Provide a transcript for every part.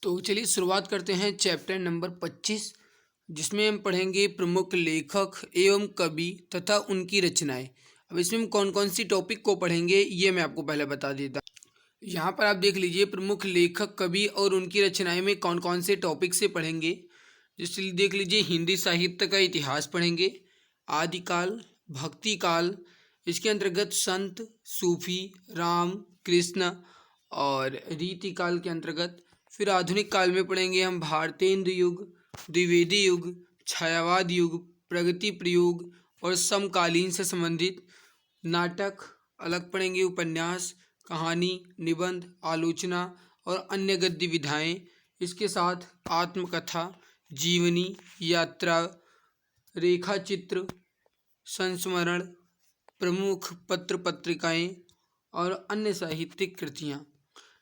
तो चलिए शुरुआत करते हैं चैप्टर नंबर 25, जिसमें हम पढ़ेंगे प्रमुख लेखक एवं कवि तथा उनकी रचनाएं। अब इसमें हम कौन कौन सी टॉपिक को पढ़ेंगे ये मैं आपको पहले बता देता हूँ। यहाँ पर आप देख लीजिए प्रमुख लेखक कवि और उनकी रचनाएं में कौन कौन से टॉपिक से पढ़ेंगे। जैसे देख लीजिए हिंदी साहित्य का इतिहास पढ़ेंगे, आदिकाल, भक्ति काल, इसके अंतर्गत संत, सूफी, राम, कृष्ण और रीति काल के अंतर्गत। फिर आधुनिक काल में पढ़ेंगे हम भारतेंदु युग, द्विवेदी युग, छायावाद युग, प्रगति प्रयोग और समकालीन से संबंधित नाटक अलग पढ़ेंगे, उपन्यास, कहानी, निबंध, आलोचना और अन्य गद्य विधाएं। इसके साथ आत्मकथा, जीवनी, यात्रा, रेखा चित्र, संस्मरण, प्रमुख पत्र पत्रिकाएं और अन्य साहित्यिक कृतियाँ।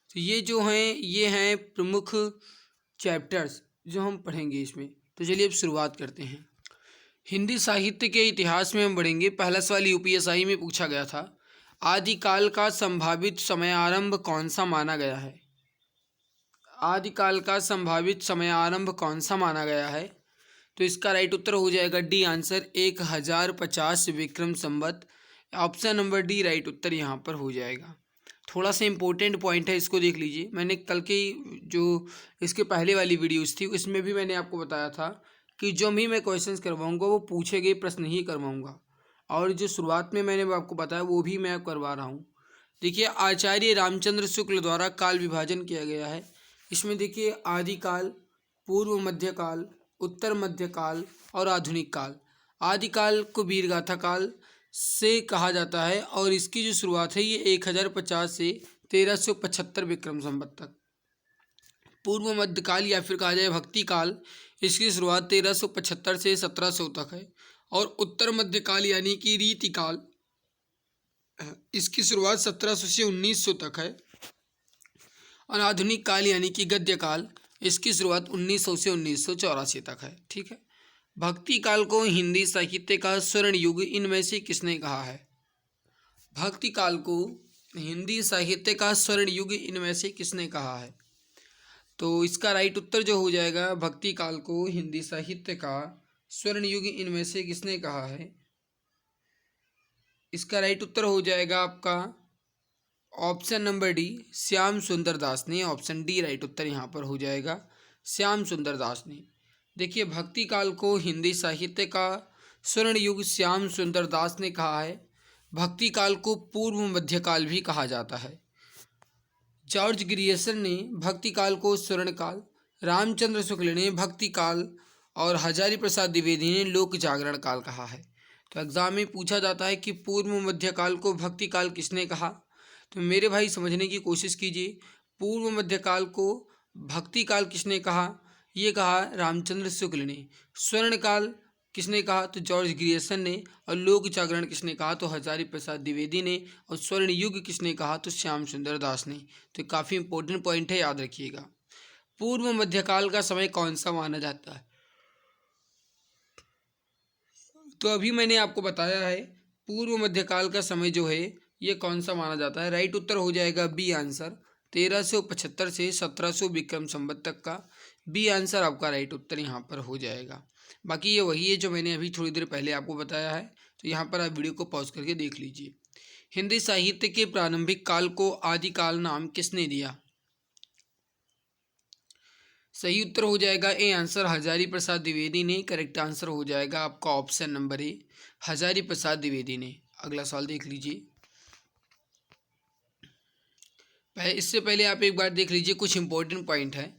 तो ये जो हैं ये हैं प्रमुख चैप्टर्स जो हम पढ़ेंगे इसमें। तो चलिए अब शुरुआत करते हैं। हिंदी साहित्य के इतिहास में हम पढ़ेंगे। पहला सवाल यूपीएसआई में पूछा गया था, आदिकाल का संभावित समयारंभ कौन सा माना गया है? आदिकाल का संभावित समयारंभ कौन सा माना गया है? तो इसका राइट उत्तर हो जाएगा D answer 1050 Vikram Samvat. Option number D right उत्तर यहाँ पर हो जाएगा। थोड़ा सा इम्पोर्टेंट पॉइंट है, इसको देख लीजिए। मैंने कल की जो इसके पहले वाली वीडियोस थी उसमें भी मैंने आपको बताया था कि जो भी मैं क्वेश्चंस करवाऊंगा वो पूछे गए प्रश्न ही करवाऊंगा, और जो शुरुआत में मैंने आपको बताया वो भी मैं करवा रहा हूँ। देखिए आचार्य रामचंद्र शुक्ल द्वारा काल विभाजन किया गया है। इसमें देखिए आदिकाल, पूर्व मध्यकाल, उत्तर मध्यकाल और आधुनिक काल। आदिकाल को वीरगाथा काल से कहा जाता है और इसकी जो शुरुआत है ये 1050 से 1375 विक्रम संवत तक। पूर्व मध्यकाल या फिर कहा जाए भक्ति काल, इसकी शुरुआत 1375 से 1700 तक है। और उत्तर मध्यकाल यानी कि रीति काल, इसकी शुरुआत 1700 से 1900 तक है। और आधुनिक काल यानी कि गद्य काल, इसकी शुरुआत 1900 से 1984 तक है। ठीक है। भक्ति काल को हिंदी साहित्य का स्वर्ण युग इनमें से किसने कहा है? भक्ति काल को हिंदी साहित्य का स्वर्ण युग इनमें से किसने कहा है? तो इसका राइट उत्तर जो हो जाएगा, भक्ति काल को हिंदी साहित्य का स्वर्ण युग इनमें से किसने कहा है? इसका राइट उत्तर हो जाएगा आपका ऑप्शन नंबर डी, श्याम सुंदर दास ने। ऑप्शन डी राइट उत्तर यहाँ पर हो जाएगा, श्याम सुंदर दास ने। देखिए भक्ति काल को हिंदी साहित्य का स्वर्ण युग श्याम सुंदर दास ने कहा है। भक्ति काल को पूर्व मध्यकाल भी कहा जाता है। जॉर्ज ग्रियर्सन ने भक्ति काल को स्वर्ण काल, रामचंद्र शुक्ल ने भक्ति काल और हजारी प्रसाद द्विवेदी ने लोक जागरण काल कहा है। तो एग्जाम में पूछा जाता है कि पूर्व मध्यकाल को भक्ति काल किसने कहा? तो मेरे भाई समझने की कोशिश कीजिए। पूर्व मध्यकाल को भक्ति काल किसने कहा? ये कहा रामचंद्र शुक्ल ने। स्वर्ण काल किसने कहा? तो जॉर्ज ग्रियर्सन ने। और लोक जागरण किसने कहा? तो हजारी प्रसाद द्विवेदी ने। और स्वर्ण युग किसने कहा? तो श्याम सुंदर दास ने। तो काफ़ी इंपॉर्टेंट पॉइंट है, याद रखिएगा। पूर्व मध्यकाल का समय कौन सा माना जाता है? तो अभी मैंने आपको बताया है पूर्व मध्यकाल का समय जो है ये कौन सा माना जाता है। राइट उत्तर हो जाएगा बी आंसर, 1375 से 1700 विक्रम संवत तक का बी आंसर आपका राइट उत्तर यहाँ पर हो जाएगा। बाकी ये वही है जो मैंने अभी थोड़ी देर पहले आपको बताया है। तो यहाँ पर आप वीडियो को पॉज करके देख लीजिए। हिंदी साहित्य के प्रारंभिक काल को आदिकाल नाम किसने दिया? सही उत्तर हो जाएगा ए आंसर, हजारी प्रसाद द्विवेदी ने। करेक्ट आंसर हो जाएगा आपका ऑप्शन नंबर ए, हजारी प्रसाद द्विवेदी ने। अगला सवाल देख लीजिए। इससे पहले आप एक बार देख लीजिए, कुछ इंपॉर्टेंट पॉइंट है,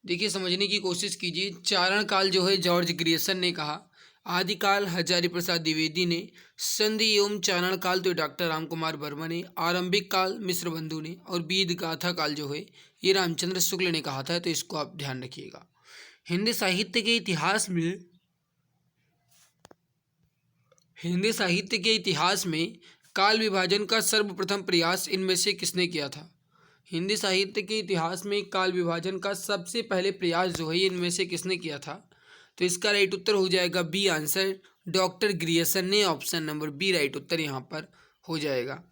देखिए समझने की कोशिश कीजिए। चारण काल जो है जॉर्ज ग्रियर्सन ने कहा, आदिकाल हजारी प्रसाद द्विवेदी ने, संधि एवं चारण काल तो डॉक्टर राम कुमार वर्मा ने, आरंभिक काल मिश्र बंधु ने, और वीरगाथा काल जो है ये रामचंद्र शुक्ल ने कहा था। तो इसको आप ध्यान रखिएगा। हिंदी साहित्य के इतिहास में काल विभाजन का सर्वप्रथम प्रयास इनमें से किसने किया था? हिंदी साहित्य के इतिहास में काल विभाजन का सबसे पहले प्रयास जो है इनमें से किसने किया था? तो इसका राइट उत्तर हो जाएगा बी आंसर, डॉक्टर ग्रियर्सन ने। ऑप्शन नंबर बी राइट उत्तर यहाँ पर हो जाएगा।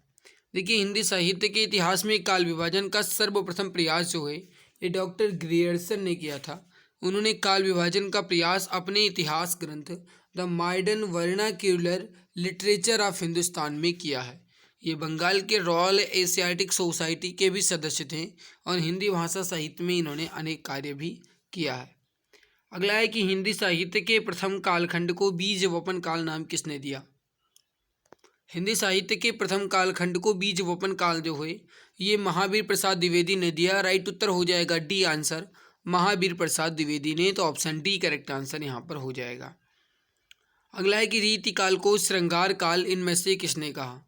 देखिए हिंदी साहित्य के इतिहास में काल विभाजन का सर्वप्रथम प्रयास जो है ये डॉक्टर ग्रियर्सन ने किया था। उन्होंने काल विभाजन का प्रयास अपने इतिहास ग्रंथ the modern vernacular literature of Hindustan में किया है। ये बंगाल के रॉयल एशियाटिक सोसाइटी के भी सदस्य थे और हिंदी भाषा साहित्य में इन्होंने अनेक कार्य भी किया है। अगला है कि हिंदी साहित्य के प्रथम कालखंड को बीज वपन काल नाम किसने दिया। हिंदी साहित्य के प्रथम कालखंड को बीज वपन काल जो है ये महावीर प्रसाद द्विवेदी ने दिया। राइट उत्तर हो जाएगा डी आंसर, महावीर प्रसाद द्विवेदी ने। तो ऑप्शन डी करेक्ट आंसर यहाँ पर हो जाएगा। अगला है कि रीतिकाल को श्रृंगार काल इनमें से किसने कहा।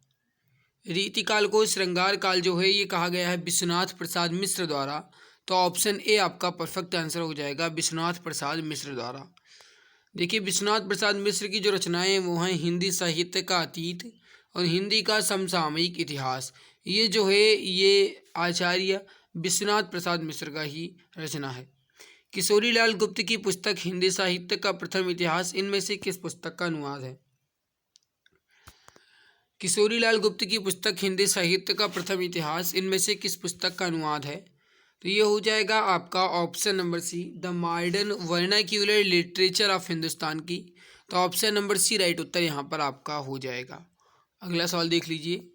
रीतिकाल को श्रृंगार काल जो है ये कहा गया है विश्वनाथ प्रसाद मिश्र द्वारा। तो ऑप्शन ए आपका परफेक्ट आंसर हो जाएगा, विश्वनाथ प्रसाद मिश्र द्वारा। देखिए विश्वनाथ प्रसाद मिश्र की जो रचनाएं हैं वो हैं हिंदी साहित्य का अतीत और हिंदी का समसामयिक इतिहास। ये जो है ये आचार्य विश्वनाथ प्रसाद मिश्र का ही रचना है। किशोरीलाल गुप्त की पुस्तक हिंदी साहित्य का प्रथम इतिहास इनमें से किस पुस्तक का अनुवाद है। किशोरीलाल गुप्त की पुस्तक हिंदी साहित्य का प्रथम इतिहास इनमें से किस पुस्तक का अनुवाद है। तो ये हो जाएगा आपका option number C, the modern vernacular literature of Hindustan की। तो ऑप्शन नंबर सी राइट उत्तर यहाँ पर आपका हो जाएगा। अगला सवाल देख लीजिए,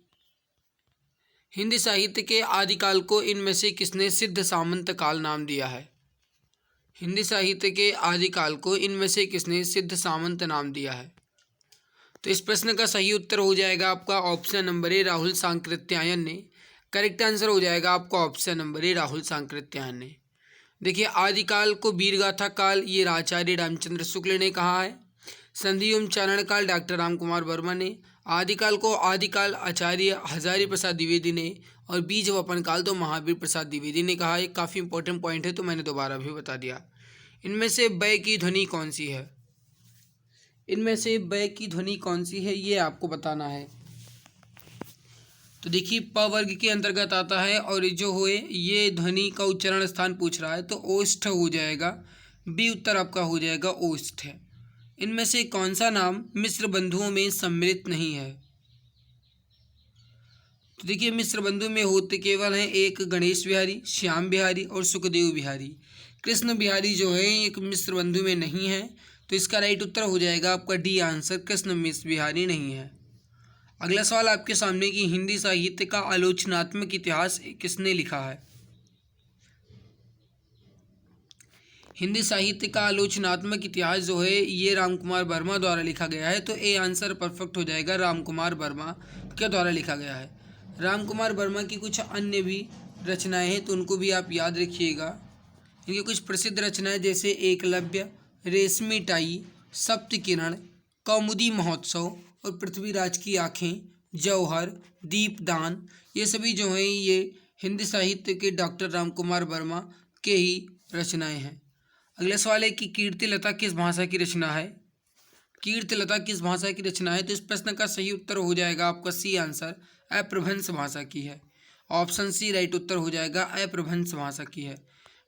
हिंदी साहित्य के आदिकाल को इनमें से किसने सिद्ध सामंत काल नाम दिया है। हिंदी साहित्य के आदिकाल को इनमें से किसने सिद्ध सामंत नाम दिया है। तो इस प्रश्न का सही उत्तर हो जाएगा आपका ऑप्शन नंबर ए, राहुल सांकृत्यायन ने। करेक्ट आंसर हो जाएगा आपका ऑप्शन नंबर ए, राहुल सांकृत्यायन ने। देखिए आदिकाल को वीरगाथा काल ये आचार्य रामचंद्र शुक्ल ने कहा है। संधि एवं चारण काल डॉक्टर राम कुमार वर्मा ने। आदिकाल को आदिकाल आचार्य हजारी प्रसाद द्विवेदी ने। और बीज वपन काल तो महावीर प्रसाद द्विवेदी ने कहा है। काफ़ी इंपॉर्टेंट पॉइंट है तो मैंने दोबारा भी बता दिया। इनमें से बै की ध्वनि कौन सी है। इनमें से बै की ध्वनि कौन सी है ये आपको बताना है। तो देखिए प वर्ग के अंतर्गत आता है और जो हो ये ध्वनि का उच्चारण स्थान पूछ रहा है तो ओष्ठ हो जाएगा। बी उत्तर आपका हो जाएगा ओष्ठ है। इनमें से कौन सा नाम मिश्र बंधुओं में सम्मिलित नहीं है। तो देखिए मिश्र बंधु में होते केवल हैं एक गणेश बिहारी, श्याम बिहारी और सुखदेव बिहारी। कृष्ण बिहारी जो है एक मिश्र बंधु में नहीं है। तो इसका राइट उत्तर हो जाएगा आपका डी आंसर, कृष्ण मिश्र बिहारी नहीं है। अगला सवाल आपके सामने कि हिंदी साहित्य का आलोचनात्मक इतिहास किसने लिखा है। हिंदी साहित्य का आलोचनात्मक इतिहास जो है ये राम कुमार वर्मा द्वारा लिखा गया है। तो ए आंसर परफेक्ट हो जाएगा, राम कुमार वर्मा के द्वारा लिखा गया है। राम कुमार वर्मा की कुछ अन्य भी रचनाएं हैं तो उनको भी आप याद रखिएगा। इनकी कुछ प्रसिद्ध रचनाएं जैसे एकलव्य, रेशमी टाई, सप्त किरण, कौमुदी महोत्सव और पृथ्वीराज की आँखें, जौहर, दीपदान, ये सभी जो हैं ये हिंदी साहित्य के डॉक्टर राम कुमार वर्मा के ही रचनाएं हैं। अगला सवाल है कि कीर्तिलता किस भाषा की रचना है। कीर्तिलता किस भाषा की रचना है। तो इस प्रश्न का सही उत्तर हो जाएगा आपका सी आंसर, अप्रभंश भाषा की है। ऑप्शन सी राइट उत्तर हो जाएगा, अप्रभंश भाषा की है।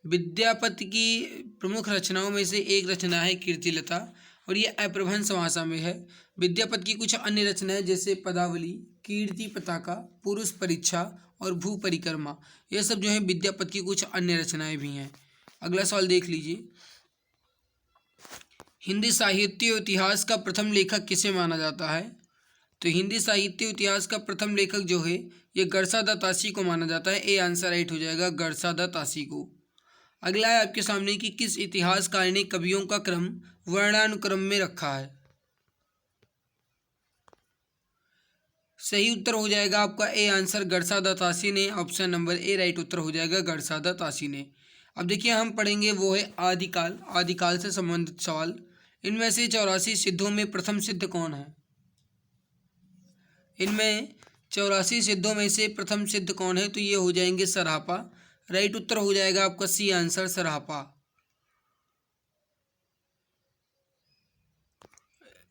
विद्यापति की प्रमुख रचनाओं में से एक रचना है कीर्तिलता और ये अप्रभंश भाषा में है। विद्यापति की कुछ अन्य रचनाएं जैसे पदावली, कीर्ति पताका, पुरुष परीक्षा और भू परिक्रमा, ये सब जो है विद्यापति की कुछ अन्य रचनाएं भी हैं। अगला सवाल देख लीजिए, हिंदी साहित्य इतिहास का प्रथम लेखक किसे माना जाता है। तो हिंदी साहित्य इतिहास का प्रथम लेखक जो है ये गरसादा तासी को माना जाता है। ए आंसर राइट हो जाएगा, गरसादा तासी को। अगला है आपके सामने कि किस इतिहासकार ने कवियों का क्रम वर्णानुक्रम में रखा है। सही उत्तर हो जाएगा आपका ए आंसर, गरसादा तासी ने। ऑप्शन नंबर ए राइट उत्तर हो जाएगा, गरसादा तासी ने। अब देखिए हम पढ़ेंगे वो है आदिकाल, आदिकाल से संबंधित सवाल। इनमें से 84 सिद्धों में प्रथम सिद्ध कौन है। इनमें 84 सिद्धों में से प्रथम सिद्ध कौन है। तो ये हो जाएंगे सरापा। राइट उत्तर हो जाएगा आपका सी आंसर, सरापा।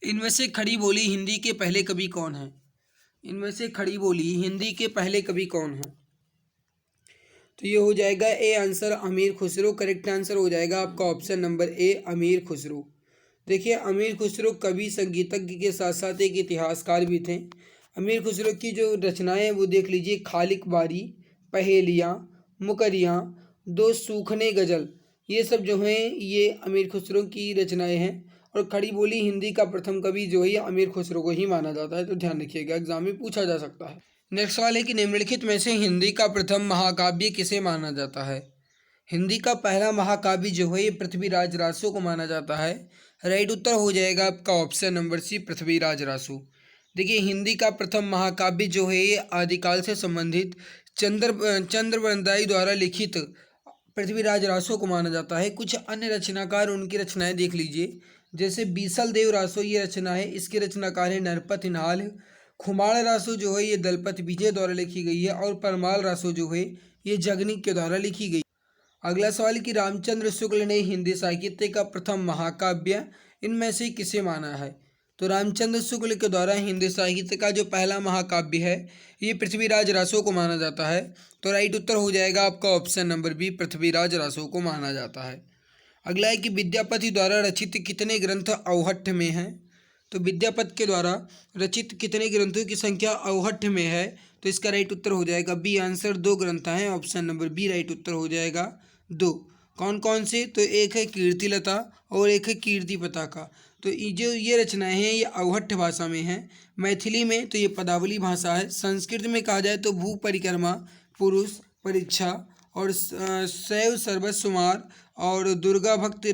इनमें से खड़ी बोली हिंदी के पहले कवि कौन है। इनमें से खड़ी बोली हिंदी के पहले कवि कौन है। तो ये हो जाएगा ए आंसर, अमीर खुसरो। करेक्ट आंसर हो जाएगा आपका ऑप्शन नंबर ए, अमीर खुसरो। देखिए अमीर खुसरो कवि, संगीतज्ञ के साथ साथ एक इतिहासकार भी थे। अमीर खुसरो की जो रचनाएं हैं वो देख लीजिए, खालिक बारी, पहेलियाँ, मुकरियाँ दो सूखने गज़ल, ये सब जो हैं ये अमीर खुसरो की रचनाएं हैं। और खड़ी बोली हिंदी का प्रथम कवि जो है ये अमीर खुसरो को ही माना जाता है, तो ध्यान रखिएगा, एग्जाम में पूछा जा सकता है। नेक्स्ट सवाल है कि निम्नलिखित में से हिंदी का प्रथम महाकाव्य किसे माना जाता है। हिंदी का पहला महाकाव्य जो है ये पृथ्वीराज रासो को माना जाता है। राइट उत्तर हो जाएगा आपका option number C, Prithviraj Raso. देखिए, हिंदी का प्रथम महाकाव्य जो है ये आदिकाल से संबंधित चंद्रवरदाई द्वारा लिखित पृथ्वीराज रासो को माना जाता है। कुछ अन्य रचनाकार उनकी रचनाएं देख लीजिए, जैसे बीसल देव रासो ये रचना है, इसके रचनाकार है नरपत हिनाल। खुमाण रासो जो है ये दलपत विजय द्वारा लिखी गई है, और परमाल रासो जो है ये जगनीक के द्वारा लिखी गई। अगला सवाल कि रामचंद्र शुक्ल ने हिंदी साहित्य का प्रथम महाकाव्य इनमें से किसे माना है। तो रामचंद्र शुक्ल के द्वारा हिंदी साहित्य का जो पहला महाकाव्य है ये पृथ्वीराज रासो को माना जाता है। तो राइट उत्तर हो जाएगा आपका option number B, Prithviraj Raso को माना जाता है। अगला है कि विद्यापति द्वारा रचित कितने ग्रंथ अवहट्ठ में हैं। तो विद्यापति के द्वारा रचित कितने ग्रंथों की संख्या अवहट्ठ में है। तो इसका राइट उत्तर हो जाएगा बी आंसर, दो ग्रंथ हैं, ऑप्शन नंबर बी राइट उत्तर हो जाएगा दो। कौन कौन से, तो एक है कीर्तिलता और एक है कीर्ति पताका। तो जो ये रचनाएं हैं ये अवहट्ठ भाषा में हैं। मैथिली में तो ये पदावली भाषा है। संस्कृत में कहा जाए तो भू परिक्रमा, पुरुष परीक्षा और शैव सर्वस्वमार और दुर्गा भक्ति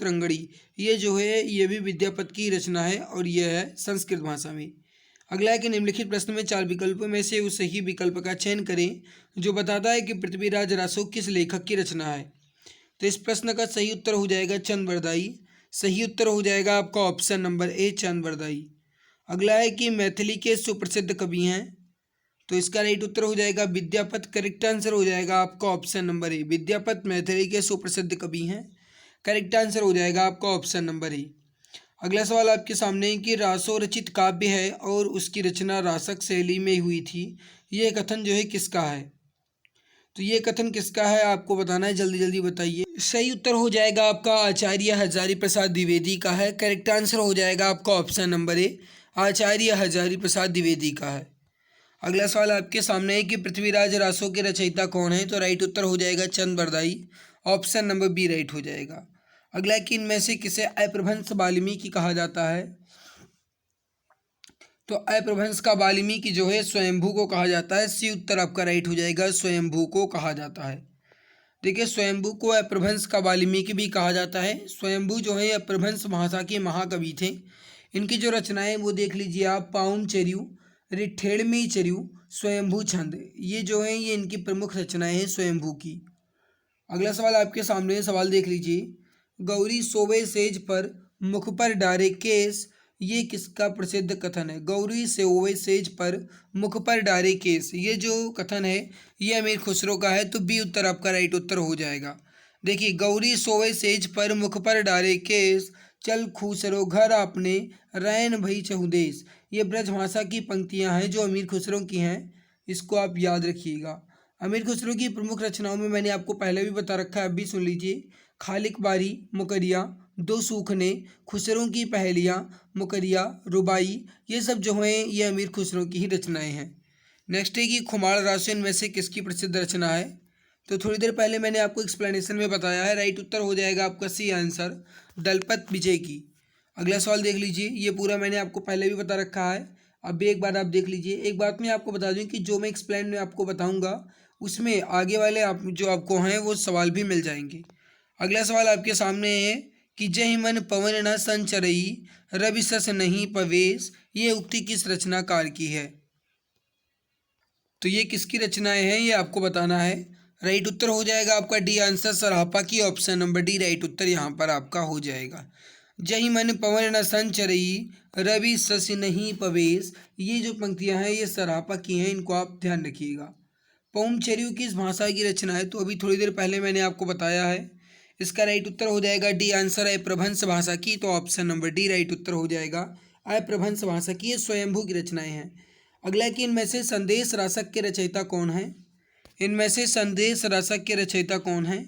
रंगड़ी, ये जो है ये भी विद्यापति की रचना है और यह है संस्कृत भाषा में। अगला है कि निम्नलिखित प्रश्न में चार विकल्पों में से उस सही विकल्प का चयन करें जो बताता है कि पृथ्वीराज रासो किस लेखक की रचना है। तो इस प्रश्न का सही उत्तर हो जाएगा चंद्रवरदाई। सही उत्तर हो जाएगा आपका ऑप्शन नंबर ए, चंद्रवरदाई। अगला है कि मैथिली के सुप्रसिद्ध कवि हैं। तो इसका राइट उत्तर हो जाएगा विद्यापति। करेक्ट आंसर हो जाएगा आपका ऑप्शन नंबर ए, विद्यापति मैथिली के सुप्रसिद्ध कवि हैं। करेक्ट आंसर हो जाएगा आपका ऑप्शन नंबर ए। अगला सवाल आपके सामने है कि रासो रचित काव्य है और उसकी रचना रासक शैली में हुई थी, ये कथन जो है किसका है। तो ये कथन किसका है आपको बताना है, जल्दी जल्दी बताइए। सही उत्तर हो जाएगा आपका आचार्य हजारी प्रसाद द्विवेदी का है। करेक्ट आंसर हो जाएगा आपका ऑप्शन नंबर ए, आचार्य हजारी प्रसाद द्विवेदी का है। अगला सवाल आपके सामने है कि पृथ्वीराज रासो के रचयिता कौन है। तो राइट उत्तर हो जाएगा Chandvardai, option number B right हो जाएगा। अगला कि इनमें से किसे अपभ्रंश वाल्मीकि कहा जाता है। तो अपभ्रंश का वाल्मीकि जो है स्वयंभू को कहा जाता है। सी उत्तर आपका राइट हो जाएगा, स्वयंभू को कहा जाता है। देखिए, स्वयंभू को अपभ्रंश का वाल्मीकि भी कहा जाता है। स्वयंभू जो है अपभ्रंश भाषा के महाकवि थे। इनकी जो रचनाएं वो देख लीजिए आप, पाउम चेरियू, रिठेड़मी चेरियू, स्वयंभू छंद, ये जो है ये इनकी प्रमुख रचनाएं हैं स्वयंभू की। अगला सवाल आपके सामने सवाल देख लीजिए, गौरी सोवे सेज पर मुख पर डारे केस, ये किसका प्रसिद्ध कथन है। गौरी सोवे सेज पर मुख पर डारे केस, ये जो कथन है ये अमीर खुसरो का है। तो बी उत्तर आपका राइट उत्तर हो जाएगा। देखिए, गौरी सोवे सेज पर मुख पर डारे केस, चल खुसरो घर अपने रैन भई चहुदेश, ये ब्रजभाषा की पंक्तियां हैं जो अमीर खुसरो की हैं, इसको आप याद रखिएगा। अमीर खुसरो की प्रमुख रचनाओं में मैंने आपको पहले भी बता रखा है, अभी सुन लीजिए। खालिक बारी, मुकरिया, दो सूखने, खुसरो की पहेलियाँ, मुकरिया, रुबाई, ये सब जो हैं ये अमीर खुसरो की ही रचनाएं हैं। नेक्स्ट है कि खुमाण रासो इनमें से किसकी प्रसिद्ध रचना है। तो थोड़ी देर पहले मैंने आपको एक्सप्लेनेशन में बताया है। राइट उत्तर हो जाएगा आपका सी आंसर, दलपत विजय की। अगला सवाल देख लीजिए, ये पूरा मैंने आपको पहले भी बता रखा है, अब एक बार आप देख लीजिए। एक बात मैं आपको बता दूं कि जो मैं एक्सप्लेन में आपको बताऊंगा उसमें आगे वाले आप जो आपको हैं वो सवाल भी मिल जाएंगे। अगला सवाल आपके सामने है कि जय मन पवन न संचरई, रवि सस नहीं पवेश, ये उक्ति किस रचनाकार की है। तो ये किसकी रचनाएं हैं ये आपको बताना है। राइट उत्तर हो जाएगा आपका डी आंसर, सरापा की, ऑप्शन नंबर डी राइट उत्तर यहाँ पर आपका हो जाएगा। जय मन पवन न संचरई, रवि सस नहीं पवेश, ये जो पंक्तियां हैं ये सरापा की हैं, इनको आप ध्यान रखिएगा। पौम चेरियू किस भाषा की रचना है। तो अभी थोड़ी देर पहले मैंने आपको बताया है। इसका राइट उत्तर हो जाएगा डी आंसर, अपभ्रंश भाषा की, तो ऑप्शन नंबर डी राइट उत्तर हो जाएगा। अपभ्रंश भाषा की ये स्वयंभू की रचनाएं हैं। अगला कि इनमें से संदेश रासक के रचयिता कौन है। इनमें से संदेश रासक के रचयिता कौन है।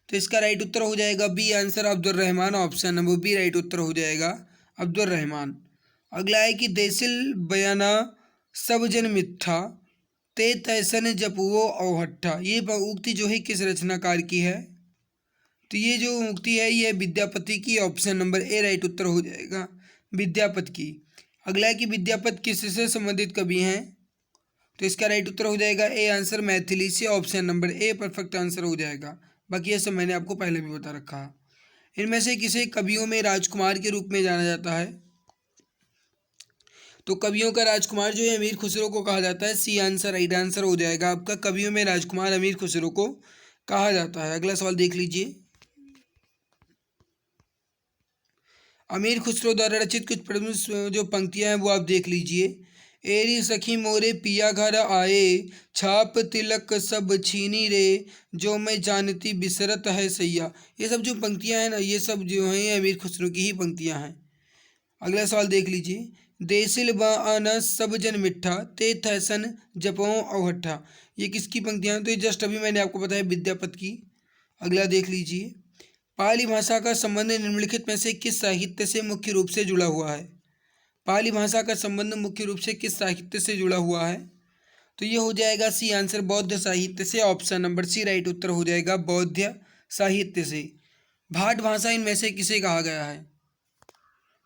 तो इसका राइट उत्तर हो जाएगा B answer, Abdul Rahman, option number B right उत्तर हो जाएगा, अब्दुल रहमान। अगला है कि देसिल बयाना सब जन मिथ्या, ते तैसन जपुओ औहट्ठा, ये उक्ति जो है किस रचनाकार की है? तो ये जो उक्ति है ये विद्यापति की, ऑप्शन नंबर ए राइट उत्तर हो जाएगा, विद्यापति की। अगला है कि विद्यापति किससे संबंधित कवि हैं? तो इसका राइट उत्तर हो जाएगा ए आंसर, मैथिली से, option number a perfect answer हो जाएगा। बाकी ये सब मैंने आपको पहले भी बता रखा है। इनमें से किसे कवियों में राजकुमार के रूप में जाना जाता है? तो कवियों का राजकुमार जो है अमीर खुसरो को कहा जाता है, सी आंसर राइट आंसर हो जाएगा आपका। कवियों में राजकुमार अमीर खुसरो को कहा जाता है। अगला सवाल देख लीजिए। अमीर खुसरो द्वारा रचित कुछ प्रमुख जो पंक्तियां हैं वो आप देख लीजिए। एरी सखी मोरे पिया घर आए, छाप तिलक सब छीनी रे, जो मैं जानती बिसरत है सैया। ये सब जो पंक्तियां हैं ना, ये सब जो हैं अमीर खुसरो की ही पंक्तियां हैं। अगला सवाल देख लीजिए। देसिल ब अनस सब जन मिठा, ते थैसन जपो औहट्ठा, ये किसकी पंक्तियां हैं? तो ये जस्ट अभी मैंने आपको बताया विद्यापति की। अगला देख लीजिए। पाली भाषा का संबंध निम्नलिखित में से किस साहित्य से मुख्य रूप से जुड़ा हुआ है? पाली भाषा का संबंध मुख्य रूप से किस साहित्य से जुड़ा हुआ है? तो ये हो जाएगा सी आंसर, बौद्ध साहित्य से, ऑप्शन नंबर सी राइट उत्तर हो जाएगा, बौद्ध साहित्य से। भाट भाषा इनमें से किसे कहा गया है?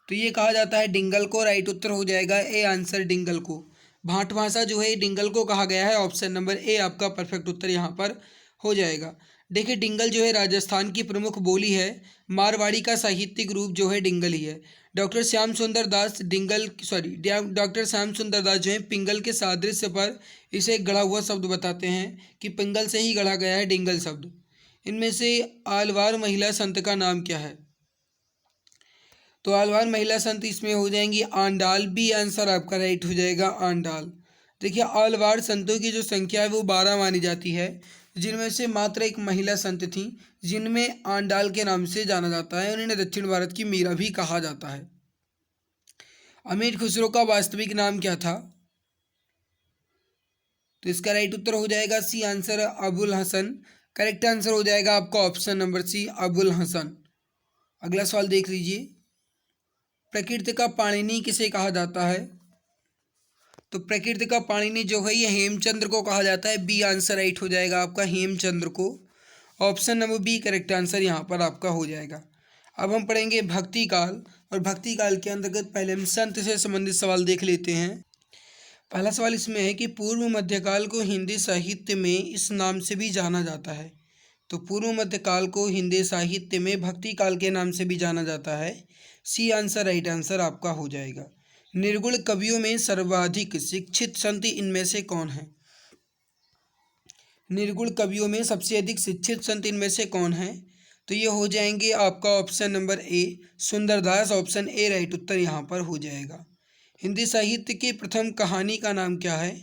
तो ये कहा जाता है डिंगल को, राइट उत्तर हो जाएगा ए आंसर, डिंगल को। भाट भाषा जो है डिंगल को कहा गया है, ऑप्शन नंबर ए आपका परफेक्ट उत्तर यहाँ पर हो जाएगा। देखिए डिंगल जो है राजस्थान की प्रमुख बोली है, मारवाड़ी का साहित्यिक रूप जो है डिंगल ही है। डॉक्टर श्याम सुंदर दास डॉक्टर श्याम सुंदर दास जो है पिंगल के सादृश्य पर इसे गढ़ा हुआ शब्द बताते हैं कि पिंगल से ही गढ़ा गया है डिंगल शब्द। इनमें से आलवार महिला संत का नाम क्या है? तो आलवार महिला संत इसमें हो जाएंगी आंडाल, बी आंसर आपका राइट हो जाएगा, आंडाल। देखिए आलवार संतों की जो संख्या है वो 12 मानी जाती है, जिनमें से मात्र एक महिला संत थी जिनमें आंडाल के नाम से जाना जाता है। उन्हें दक्षिण भारत की मीरा भी कहा जाता है। अमीर खुसरो का वास्तविक नाम क्या था? तो इसका राइट उत्तर हो जाएगा C answer, Abul Hasan. Correct answer हो जाएगा आपका option number C, Abul Hasan. अगला सवाल देख लीजिए। प्रकृति का पाणिनि किसे कहा जाता है? तो प्रकृति का पाणिनि जो है ये हेमचंद्र को कहा जाता है, बी आंसर राइट हो जाएगा आपका, हेमचंद्र को। Option number B correct answer यहाँ पर आपका हो जाएगा। अब हम पढ़ेंगे भक्ति काल, और भक्ति काल के अंतर्गत पहले हम संत से संबंधित सवाल देख लेते हैं। पहला सवाल इसमें है कि पूर्व मध्यकाल को हिंदी साहित्य में इस नाम से भी जाना जाता है। तो पूर्व मध्यकाल को हिंदी साहित्य में भक्ति काल के नाम से भी जाना जाता है, सी आंसर राइट आंसर आपका हो जाएगा। निर्गुण कवियों में सर्वाधिक शिक्षित संत इनमें से कौन है? निर्गुण कवियों में सबसे अधिक शिक्षित संत इनमें से कौन है? तो ये हो जाएंगे आपका option number A, Sundardas, option A right उत्तर यहाँ पर हो जाएगा। हिंदी साहित्य की प्रथम कहानी का नाम क्या है?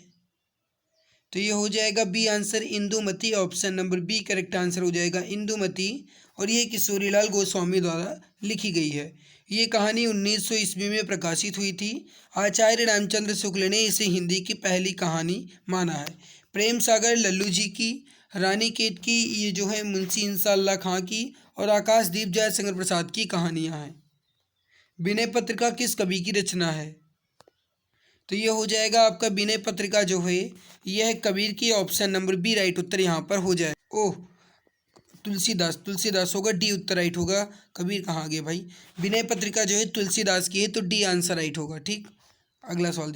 तो ये हो जाएगा B answer, Indumati, option number B correct answer हो जाएगा, इंदुमती। और ये किशोरीलाल गोस्वामी द्वारा लिखी गई है। ये कहानी 1900 ईस्वी में प्रकाशित हुई थी। आचार्य रामचंद्र शुक्ल ने इसे हिंदी की पहली कहानी माना है। प्रेम सागर लल्लू जी की, रानी केत की ये जो है मुंशी इंसाअल्लाह खां की, और आकाशदीप जयशंकर प्रसाद की कहानियाँ हैं। विनय पत्रिका किस कवि की रचना है? तो ये हो जाएगा आपका विनय पत्रिका जो है यह कबीर की, ऑप्शन नंबर बी राइट उत्तर यहाँ पर हो जाए। ओह तुलसीदास होगा, डी उत्तर राइट होगा। कबीर कहाँ गए भाई? विनय पत्रिका जो है तुलसीदास की है, तो डी आंसर राइट होगा। ठीक, अगला सवाल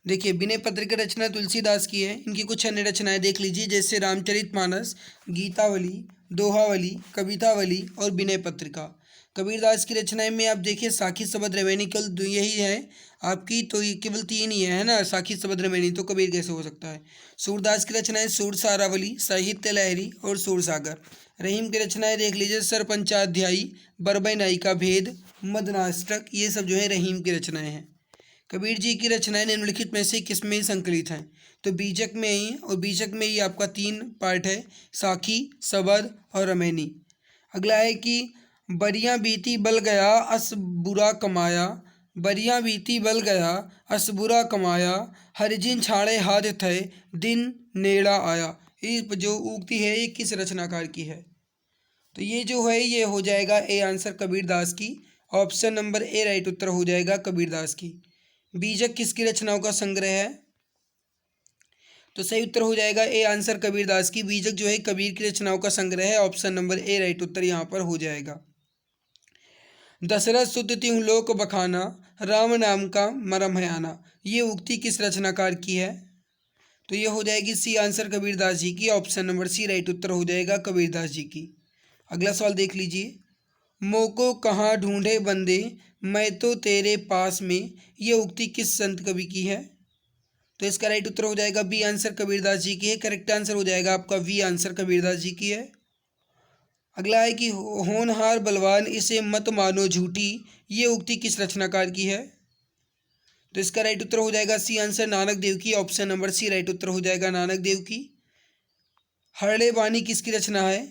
देखिए विनय पत्रिका रचना तुलसीदास की है। इनकी कुछ अन्य रचनाएं देख लीजिए, जैसे रामचरितमानस, गीतावली, दोहावली, कवितावली और विनय पत्रिका। कबीरदास की रचनाएं में आप देखिए साखी शबद रमैनी, केवल यही है आपकी, तो ये केवल 3 ही है ना, साखी शबद रमैनी, तो कबीर कैसे हो सकता है। सूरदास की रचनाएं सूर सारावली, साहित्य लहरी और सूरसागर। रहीम की रचनाएं देख लीजिए सरपंचाध्यायी, बरबई नाई का भेद, मदनाष्टक, ये सब जो है रहीम की रचनाएं हैं। कबीर जी की रचनाएं निम्नलिखित में से किसमें संकलित हैं? तो बीजक में ही, और बीजक में ही आपका 3 पार्ट है, साखी, शबद और रमैनी। अगला है कि बरियां बीती बल गया अस बुरा कमाया, बरियां बीती बल गया अस बुरा कमाया, हरिजिन छाड़े हाथ थे दिन नेड़ा आया। ये जो उक्ति है ये किस रचनाकार की है? तो ये जो है ये हो जाएगा ए आंसर, कबीरदास की। ऑप्शन नंबर ए राइट उत्तर हो जाएगा, कबीरदास की। बीजक किसकी रचनाओं का संग्रह है? तो सही उत्तर हो जाएगा ए आंसर कबीरदास की बीजक जो है कबीर की रचनाओं का संग्रह है। ऑप्शन नंबर ए राइट उत्तर यहाँ पर हो जाएगा। दशरथ सुत तिहुँ लोक बखाना, राम नाम का मरम है आना, ये उक्ति किस रचनाकार की है? तो ये हो जाएगी सी आंसर कबीरदास जी की। ऑप्शन नंबर सी राइट उत्तर हो जाएगा कबीरदास जी की। अगला सवाल देख लीजिए। मोको कहाँ ढूंढे बंदे, मैं तो तेरे पास में, ये उक्ति किस संत कवि की है? तो इसका राइट उत्तर हो जाएगा बी आंसर कबीरदास जी की है। करेक्ट आंसर हो जाएगा आपका वी आंसर कबीरदास जी की है। अगला है कि होनहार बलवान इसे मत मानो झूठी, ये उक्ति किस रचनाकार की है? तो इसका राइट उत्तर हो जाएगा सी आंसर नानक देव की। ऑप्शन नंबर सी राइट उत्तर हो जाएगा नानक देव की। हरड़े बानी किसकी रचना है?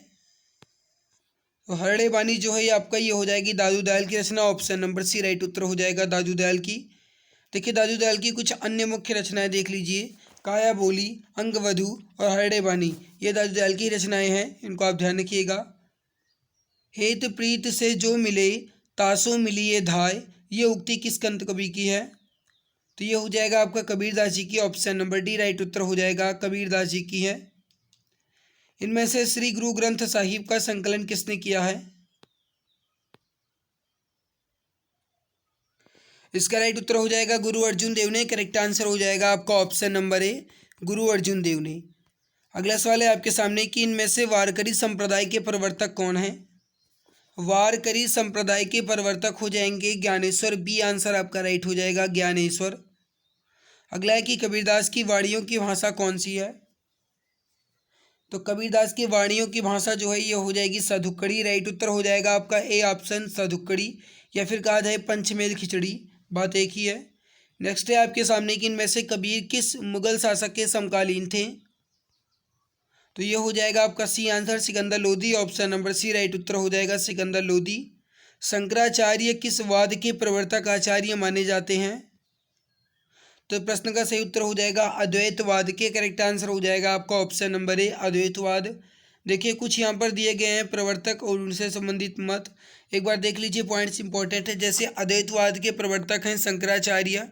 तो हरड़े बानी जो है ये आपका ये हो जाएगी दादू दयाल की रचना। ऑप्शन नंबर सी राइट उत्तर हो जाएगा दादू दयाल की। देखिए दादू दयाल की कुछ अन्य मुख्य रचनाएं देख लीजिए। काया बोली, अंगवधू और हरड़े बानी, ये दादू दयाल की रचनाएं हैं, इनको आप ध्यान रखिएगा। हेत प्रीत से जो मिले, तासो मिली ये धाय, ये उक्ति किस संत कवि की है? तो ये हो जाएगा आपका कबीरदास जी की। ऑप्शन नंबर डी राइट उत्तर हो जाएगा कबीरदास जी की है। इनमें से श्री गुरु ग्रंथ साहिब का संकलन किसने किया है? इसका राइट उत्तर हो जाएगा गुरु अर्जुन देव ने। करेक्ट आंसर हो जाएगा आपका ऑप्शन नंबर ए गुरु अर्जुन देव ने। अगला सवाल है आपके सामने कि इनमें से वारकरी संप्रदाय के प्रवर्तक कौन है? वारकरी संप्रदाय के प्रवर्तक हो जाएंगे ज्ञानेश्वर। बी आंसर आपका राइट हो जाएगा ज्ञानेश्वर। अगला है कि कबीरदास की वाणियों की भाषा कौन सी है? तो कबीरदास की वाणियों की भाषा जो है ये हो जाएगी सधुक्कड़ी। राइट उत्तर हो जाएगा आपका ए ऑप्शन सधुक्कड़ी, या फिर कहा जाए पंचमेल खिचड़ी, बात एक ही है। नेक्स्ट है आपके सामने कि इनमें से कबीर किस मुगल शासक के समकालीन थे? तो ये हो जाएगा आपका C answer Sikandar Lodi. Option number C right उत्तर हो जाएगा सिकंदर लोदी। शंकराचार्य किस वाद के प्रवर्तक आचार्य माने जाते हैं? तो प्रश्न का सही उत्तर हो जाएगा अद्वैतवाद के। करेक्ट आंसर हो जाएगा आपका ऑप्शन नंबर ए अद्वैतवाद। देखिए कुछ यहाँ पर दिए गए हैं प्रवर्तक और उनसे संबंधित मत, एक बार देख लीजिए, पॉइंट्स इंपॉर्टेंट है। जैसे अद्वैतवाद के प्रवर्तक हैं शंकराचार्य,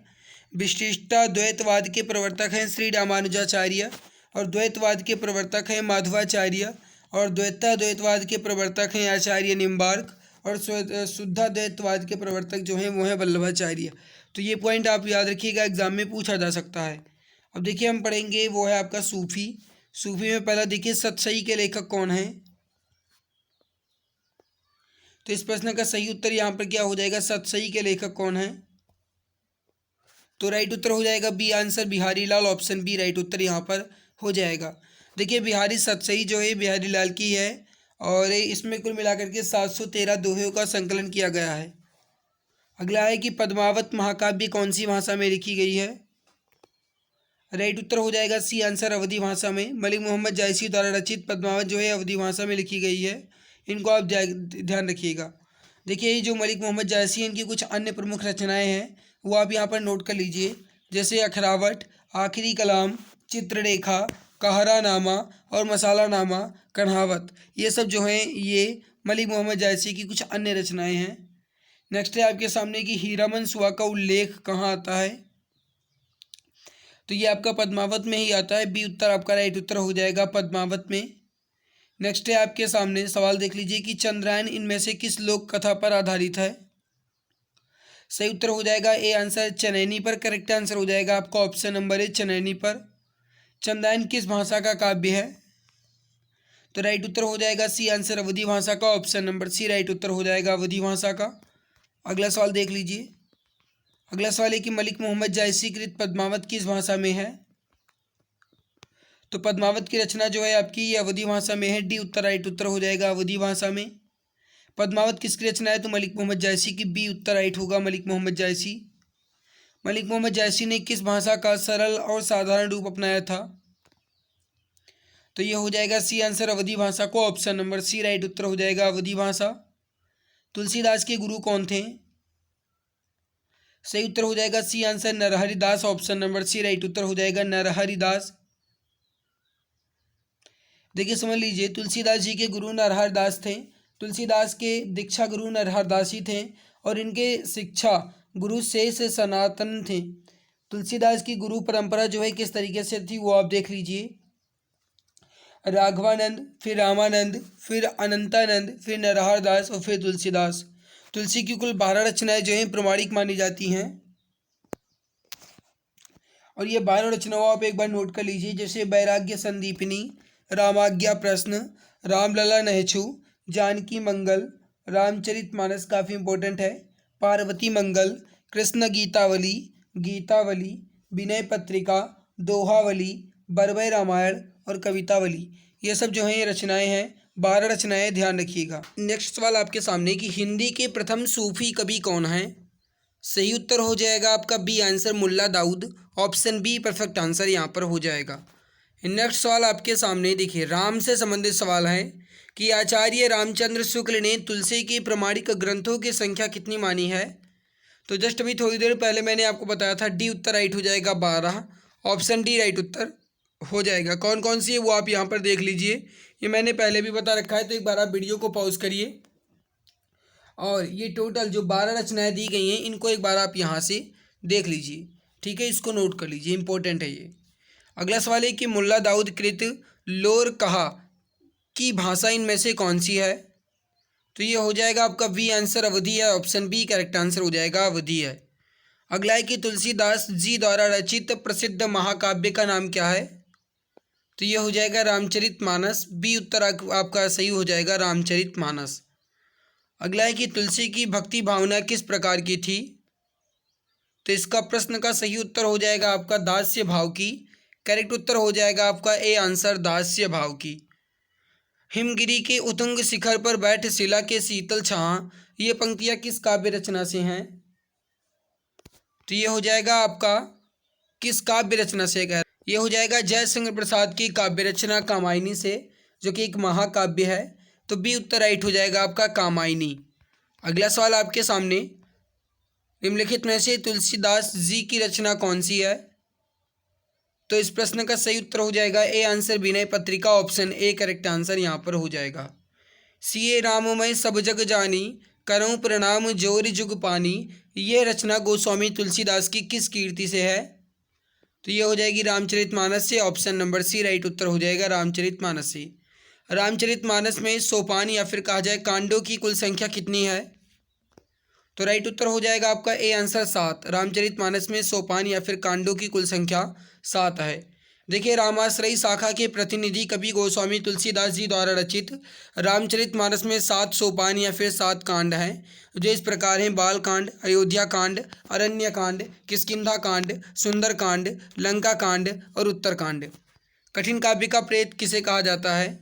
विशिष्टाद्वैतवाद के प्रवर्तक हैं श्री रामानुजाचार्य, और द्वैतवाद के प्रवर्तक हैं माधवाचार्य, और द्वैताद्वैतवाद के प्रवर्तक हैं आचार्य निम्बार्क, और शुद्धाद्वैतवाद के प्रवर्तक जो हैं वो हैं वल्लभाचार्य। तो ये पॉइंट आप याद रखिएगा, एग्जाम में पूछा जा सकता है। अब देखिए हम पढ़ेंगे वो है आपका सूफी। सूफी में पहला देखिए सतसई के लेखक कौन है? तो इस प्रश्न का सही उत्तर यहाँ पर क्या हो जाएगा, सतसई के लेखक कौन है? तो राइट उत्तर हो जाएगा बी आंसर बिहारी लाल। ऑप्शन बी राइट उत्तर यहाँ पर हो जाएगा। देखिए बिहारी सतसई जो है बिहारी लाल की है, और इसमें कुल मिलाकर के 713 दोहों का संकलन किया गया है। अगला है कि पद्मावत महाकाव्य कौन सी भाषा में लिखी गई है? राइट उत्तर हो जाएगा सी आंसर अवधी भाषा में। मलिक मोहम्मद जायसी द्वारा रचित पद्मावत जो है अवधी भाषा में लिखी गई है, इनको आप ध्यान रखिएगा। देखिए ये जो मलिक मोहम्मद जायसी इनकी कुछ अन्य प्रमुख रचनाएं हैं वो आप यहाँ पर नोट कर लीजिए, जैसे अखरावट, आखिरी कलाम, चित्ररेखा, कहरानामा और मसालानामा, कन्हावत, ये सब जो हैं ये मलिक मोहम्मद जायसी की कुछ अन्य रचनाएं हैं। नेक्स्ट है आपके सामने कि हीरामन सुहा का उल्लेख कहाँ आता है? तो ये आपका पद्मावत में ही आता है। बी उत्तर आपका राइट उत्तर हो जाएगा पद्मावत में। नेक्स्ट है आपके सामने सवाल देख लीजिए कि चंद्रायन इनमें से किस लोक कथा पर आधारित है? सही उत्तर हो जाएगा ए आंसर चनैनी पर। करेक्ट आंसर हो जाएगा आपका ऑप्शन नंबर ए चनैनी पर। चंद्रायन किस भाषा का काव्य है? तो राइट उत्तर हो जाएगा सी आंसर अवधी भाषा का। ऑप्शन नंबर सी राइट उत्तर हो जाएगा अवधी भाषा का। अगला सवाल देख लीजिए। अगला सवाल है कि मलिक मोहम्मद जायसी कृत पद्मावत किस भाषा में है? तो पद्मावत की रचना जो है आपकी ये अवधी भाषा में है। डी उत्तर राइट उत्तर हो जाएगा अवधी भाषा में। पद्मावत किसकी रचना है? तो मलिक मोहम्मद जायसी की। बी उत्तर राइट होगा मलिक मोहम्मद जायसी। मलिक मोहम्मद जायसी ने किस भाषा का सरल और साधारण रूप अपनाया था? तो ये हो जाएगा सी आंसर अवधी भाषा को। ऑप्शन नंबर सी राइट उत्तर हो जाएगा अवधी भाषा। तुलसीदास के गुरु कौन थे? सही उत्तर हो जाएगा सी आंसर नरहरि दास। ऑप्शन नंबर सी राइट उत्तर हो जाएगा नरहरि दास। देखिए समझ लीजिए, तुलसीदास जी के गुरु नरहर दास थे। तुलसीदास के दीक्षा गुरु नरहर दास ही थे, और इनके शिक्षा गुरु शेष सनातन थे। तुलसीदास की गुरु परंपरा जो है किस तरीके से थी वो आप देख लीजिए। राघवानंद, फिर रामानंद, फिर अनंतानंद, फिर नरहर दास और फिर तुलसीदास। तुलसी की कुल 12 रचनाएं जो हैं प्रमाणिक मानी जाती हैं। और ये 12 रचनाओं आप एक बार नोट कर लीजिए, जैसे वैराग्य संदीपिनी, रामाज्ञा प्रश्न, रामलला नहचु, जानकी मंगल, रामचरितमानस काफ़ी इंपॉर्टेंट है, पार्वती मंगल, कृष्ण गीतावली, गीतावली, विनय पत्रिका, दोहावली, बरवय रामायण और कवितावली। ये सब जो हैं ये रचनाएं हैं, 12 रचनाएं, ध्यान रखिएगा। नेक्स्ट सवाल आपके सामने कि हिंदी के प्रथम सूफी कवि कौन हैं? सही उत्तर हो जाएगा आपका B answer Mulla Daud. Option B perfect answer यहाँ पर हो जाएगा। नेक्स्ट सवाल आपके सामने देखिए, राम से संबंधित सवाल है कि आचार्य रामचंद्र शुक्ल ने तुलसी के प्रमाणिक ग्रंथों की संख्या कितनी मानी है? तो जस्ट अभी थोड़ी देर पहले मैंने आपको बताया था, डी उत्तर राइट हो जाएगा 12। ऑप्शन डी राइट उत्तर हो जाएगा। कौन कौन सी है वो आप यहाँ पर देख लीजिए, ये मैंने पहले भी बता रखा है, तो एक बार आप वीडियो को पॉज करिए और ये टोटल जो 12 रचनाएं दी गई हैं इनको एक बार आप यहाँ से देख लीजिए, ठीक है, इसको नोट कर लीजिए, इंपॉर्टेंट है ये। अगला सवाल है कि मुल्ला दाऊद कृत लोर कहा की भाषा इनमें से कौन सी है? तो ये हो जाएगा आपका बी आंसर अवधी है। ऑप्शन बी करेक्ट आंसर हो जाएगा, अवधी है। अगला है कि तुलसीदास जी द्वारा रचित प्रसिद्ध महाकाव्य का नाम क्या है? तो ये हो जाएगा रामचरितमानस। बी उत्तर आपका सही हो जाएगा, रामचरितमानस। अगला है कि तुलसी की भक्ति भावना किस प्रकार की थी? तो इसका प्रश्न का सही उत्तर हो जाएगा आपका दास्य भाव की। करेक्ट उत्तर हो जाएगा आपका ए आंसर, दास्य भाव की। हिमगिरी के उतुंग शिखर पर बैठ शिला के शीतल छां, ये पंक्तियां किस काव्य रचना से हैं? तो ये हो जाएगा आपका किस काव्य रचना से है? ये हो जाएगा जयशंकर प्रसाद की काव्य रचना कामायनी से, जो कि एक महाकाव्य है। तो बी उत्तर राइट हो जाएगा आपका, कामायनी। अगला सवाल आपके सामने, निम्नलिखित में से तुलसीदास जी की रचना कौन सी है? तो इस प्रश्न का सही उत्तर हो जाएगा A answer Vinay Patrika. Option A correct answer यहाँ पर हो जाएगा। सिए राममय सब जग जानी, करऊँ प्रणाम जोर जुग पानी, ये रचना गोस्वामी तुलसीदास की किस कीर्ति से है? तो ये हो जाएगी रामचरितमानस से। ऑप्शन नंबर सी राइट उत्तर हो जाएगा, रामचरितमानस से। रामचरितमानस में सोपान या फिर कहा जाए कांडों की कुल संख्या कितनी है? तो राइट उत्तर हो जाएगा आपका ए आंसर 7। रामचरितमानस में सोपान या फिर कांडों की कुल संख्या 7 है। देखिए, रामाश्रयी शाखा के प्रतिनिधि कवि गोस्वामी तुलसीदास जी द्वारा रचित रामचरितमानस में 7 सोपान या फिर 7 कांड हैं, जो इस प्रकार हैं: बाल कांड, अयोध्या कांड, अरण्य कांड, किष्किंधा कांड, सुंदर कांड, लंका कांड और उत्तर कांड। कठिन काव्य का प्रेत किसे कहा जाता है?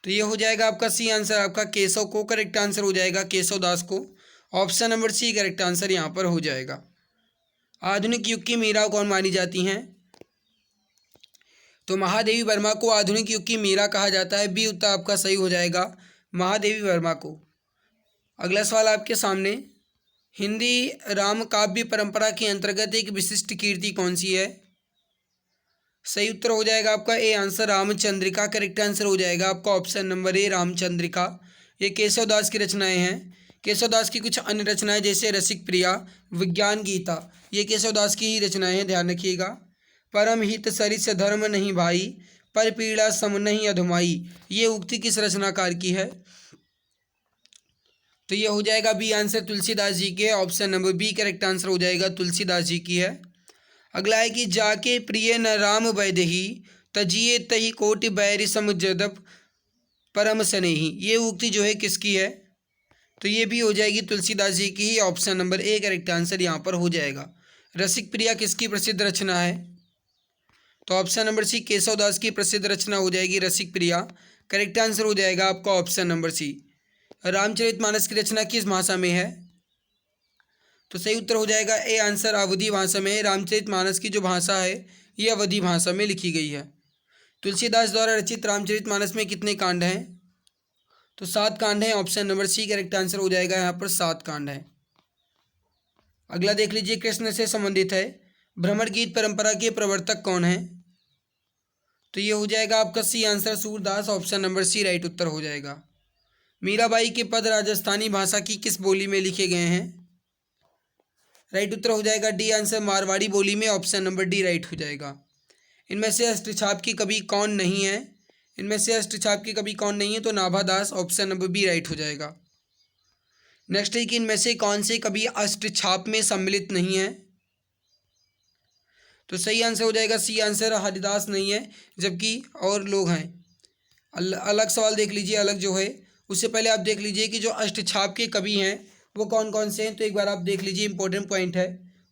तो ये हो जाएगा आपका सी आंसर, आपका केशव को करेक्ट आंसर हो जाएगा, केशव दास को। Option number C correct answer यहाँ पर हो जाएगा। आधुनिक युग की मीरा कौन मानी जाती हैं? तो महादेवी वर्मा को आधुनिक युग की मीरा कहा जाता है। बी उत्तर आपका सही हो जाएगा, महादेवी वर्मा को। अगला सवाल आपके सामने, हिंदी राम काव्य परंपरा के अंतर्गत एक विशिष्ट कीर्ति कौन सी है? सही उत्तर हो जाएगा आपका A answer, Ramchandrika. Correct answer हो जाएगा आपका ऑप्शन नंबर ए, रामचंद्रिका। ये केशवदास की रचनाएं हैं। केशवदास की कुछ अन्य रचनाएं जैसे रसिक प्रिया, विज्ञान गीता, ये केशवदास की ही रचनाएं हैं, ध्यान रखिएगा। परम हित सरिस धर्म नहीं भाई, पर पीड़ा सम नहीं अधमाई, ये उक्ति किस रचनाकार की है? तो ये हो जाएगा बी आंसर, तुलसीदास जी के। Option number B correct answer हो जाएगा, तुलसीदास जी की है। अगला है कि जाके प्रिय न राम वैदेही, तजिए तही कोटि बैरि सम जदप परम स्नेही, ये उक्ति जो है किसकी है? तो ये भी हो जाएगी तुलसीदास जी की ही। Option number A correct answer यहाँ पर हो जाएगा। रसिक प्रिया किसकी प्रसिद्ध रचना है? तो ऑप्शन नंबर सी, केशवदास की प्रसिद्ध रचना हो जाएगी रसिक प्रिया। करेक्ट आंसर हो जाएगा आपका ऑप्शन नंबर सी। रामचरितमानस की रचना किस भाषा में है? तो सही उत्तर हो जाएगा ए आंसर, अवधी भाषा में। रामचरितमानस की जो भाषा है ये अवधी भाषा में लिखी गई है। तुलसीदास द्वारा रचित रामचरितमानस में कितने कांड हैं? तो 7 कांड हैं। Option number C correct answer हो जाएगा, यहाँ पर 7 कांड हैं। अगला देख लीजिए, कृष्ण से संबंधित है। भ्रमर गीत परंपरा के प्रवर्तक कौन है? तो ये हो जाएगा आपका C answer, Surdas. Option number C right उत्तर हो जाएगा। मीराबाई के पद राजस्थानी भाषा की किस बोली में लिखे गए हैं? राइट उत्तर हो जाएगा डी आंसर मारवाड़ी बोली में, ऑप्शन नंबर डी राइट हो जाएगा। इनमें से अष्टछाप की कवि कौन नहीं है? इनमें से अष्टछाप की कवि कौन नहीं है? तो नाभा दास, ऑप्शन नंबर बी राइट हो जाएगा। नेक्स्ट है कि इनमें से कौन से कवि अष्टछाप में सम्मिलित नहीं है? तो सही आंसर हो जाएगा सी आंसर, हरिदास नहीं है, जबकि और लोग हैं। अलग सवाल देख लीजिए, अलग जो है। उससे पहले आप देख लीजिए कि जो अष्टछाप के कवि हैं वो कौन कौन से हैं। तो एक बार आप देख लीजिए, इंपॉर्टेंट पॉइंट है।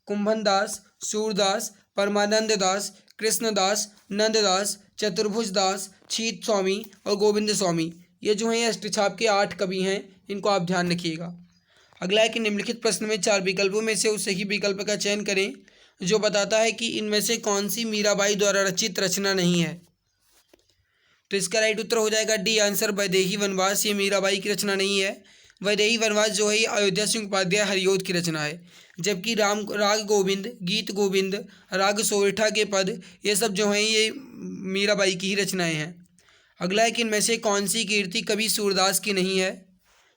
कुंभन दास, सूरदास, परमानंद दास, कृष्णदास, नंददास, चतुर्भुज दास, छीत स्वामी और गोविंद स्वामी, ये जो हैं अष्टछाप के 8 कवि हैं। इनको आप ध्यान रखिएगा। अगला है कि निम्नलिखित प्रश्न में 4 विकल्पों में से उस सही विकल्प का चयन करें जो बताता है कि इनमें से कौन सी मीराबाई द्वारा रचित रचना नहीं है। तो इसका राइट उत्तर हो जाएगा डी आंसर वैदेही वनवास। ये मीराबाई की रचना नहीं है। वैदेही वनवास जो है ये अयोध्या सिंह उपाध्याय हरिऔध की रचना है। जबकि राग गोविंद, गीत गोविंद, राग सोरठा के पद, ये सब जो हैं ये मीराबाई की ही रचनाएं हैं। अगला है कि इनमें से कौन सी कीर्ति कवि सूरदास की नहीं है।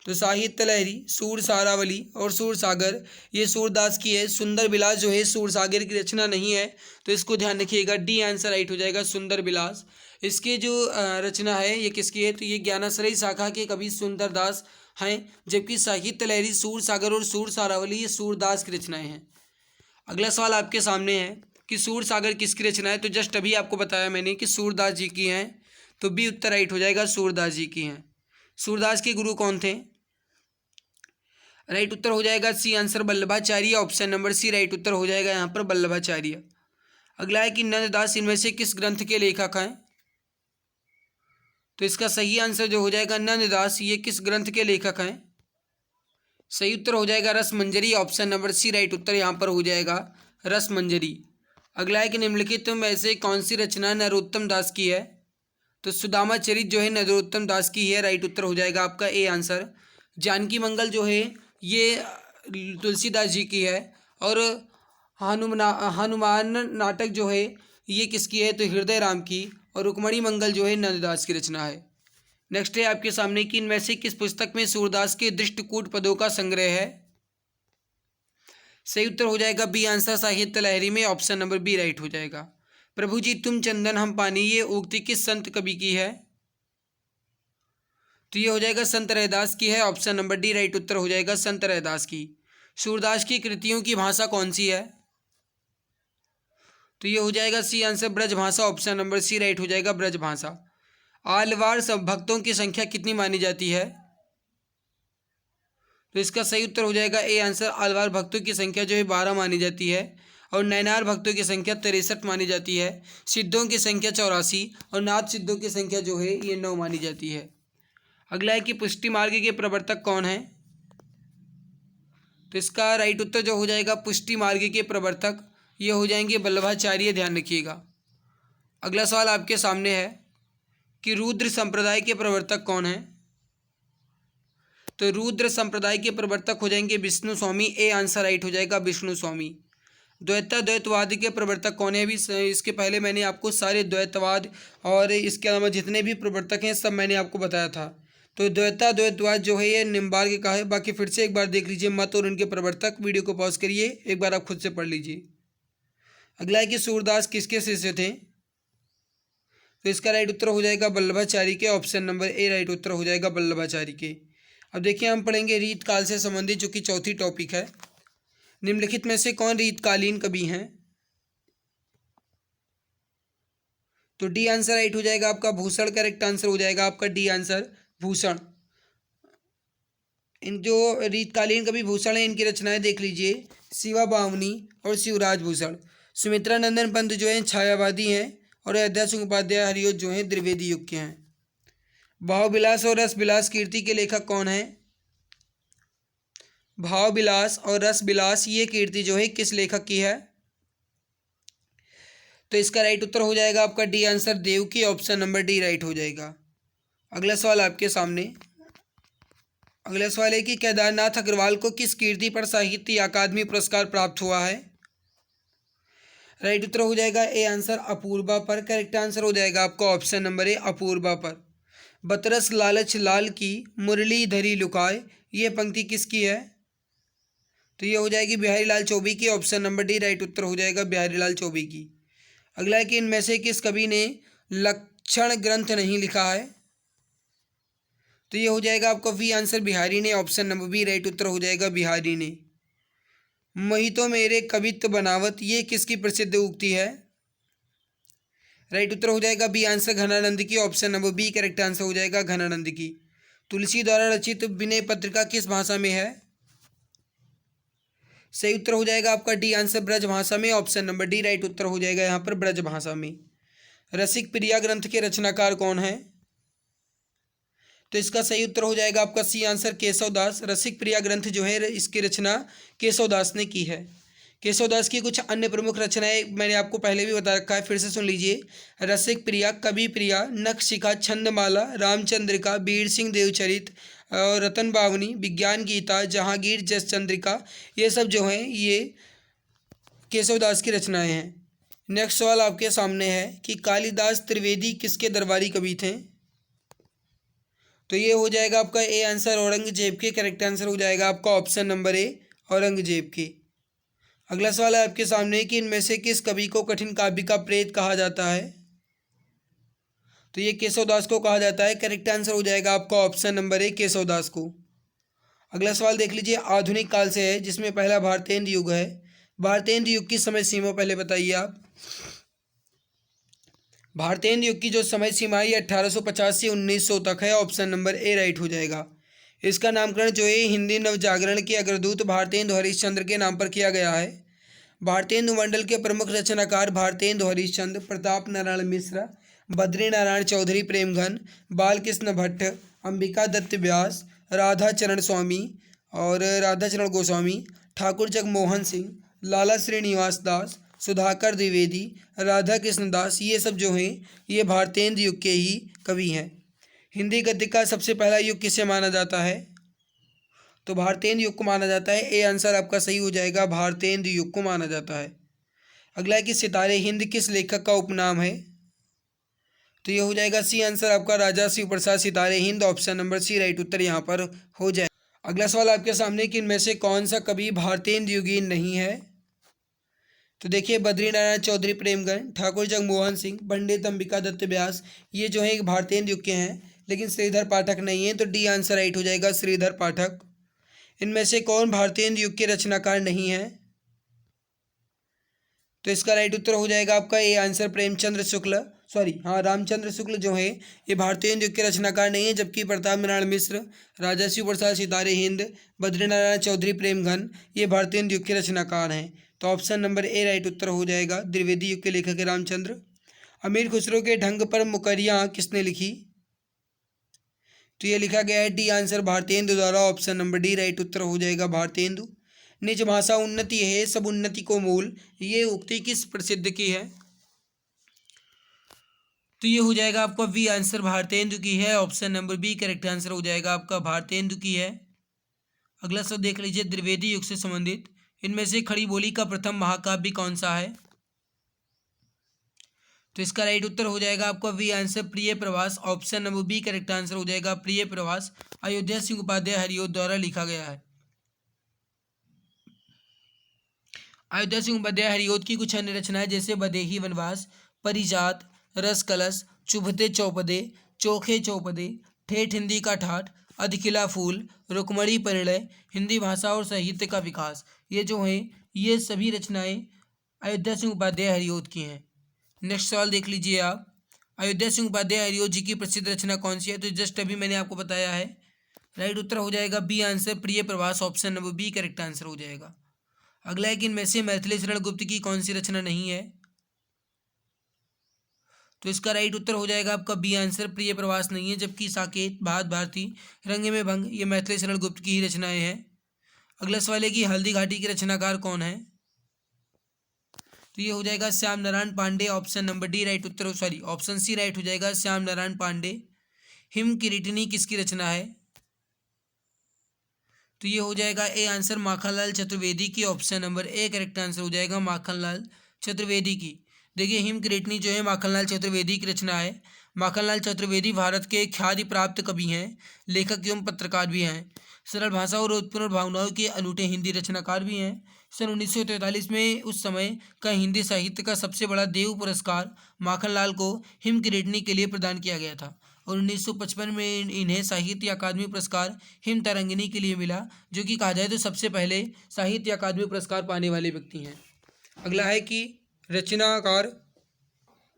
तो साहित्य लहरी, सूर सारावली और सूर सागर, ये सूरदास की है। सुंदर विलास जो है सूर सागर की रचना नहीं है। तो इसको ध्यान रखिएगा, डी आंसर राइट हो जाएगा सुंदर विलास। इसके जो रचना है ये किसकी है? तो ये ज्ञानाश्रयी शाखा के कवि सुंदरदास हैं। जबकि साहित्य लहरी, सूर सागर और सूर सारावली ये सूरदास की रचनाएं हैं। अगला सवाल आपके सामने है कि सूर सागर किसकी रचना है। तो जस्ट अभी आपको बताया मैंने कि सूरदास जी की हैं। तो बी उत्तर राइट हो जाएगा, सूरदास जी की हैं। सूरदास के गुरु कौन थे? राइट उत्तर हो जाएगा C answer Vallabhacharya, option number C right उत्तर हो जाएगा यहाँ पर वल्लभाचार्य। अगला है कि नंददास इनमें से किस ग्रंथ के लेखक हैं। तो इसका सही आंसर जो हो जाएगा नंददास, ये किस ग्रंथ के लेखक हैं? सही उत्तर हो जाएगा Rasmanjari, option number C right उत्तर यहाँ पर हो जाएगा रसमंजरी। अगला है कि निम्नलिखित में से कौन सी रचना नरोत्तम दास की है। तो सुदामा चरित जो है नरोत्तम दास की है। राइट उत्तर हो जाएगा आपका ए आंसर। जानकी मंगल जो है ये तुलसीदास जी की है। और हनुमान नाटक जो है ये किसकी है? तो हृदय राम की। और रुक्मणी मंगल जो है नंददास की रचना है। नेक्स्ट है आपके सामने कि इनमें से किस पुस्तक में सूरदास के दृष्टकूट पदों का संग्रह है। सही उत्तर हो जाएगा बी आंसर साहित्य लहरी में, ऑप्शन नंबर बी राइट हो जाएगा। प्रभु जी तुम चंदन हम पानी, ये उक्ति किस संत कवि की है। तो ये हो जाएगा संत रैदास की है, ऑप्शन नंबर डी राइट उत्तर हो जाएगा संत रैदास की। सूरदास की कृतियों की भाषा कौन सी है। तो ये हो जाएगा सी आंसर ब्रज भाषा, ऑप्शन नंबर सी राइट हो जाएगा ब्रज भाषा। आलवार सब भक्तों की संख्या कितनी मानी जाती है। तो इसका सही उत्तर हो जाएगा ए आंसर आलवार भक्तों की संख्या जो है 12 मानी जाती है। और नैनार भक्तों की संख्या 63 मानी जाती है। सिद्धों की संख्या 84 और नाथ सिद्धों की संख्या जो है ये 9 मानी जाती है। अगला है कि पुष्टि मार्ग के प्रवर्तक कौन है। तो इसका राइट उत्तर जो हो जाएगा पुष्टि मार्ग के प्रवर्तक ये हो जाएंगे वल्लभाचार्य, ध्यान रखिएगा। अगला सवाल आपके सामने है कि रुद्र संप्रदाय के प्रवर्तक कौन है। तो रुद्र संप्रदाय के प्रवर्तक हो जाएंगे विष्णु स्वामी, ए आंसर राइट हो जाएगा विष्णु स्वामी। द्वैतवाद के प्रवर्तक कौन है। अभी इसके पहले मैंने आपको सारे द्वैतवाद और इसके अलावा जितने भी प्रवर्तक हैं सब मैंने आपको बताया था। तो द्वैतवाद जो है ये निम्बार्क का है। बाकी फिर से एक बार देख लीजिए मत और उनके प्रवर्तक, वीडियो को पॉज करिए, एक बार आप खुद से पढ़ लीजिए। अगला है कि सूरदास किसके शिष्य थे। तो इसका राइट उत्तर हो जाएगा वल्लभाचार्य के, ऑप्शन नंबर ए राइट उत्तर हो जाएगा वल्लभाचार्य के। अब देखिए हम पढ़ेंगे रीत काल से संबंधित, जो कि चौथी टॉपिक है। निम्नलिखित में से कौन रीतकालीन कवि हैं। तो डी आंसर राइट हो जाएगा आपका भूषण, करेक्ट आंसर हो जाएगा आपका डी आंसर भूषण। इन जो रीतकालीन कवि भूषण है इनकी रचनाएं देख लीजिए, शिवा बावनी और शिवराज भूषण। सुमित्रा नंदन पंत जो है छायावादी हैं और अयोध्या सिंह उपाध्याय हरिऔध जो हैं द्विवेदी युग के हैं। भाव विलास और रस विलास कीर्ति के लेखक कौन है। भाव विलास और रस विलास ये कीर्ति जो है किस लेखक की है। तो इसका राइट उत्तर हो जाएगा आपका डी आंसर देव की, ऑप्शन नंबर डी राइट हो जाएगा। अगला सवाल आपके सामने, अगला सवाल है कि केदारनाथ अग्रवाल को किस कीर्ति पर साहित्य अकादमी पुरस्कार प्राप्त हुआ है। राइट उत्तर हो जाएगा ए आंसर अपूर्वा पर, करेक्ट आंसर हो जाएगा आपका ऑप्शन नंबर ए अपूर्वा पर। बतरस लालच लाल की मुरली धरी लुकाए, ये पंक्ति किसकी है। तो ये हो जाएगी बिहारी लाल चौबे की, ऑप्शन नंबर डी राइट उत्तर हो जाएगा बिहारी लाल चौबे की। अगला है कि इनमें से किस कवि ने लक्षण ग्रंथ नहीं लिखा है? तो ये हो जाएगा आपका वी आंसर बिहारी ने, ऑप्शन नंबर बी राइट उत्तर हो जाएगा बिहारी ने। मोहितो मेरे कवित्व बनावत, ये किसकी प्रसिद्ध उक्ति है? राइट उत्तर हो जाएगा बी आंसर घनानंद की, option number B correct answer हो जाएगा घनानंद की। तुलसी द्वारा रचित विनय पत्रिका किस भाषा में है? सही उत्तर हो जाएगा आपका डी आंसर ब्रज भाषा में, ऑप्शन नंबर डी राइट उत्तर हो जाएगा यहाँ पर ब्रज भाषा में। रसिक प्रिया ग्रंथ के रचनाकार कौन है? तो इसका सही उत्तर हो जाएगा आपका सी आंसर केशव दास। रसिक प्रिया ग्रंथ जो है इसकी रचना केशव दास ने की है। केशव दास की कुछ अन्य प्रमुख रचनाएं मैंने आपको पहले भी बता रखा है, फिर से सुन लीजिए। रसिक प्रिया, कवि प्रिया, नखशिखा, छंदमाला, रामचंद्रिका, वीर सिंह देवचरित और रतन बावनी, विज्ञान गीता, जहांगीर जस चंद्रिका, ये सब जो हैं ये केशव दास की रचनाएं हैं। नेक्स्ट सवाल आपके सामने है कि कालिदास त्रिवेदी किसके दरबारी कवि थे? तो ये हो जाएगा आपका ए आंसर औरंगजेब के, करेक्ट आंसर हो जाएगा आपका ऑप्शन नंबर ए औरंगजेब के। अगला सवाल है आपके सामने कि इनमें से किस कवि को कठिन काव्य का प्रेत कहा जाता है? तो ये केशवदास को कहा जाता है, करेक्ट आंसर हो जाएगा आपका ऑप्शन नंबर ए केशवदास को। अगला सवाल देख लीजिए, आधुनिक काल से है जिसमें पहला भारतेंद्र युग है। भारतेंद्र युग की समय सीमा पहले बताइए आप। भारतेंद्र युग की जो समय सीमा है 1850 से 1900 तक है, ऑप्शन नंबर ए राइट हो जाएगा। इसका नामकरण जो है हिंदी नवजागरण के अग्रदूत भारतेंदु हरिश्चंद्र के नाम पर किया गया है। भारतेंदु मंडल के प्रमुख रचनाकार भारतेंदु हरिश्चंद्र, प्रताप नारायण मिश्र, बद्री नारायण चौधरी प्रेमघन, बालकृष्ण भट्ट, अंबिका दत्त व्यास, राधा चरण स्वामी और राधा चरण गोस्वामी, ठाकुर जगमोहन सिंह, लाला श्रीनिवास दास, सुधाकर द्विवेदी, राधा कृष्ण दास, ये सब जो हैं ये भारतेंदु युग के ही कवि हैं। हिंदी गद्य का सबसे पहला युग किसे माना जाता है? तो भारतेंदु युग को माना जाता है। ए आंसर आपका सही हो जाएगा, भारतेंदु युग को माना जाता है। अगला है कि सितारे हिंद किस लेखक का उपनाम है? तो ये हो जाएगा सी आंसर आपका राजा Shiv Prasad Sitare Hind, option number C right उत्तर यहाँ पर हो जाए। अगला सवाल आपके सामने कि इनमें से कौन सा कवि भारतेंदु युगीन नहीं है? तो देखिए, बद्री नारायण चौधरी प्रेमगन, ठाकुर जगमोहन सिंह, पंडित अंबिका दत्त व्यास, ये जो है भारतेंदु युग के हैं, लेकिन श्रीधर पाठक नहीं है, तो डी आंसर राइट हो जाएगा श्रीधर पाठक। इनमें से कौन भारतेंदु युग के रचनाकार नहीं है? तो इसका राइट उत्तर हो जाएगा आपका ए आंसर प्रेमचंद्र शुक्ल, रामचंद्र शुक्ल जो है ये भारतेंदु युग के रचनाकार नहीं है, जबकि प्रताप नारायण मिश्र, राजा शिव प्रसाद सितारे हिंद, बद्री नारायण चौधरी प्रेमघन ये भारतेंदु युग के रचनाकार हैं। तो ऑप्शन नंबर ए राइट उत्तर हो जाएगा। द्विवेदी युग के लेखक है रामचंद्र। अमीर खुसरो के ढंग पर मुकरियाँ किसने लिखी? तो ये लिखा गया है डी आंसर भारतेंदु द्वारा, ऑप्शन नंबर डी राइट उत्तर हो जाएगा भारतेंदु। निज भाषा उन्नति है सब उन्नति को मूल, ये उक्ति किस प्रसिद्ध की है? तो ये हो जाएगा आपका वी आंसर भारतेंदु की है, option number B correct answer हो जाएगा आपका भारतेंदु की है। अगला सब देख लीजिए, द्विवेदी युग से संबंधित इनमें से खड़ी बोली का प्रथम महाकाव्य कौन सा है? तो इसका राइट उत्तर हो जाएगा आपका we answer Priya Pravas, option number B correct answer हो जाएगा प्रिय प्रवास। अयोध्या सिंह उपाध्याय हरिओद द्वारा लिखा गया है। अयोध्या सिंह उपाध्याय हरिओद की कुछ अन्य रचनाएं जैसे बदेही वनवास, परिजात, रस कलश, चुभते चौपदे, चोखे चौपदे, ठेठ हिंदी का ठाठ, अधकिला फूल, रुक्मणी परिणय, हिंदी भाषा और साहित्य का विकास, ये जो हैं ये सभी रचनाएं अयोध्या सिंह उपाध्याय हरिओद की हैं। नेक्स्ट सवाल देख लीजिए आप, अयोध्या सिंह उपाध्याय हरिओद जी की प्रसिद्ध रचना कौन सी है? तो जस्ट अभी मैंने आपको बताया है, राइट उत्तर हो जाएगा B answer Priya Pravas, option number B correct answer हो जाएगा। अगला है कि इनमें से मैथिली शरण गुप्त की कौन सी रचना नहीं है? तो इसका राइट उत्तर हो जाएगा आपका बी आंसर प्रिय प्रवास नहीं है, जबकि साकेत, भात भारती, रंगे में भंग ये मैथिली शरण गुप्त की ही रचनाएं हैं। अगला सवाल है कि हल्दी घाटी के रचनाकार कौन है? तो ये हो जाएगा Shyam Narayan Pandey, option number D right उत्तर ऑप्शन सी राइट हो जाएगा श्याम नारायण पांडे। हिम किरीटनी किसकी रचना है? तो ये हो जाएगा ए आंसर माखनलाल चतुर्वेदी की, option number A correct answer हो जाएगा माखनलाल चतुर्वेदी की। देखिए, हिम किरीटनी जो है माखनलाल चतुर्वेदी की रचना है। माखनलाल चतुर्वेदी भारत के ख्याति प्राप्त कवि हैं, लेखक एवं पत्रकार भी हैं। सरल भाषा और उत्पन्न भावनाओं के अनूठे हिंदी रचनाकार भी हैं। सन 1943 में उस समय का हिंदी साहित्य का सबसे बड़ा देव पुरस्कार माखनलाल को हिम किरीटनी के लिए प्रदान किया गया था और 1955 में इन्हें साहित्य अकादमी पुरस्कार हिम तरंगिनी के लिए मिला, जो कि कहा जाए तो सबसे पहले साहित्य अकादमी पुरस्कार पाने वाले व्यक्ति हैं। अगला है कि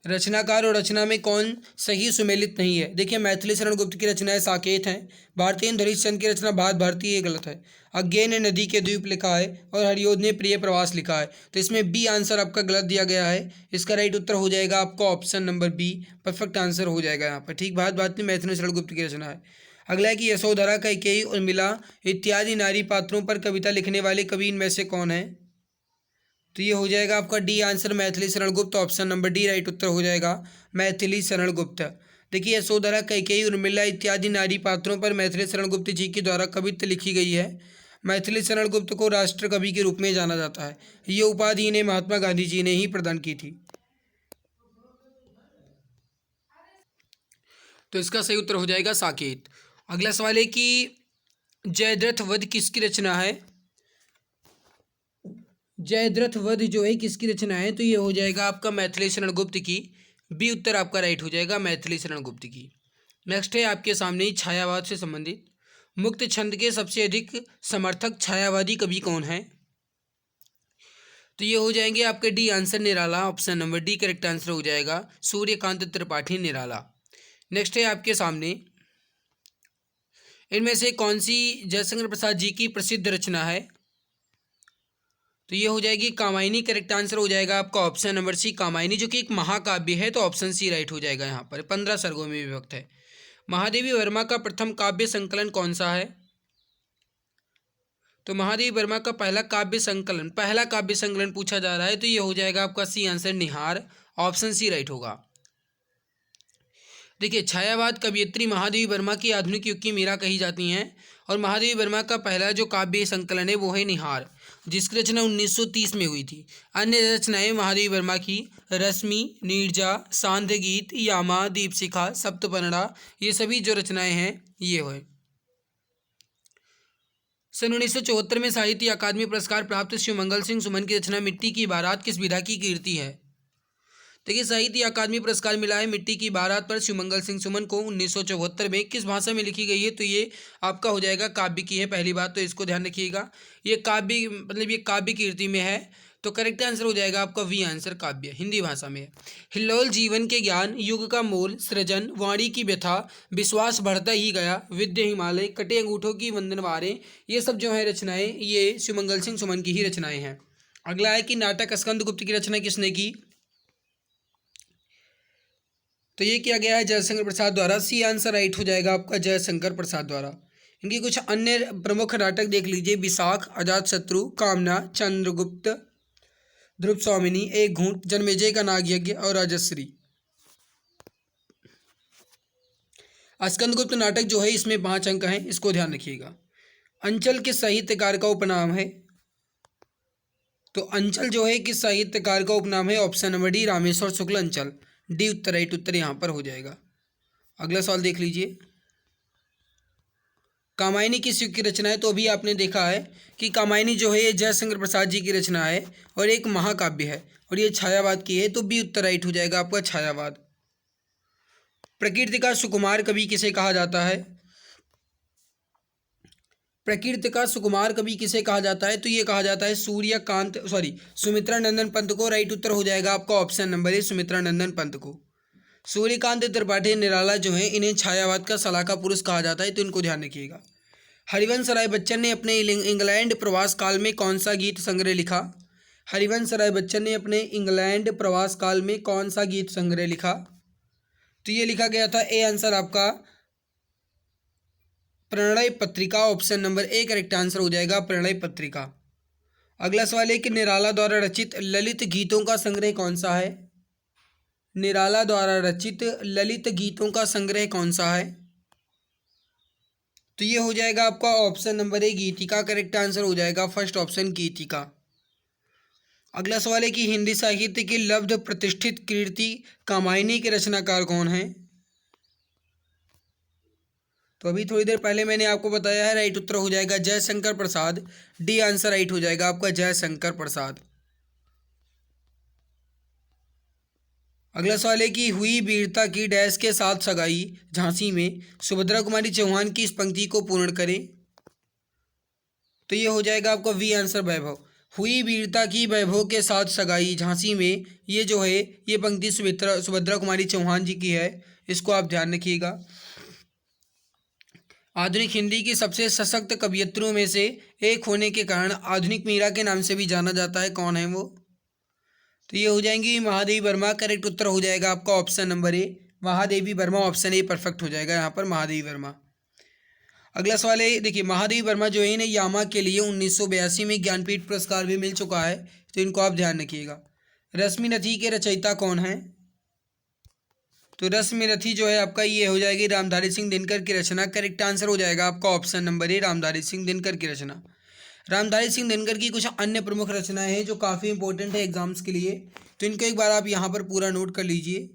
रचनाकार और रचना में कौन सही सुमेलित नहीं है। देखिए, मैथिली शरण गुप्त की रचनाएं साकेत हैं। भारतीय हरिश्चंद्र की रचना भारत भारती, ये गलत है। अज्ञे ने नदी के द्वीप लिखा है और हरियोध ने प्रिय प्रवास लिखा है, तो इसमें बी आंसर आपका गलत दिया गया है। इसका राइट उत्तर हो जाएगा आपका option number B, perfect answer हो जाएगा यहाँ पर। ठीक, भारत भारती मैथिली शरण गुप्त की रचना है। अगला है कि यशोधरा, कैकेयी, उर्मिला इत्यादि नारी पात्रों पर कविता लिखने वाले कवि इनमें से कौन है। तो ये हो जाएगा आपका D answer, Maithili Sharan Gupt, option number D right उत्तर हो जाएगा, मैथिली शरण गुप्त। देखिए, यशोधरा, कैकेयी, उर्मिला इत्यादि नारी पात्रों पर मैथिली शरण गुप्त जी के द्वारा कविता लिखी गई है। मैथिली शरण गुप्त को राष्ट्र कवि के रूप में जाना जाता है। ये उपाधि इन्हें महात्मा गांधी जी ने ही प्रदान की थी। तो इसका सही उत्तर हो जाएगा साकेत। अगला सवाल है कि जयद्रथ वध किसकी रचना है। जयद्रथ वध जो है किसकी रचना है, तो ये हो जाएगा आपका मैथिली शरण गुप्त की। बी उत्तर आपका राइट हो जाएगा, मैथिली शरण गुप्त की। नेक्स्ट है आपके सामने छायावाद से संबंधित। मुक्त छंद के सबसे अधिक समर्थक छायावादी कवि कौन है। तो ये हो जाएंगे आपके D answer, Nirala, option number D correct answer हो जाएगा, सूर्यकांत त्रिपाठी, निराला। नेक्स्ट है आपके सामने, इनमें से कौन सी जयशंकर प्रसाद जी की प्रसिद्ध रचना है। तो ये हो जाएगी कामायनी, करेक्ट आंसर हो जाएगा आपका ऑप्शन नंबर सी, कामायनी, जो कि एक महाकाव्य है, तो ऑप्शन सी राइट हो जाएगा। यहाँ पर 15 सर्गों में विभक्त है। महादेवी वर्मा का प्रथम काव्य संकलन कौन सा है। तो महादेवी वर्मा का पहला काव्य संकलन पूछा जा रहा है, तो ये हो जाएगा आपका सी आंसर, निहार, ऑप्शन सी राइट होगा। देखिए, छायावाद कवियत्री महादेवी वर्मा की आधुनिक युग की मीरा कही जाती हैं और महादेवी वर्मा का पहला जो काव्य संकलन है वो है निहार, जिसकी रचना 1930 में हुई थी। अन्य रचनाएं महादेवी वर्मा की रश्मि, नीरजा, सांध्य गीत, यामा, दीपशिखा, सप्तपर्णा, ये सभी जो रचनाएं हैं ये है। सन 1974 में साहित्य अकादमी पुरस्कार प्राप्त शिवमंगल सिंह सुमन की रचना मिट्टी की बारात किस विधा की कीर्ति है। देखिए, साहित्य अकादमी पुरस्कार मिला है मिट्टी की बारात पर शिवमंगल सिंह सुमन को 1974 में। किस भाषा में लिखी गई है, तो ये आपका हो जाएगा काव्य की है, पहली बात तो इसको ध्यान रखिएगा। ये काव्य मतलब ये काव्य कीर्ति में है, तो करेक्ट आंसर हो जाएगा आपका वी आंसर, काव्य, हिंदी भाषा में। हिल्लोल जीवन के ज्ञान, युग का मोल, सृजन, वाणी की व्यथा, विश्वास बढ़ता ही गया, विद्या हिमालय, कटे अंगूठों की वंदनवारें, ये सब जो है रचनाएं ये शिवमंगल सिंह सुमन की ही रचनाएं हैं। अगला है कि नाटक स्कंदगुप्त की रचना किसने की। तो ये किया गया है जयशंकर प्रसाद द्वारा, सी आंसर राइट हो जाएगा आपका, जयशंकर प्रसाद द्वारा। इनकी कुछ अन्य प्रमुख नाटक देख लीजिए, विशाख, अजातशत्रु, कामना, चंद्रगुप्त, ध्रुव स्वामिनी, एक घूंट, जन्मेजय का नागयज्ञ और राजश्री। स्कंदगुप्त नाटक जो है इसमें 5 अंक हैं, इसको ध्यान रखिएगा। अंचल किस साहित्यकार का उपनाम है। तो अंचल जो है किस साहित्यकार का उपनाम है, ऑप्शन नंबर डी, रामेश्वर शुक्ल अंचल, डी उत्तर राइट उत्तर यहाँ पर हो जाएगा। अगला सवाल देख लीजिए, कामायनी किस युग की रचना है। तो अभी आपने देखा है कि कामायनी जो है ये जयशंकर प्रसाद जी की रचना है और एक महाकाव्य है और ये छायावाद की है, तो बी उत्तर राइट हो जाएगा आपका, छायावाद। प्रकृति का सुकुमार कवि किसे कहा जाता है। प्रकृति का सुकुमार कवि किसे कहा जाता है, तो ये कहा जाता है सुमित्रा नंदन पंत को, राइट उत्तर हो जाएगा आपका ऑप्शन नंबर ए, सुमित्रा नंदन पंत को। सूर्यकांत त्रिपाठी, निराला जो है इन्हें छायावाद का सलाहका पुरुष कहा जाता है, तो इनको ध्यान रखिएगा। हरिवंश राय बच्चन ने अपने इंग्लैंड प्रवास काल में कौन सा गीत संग्रह लिखा। हरिवंश राय बच्चन ने अपने इंग्लैंड प्रवास काल में कौन सा गीत संग्रह लिखा। तो ये लिखा गया था, ए आंसर आपका प्रणय पत्रिका, option number A correct answer हो जाएगा, प्रणय पत्रिका। अगला सवाल है कि निराला द्वारा रचित ललित गीतों का संग्रह कौन सा है। निराला द्वारा रचित ललित गीतों का संग्रह कौन सा है। तो ये हो जाएगा आपका ऑप्शन नंबर ए, गीतिका, करेक्ट आंसर हो जाएगा फर्स्ट ऑप्शन, गीतिका। अगला सवाल है कि हिंदी साहित्य की लब्ध प्रतिष्ठित कीर्ति कामायनी के रचनाकार कौन है। तो अभी थोड़ी देर पहले मैंने आपको बताया है, राइट उत्तर हो जाएगा Jaishankar Prasad. D answer right हो जाएगा आपका जयशंकर प्रसाद। अगला सवाल है कि हुई वीरता की डैश के साथ सगाई झांसी में, सुभद्रा कुमारी चौहान की इस पंक्ति को पूर्ण करें। तो ये हो जाएगा आपका वी आंसर वैभव। हुई वीरता की वैभव के साथ सगाई झांसी में, ये जो है ये पंक्ति सुभद्रा कुमारी चौहान जी की है, इसको आप ध्यान रखिएगा। आधुनिक हिंदी की सबसे सशक्त कवियत्रियों में से एक होने के कारण आधुनिक मीरा के नाम से भी जाना जाता है, कौन है वो? तो ये हो जाएंगी महादेवी वर्मा। करेक्ट उत्तर हो जाएगा आपका option number A, Mahadevi Verma. Option a perfect हो जाएगा यहाँ पर, महादेवी वर्मा। अगला सवाल है, देखिए महादेवी वर्मा जो है इन्हें यामा के लिए 1982 में ज्ञानपीठ पुरस्कार भी मिल चुका है, तो इनको आप ध्यान रखिएगा। रश्मिरथी के रचयिता कौन है? तो रश्मिरथी जो है आपका ये हो जाएगी रामधारी सिंह दिनकर की रचना। करेक्ट आंसर हो जाएगा आपका ऑप्शन नंबर ए, रामधारी सिंह दिनकर की रचना। रामधारी सिंह दिनकर की कुछ अन्य प्रमुख रचनाएं हैं जो काफ़ी इंपॉर्टेंट है एग्जाम्स के लिए, तो इनको एक बार आप यहाँ पर पूरा नोट कर लीजिए।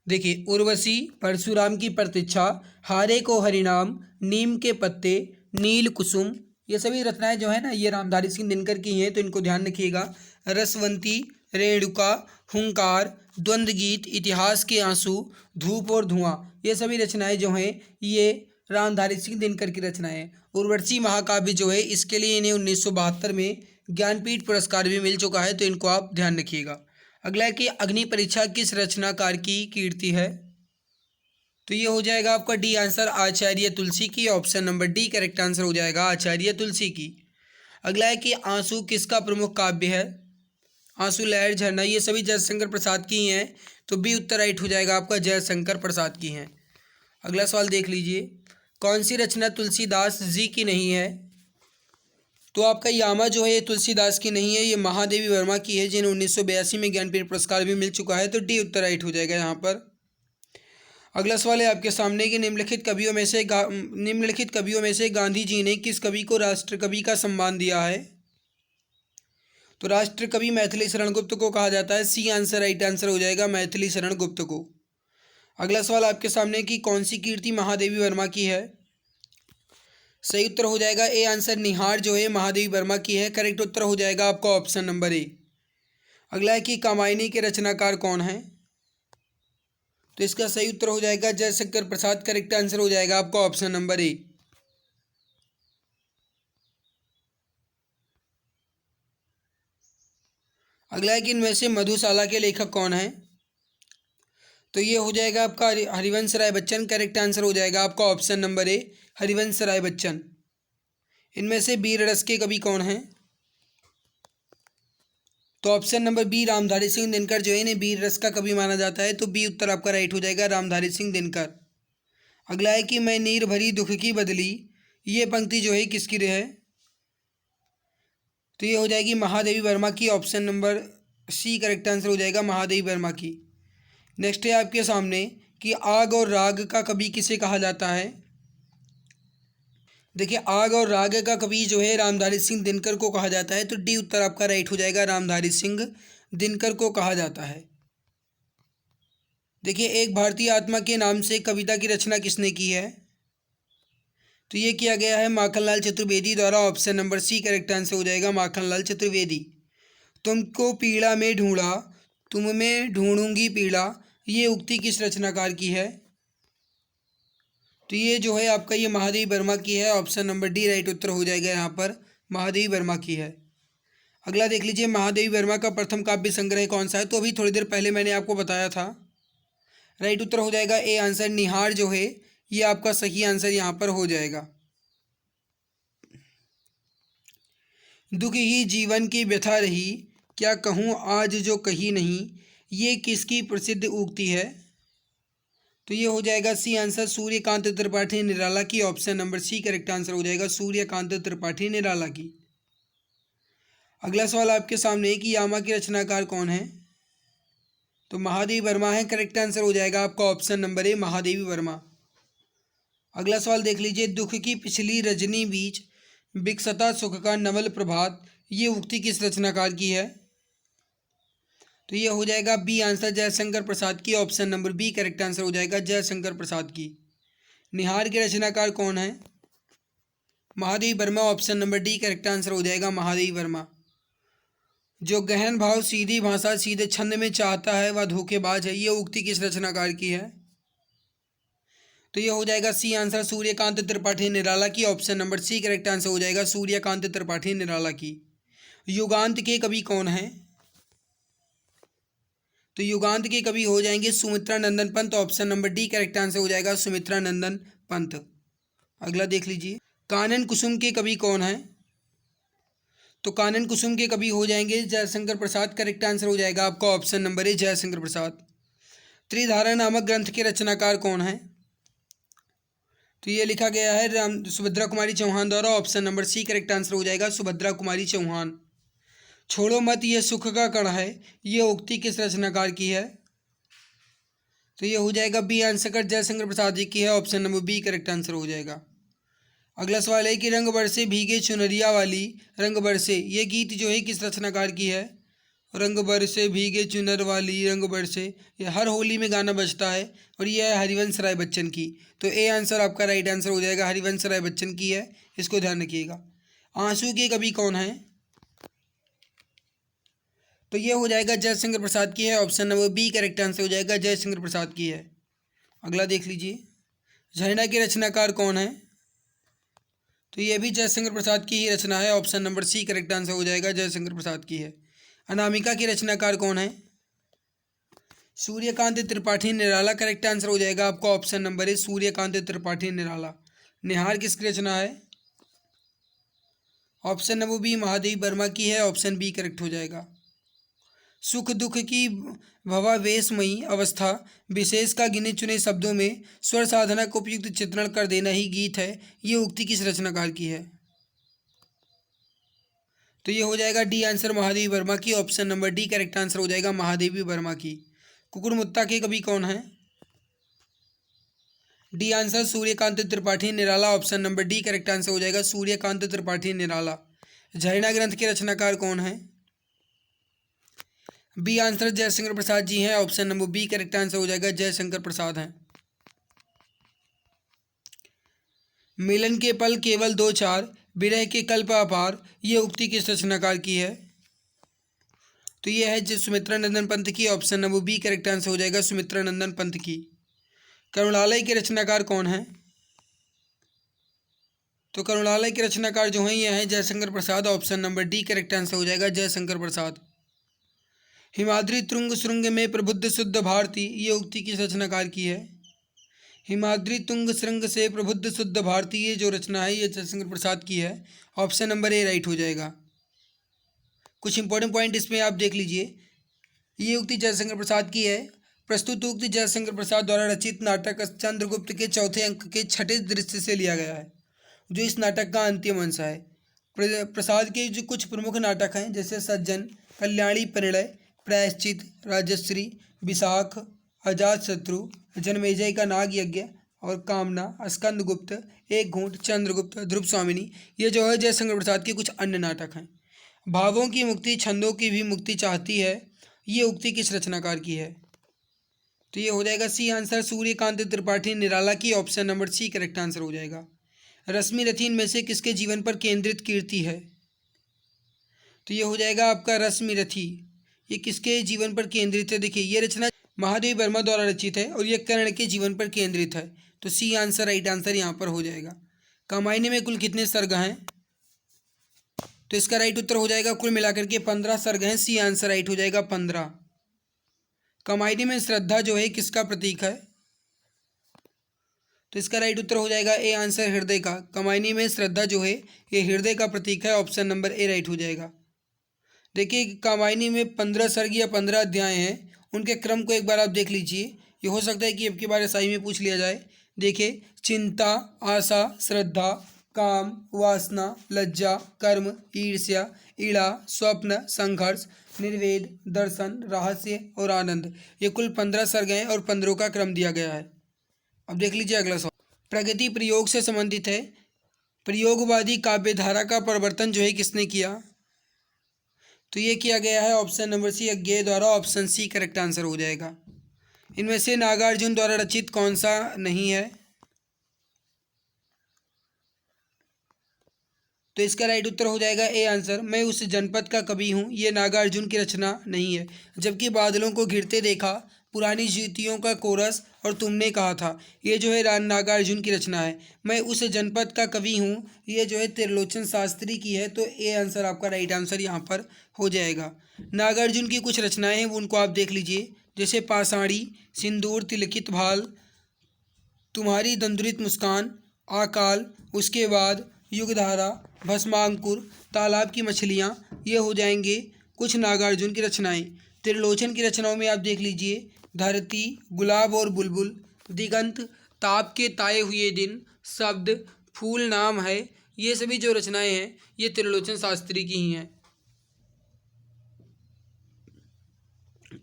देखिए, उर्वशी, परशुराम की प्रतीक्षा, हारे को हरिनाम, नीम के पत्ते, नील कुसुम, ये सभी रचनाएं जो है ना ये रामधारी सिंह दिनकर की हैं, तो इनको ध्यान रखिएगा। रसवंती, रेणुका, हुंकार, द्वंद्व गीत, इतिहास के आंसू, धूप और धुआं, ये सभी रचनाएं जो हैं ये रामधारी सिंह दिनकर की रचनाएं। उर्वशी महाकाव्य जो है इसके लिए इन्हें 1972 में ज्ञानपीठ पुरस्कार भी मिल चुका है, तो इनको आप ध्यान रखिएगा। अगला है कि अग्नि परीक्षा किस रचनाकार की कीर्ति है? तो ये हो जाएगा आपका डी आंसर, आचार्य तुलसी की। Option number D correct answer हो जाएगा, आचार्य तुलसी की। अगला है कि आंसू किसका प्रमुख काव्य है? आंसू, लहर, झरना, ये सभी जयशंकर प्रसाद की हैं, तो बी उत्तर राइट हो जाएगा आपका, जयशंकर प्रसाद की हैं। अगला सवाल देख लीजिए, कौन सी रचना तुलसीदास जी की नहीं है? तो आपका यामा जो है ये तुलसीदास की नहीं है, ये महादेवी वर्मा की है, जिन्हें 1982 में ज्ञानपीठ पुरस्कार भी मिल चुका है, तो डी उत्तर राइट हो जाएगा यहाँ पर। अगला सवाल है आपके सामने कि निम्नलिखित कवियों में से गांधी जी ने किस कवि को राष्ट्रकवि का सम्मान दिया है? तो राष्ट्रकवि मैथिली शरण गुप्त को कहा जाता है। सी आंसर राइट आंसर हो जाएगा, मैथिली शरण गुप्त को। अगला सवाल आपके सामने कि कौन सी कीर्ति महादेवी वर्मा की है? सही उत्तर हो जाएगा ए आंसर, निहार जो है महादेवी वर्मा की है। करेक्ट उत्तर हो जाएगा आपका ऑप्शन नंबर ए। अगला है कि कामायनी के रचनाकार कौन है? तो इसका सही उत्तर हो जाएगा जयशंकर प्रसाद। करेक्ट आंसर हो जाएगा आपका ऑप्शन नंबर ए। अगला है कि इनमें से मधुशाला के लेखक कौन है? तो ये हो जाएगा आपका हरिवंश राय बच्चन। करेक्ट आंसर हो जाएगा आपका option number A, Harivansh Rai Bachchan. इनमें से वीर रस के कवि कौन हैं? तो option number B, Ramdhari Singh Dinkar जो है इन्हें वीर रस का कवि माना जाता है, तो बी उत्तर आपका राइट हो जाएगा, रामधारी सिंह दिनकर। अगला है कि मैं नीर भरी दुख की बदली, ये पंक्ति जो है किसकी है? तो ये हो जाएगी महादेवी वर्मा की। Option number C correct answer हो जाएगा, महादेवी वर्मा की। नेक्स्ट है आपके सामने कि आग और राग का कवि किसे कहा जाता है? देखिए, आग और राग का कवि जो है रामधारी सिंह दिनकर को कहा जाता है, तो डी उत्तर आपका राइट हो जाएगा, रामधारी सिंह दिनकर को कहा जाता है। देखिए, एक भारतीय आत्मा के नाम से कविता की रचना किसने की है? तो ये किया गया है माखनलाल चतुर्वेदी द्वारा। Option number C correct answer हो जाएगा, माखनलाल चतुर्वेदी। तुमको पीड़ा में ढूंढा, तुम में ढूंढूंगी पीड़ा, ये उक्ति किस रचनाकार की है? तो ये जो है आपका ये महादेवी वर्मा की है। ऑप्शन नंबर डी राइट उत्तर हो जाएगा यहाँ पर, महादेवी वर्मा की है। अगला देख लीजिए, महादेवी वर्मा का प्रथम काव्य संग्रह कौन सा है? तो अभी थोड़ी देर पहले मैंने आपको बताया था। राइट उत्तर हो जाएगा ए आंसर, निहार जो है ये आपका सही आंसर यहाँ पर हो जाएगा। दुख ही जीवन की व्यथा रही, क्या कहूँ आज जो कही नहीं, ये किसकी प्रसिद्ध उक्ति है? तो ये हो जाएगा सी आंसर, सूर्यकांत त्रिपाठी निराला की। Option number C correct answer हो जाएगा, सूर्यकांत त्रिपाठी निराला की। अगला सवाल आपके सामने है कि यामा के रचनाकार कौन है? तो महादेवी वर्मा है। करेक्ट आंसर हो जाएगा आपका ऑप्शन नंबर ए, महादेवी वर्मा। अगला सवाल देख लीजिए, दुख की पिछली रजनी बीच बिकसता सुख का नवल प्रभात, ये उक्ति किस रचनाकार की है? तो ये हो जाएगा बी आंसर जयशंकर प्रसाद की। Option number B correct answer हो जाएगा जयशंकर प्रसाद की। निहार के रचनाकार कौन है? Mahadevi Verma. Option number D correct answer हो जाएगा महादेवी वर्मा। जो गहन भाव सीधी भाषा सीधे छंद में चाहता है वह धोखेबाज है, ये उक्ति किस रचनाकार की है? तो ये हो जाएगा सी आंसर सूर्यकांत त्रिपाठी निराला की। Option number C correct answer हो जाएगा सूर्यकांत त्रिपाठी निराला की। युगांत के कवि कौन है? तो युगांत के कवि हो जाएंगे Sumitra Nandan Pant. Option number D correct answer हो जाएगा सुमित्रा नंदन पंत। अगला देख लीजिए, कानन कुसुम के कवि कौन है? तो कानन कुसुम के कवि हो जाएंगे जयशंकर प्रसाद। करेक्ट आंसर हो जाएगा आपका ऑप्शन नंबर ए जयशंकर प्रसाद। त्रिधारा नामक ग्रंथ के रचनाकार कौन है? तो ये लिखा गया है सुभद्रा कुमारी चौहान द्वारा। Option number C correct answer हो जाएगा सुभद्रा कुमारी चौहान। छोड़ो मत ये सुख का कण है, ये उक्ति किस रचनाकार की है? तो ये हो जाएगा बी आंसर जयशंकर प्रसाद जी की है। Option number B correct answer हो जाएगा। अगला सवाल है कि रंग बरसे भीगे चुनरिया वाली, रंग बरसे ये गीत जो है किस रचनाकार की है? रंग बरसे भीगे चुनर वाली रंग बरसे, ये हर होली में गाना बजता है और ये है हरिवंश राय बच्चन की। तो ए आंसर आपका राइट आंसर हो जाएगा, हरिवंश राय बच्चन की है, इसको ध्यान रखिएगा। आंसू के कवि कौन है? तो ये हो जाएगा जयशंकर प्रसाद की है। Option number B correct answer हो जाएगा जयशंकर प्रसाद की है। अगला देख लीजिए, झरना के रचनाकार कौन है? तो ये भी जयशंकर प्रसाद की ही रचना है। Option number C correct answer हो जाएगा जयशंकर प्रसाद की है। अनामिका के रचनाकार कौन है? सूर्यकांत त्रिपाठी निराला। करेक्ट आंसर हो जाएगा आपका option number A Suryakant Tripathi Nirala. Nihar किसकी रचना है? Option number B Mahadevi Verma की है। ऑप्शन बी करेक्ट हो जाएगा। सुख दुख की भवावेशमयी अवस्था विशेष का गिने चुने शब्दों में स्वर साधना को उपयुक्त चित्रण कर देना ही गीत है, ये उक्ति किस रचनाकार की है? तो ये हो जाएगा डी आंसर महादेवी वर्मा की। Option number D correct answer हो जाएगा महादेवी वर्मा की। कुकुरमुत्ता के कवि कौन है? D answer Suryakant Tripathi Nirala. Option number D correct answer हो जाएगा सूर्यकांत त्रिपाठी निराला। झरना ग्रंथ के रचनाकार कौन है? बी आंसर जयशंकर प्रसाद जी हैं। Option number B correct answer हो जाएगा जयशंकर प्रसाद हैं। मिलन के पल केवल दो चार, विरह के कल्प अपार, ये उक्ति किस रचनाकार की है? तो ये है सुमित्रा नंदन पंत की। Option number B correct answer हो जाएगा सुमित्रा नंदन पंत की। करुणालय के रचनाकार कौन है? तो करुणालय के रचनाकार जो हैं ये हैं Jaishankar Prasad. Option number D correct answer हो जाएगा जयशंकर प्रसाद। हिमाद्री तुंग श्रृंग में प्रबुद्ध शुद्ध भारती, ये उक्ति किस रचनाकार की है? हिमाद्री तुंग श्रृंग से प्रबुद्ध शुद्ध भारती, ये जो रचना है ये जयशंकर प्रसाद की है। ऑप्शन नंबर ए राइट हो जाएगा। कुछ इंपॉर्टेंट पॉइंट इसमें आप देख लीजिए। ये उक्ति जयशंकर प्रसाद की है। प्रस्तुत उक्ति जयशंकर प्रसाद द्वारा रचित नाटक चंद्रगुप्त के चौथे अंक के छठे दृश्य से लिया गया है, जो इस नाटक का अंतिम अंश है। प्रसाद के जो कुछ प्रमुख नाटक हैं जैसे सज्जन, कल्याणी परिणय, प्रायश्चित, राजश्री, विशाख, अजातशत्रु, जनमेजय का नाग यज्ञ और कामना, स्कंदगुप्त, एक घूंट, चंद्रगुप्त, ध्रुव स्वामिनी, ये जो है जयशंकर प्रसाद के कुछ अन्य नाटक हैं। भावों की मुक्ति छंदों की भी मुक्ति चाहती है, ये उक्ति किस रचनाकार की है? तो ये हो जाएगा सी आंसर सूर्यकांत त्रिपाठी निराला की। Option number C correct answer हो जाएगा। रश्मि रथी में से किसके जीवन पर केंद्रित कीर्ति है? तो ये हो जाएगा आपका रश्मि रथी। ये किसके जीवन पर केंद्रित है? देखिए ये रचना महादेवी वर्मा द्वारा रचित है और ये कर्ण के जीवन पर केंद्रित है। तो सी आंसर राइट आंसर यहाँ पर हो जाएगा। कामायनी में कुल कितने सर्ग हैं? तो इसका राइट उत्तर हो जाएगा कुल मिलाकर के 15 सर्ग हैं। सी आंसर राइट हो जाएगा 15। कामायनी में श्रद्धा जो है किसका प्रतीक है? तो इसका राइट उत्तर हो जाएगा ए आंसर हृदय का। कामायनी में श्रद्धा जो है ये हृदय का प्रतीक है। ऑप्शन नंबर ए राइट हो जाएगा। देखिए कामायनी में 15 सर्ग या 15 अध्याय हैं, उनके क्रम को एक बार आप देख लीजिए। ये हो सकता है कि आपके बारे साई में पूछ लिया जाए। देखिए चिंता, आशा, श्रद्धा, काम, वासना, लज्जा, कर्म, ईर्ष्या, ईड़ा, स्वप्न, संघर्ष, निर्वेद, दर्शन, रहस्य और आनंद, ये कुल 15 सर्ग हैं और 15 का क्रम दिया गया है। अब देख लीजिए अगला सवाल। प्रगति प्रयोग से संबंधित है। प्रयोगवादी काव्यधारा का प्रवर्तन जो है किसने किया? तो ये किया गया है ऑप्शन नंबर सी अज्ञेय द्वारा, ऑप्शन सी करेक्ट आंसर हो जाएगा। इनमें से नागार्जुन द्वारा रचित कौन सा नहीं है? तो इसका राइट उत्तर हो जाएगा ए आंसर, मैं उस जनपद का कवि हूँ, ये नागार्जुन की रचना नहीं है। जबकि बादलों को घिरते देखा, पुरानी जीतियों का कोरस और तुमने कहा था, ये जो है नागार्जुन की रचना है। मैं उस जनपद का कवि हूँ, ये जो है त्रिलोचन शास्त्री की है। तो ए आंसर आपका राइट आंसर यहाँ पर हो जाएगा। नागार्जुन की कुछ रचनाएं हैं, वो उनको आप देख लीजिए, जैसे पाषाणी, सिंदूर तिलकित भाल, तुम्हारी दंदुरित मुस्कान, आकाल, उसके बाद युगधारा, भस्मांकुर, तालाब की मछलियाँ, ये हो जाएंगे कुछ नागार्जुन की रचनाएं। त्रिलोचन की रचनाओं में आप देख लीजिए, धरती, गुलाब और बुलबुल, दिगंत, ताप के ताए हुए दिन, शब्द, फूल नाम है, ये सभी जो रचनाएं हैं ये त्रिलोचन शास्त्री की ही हैं।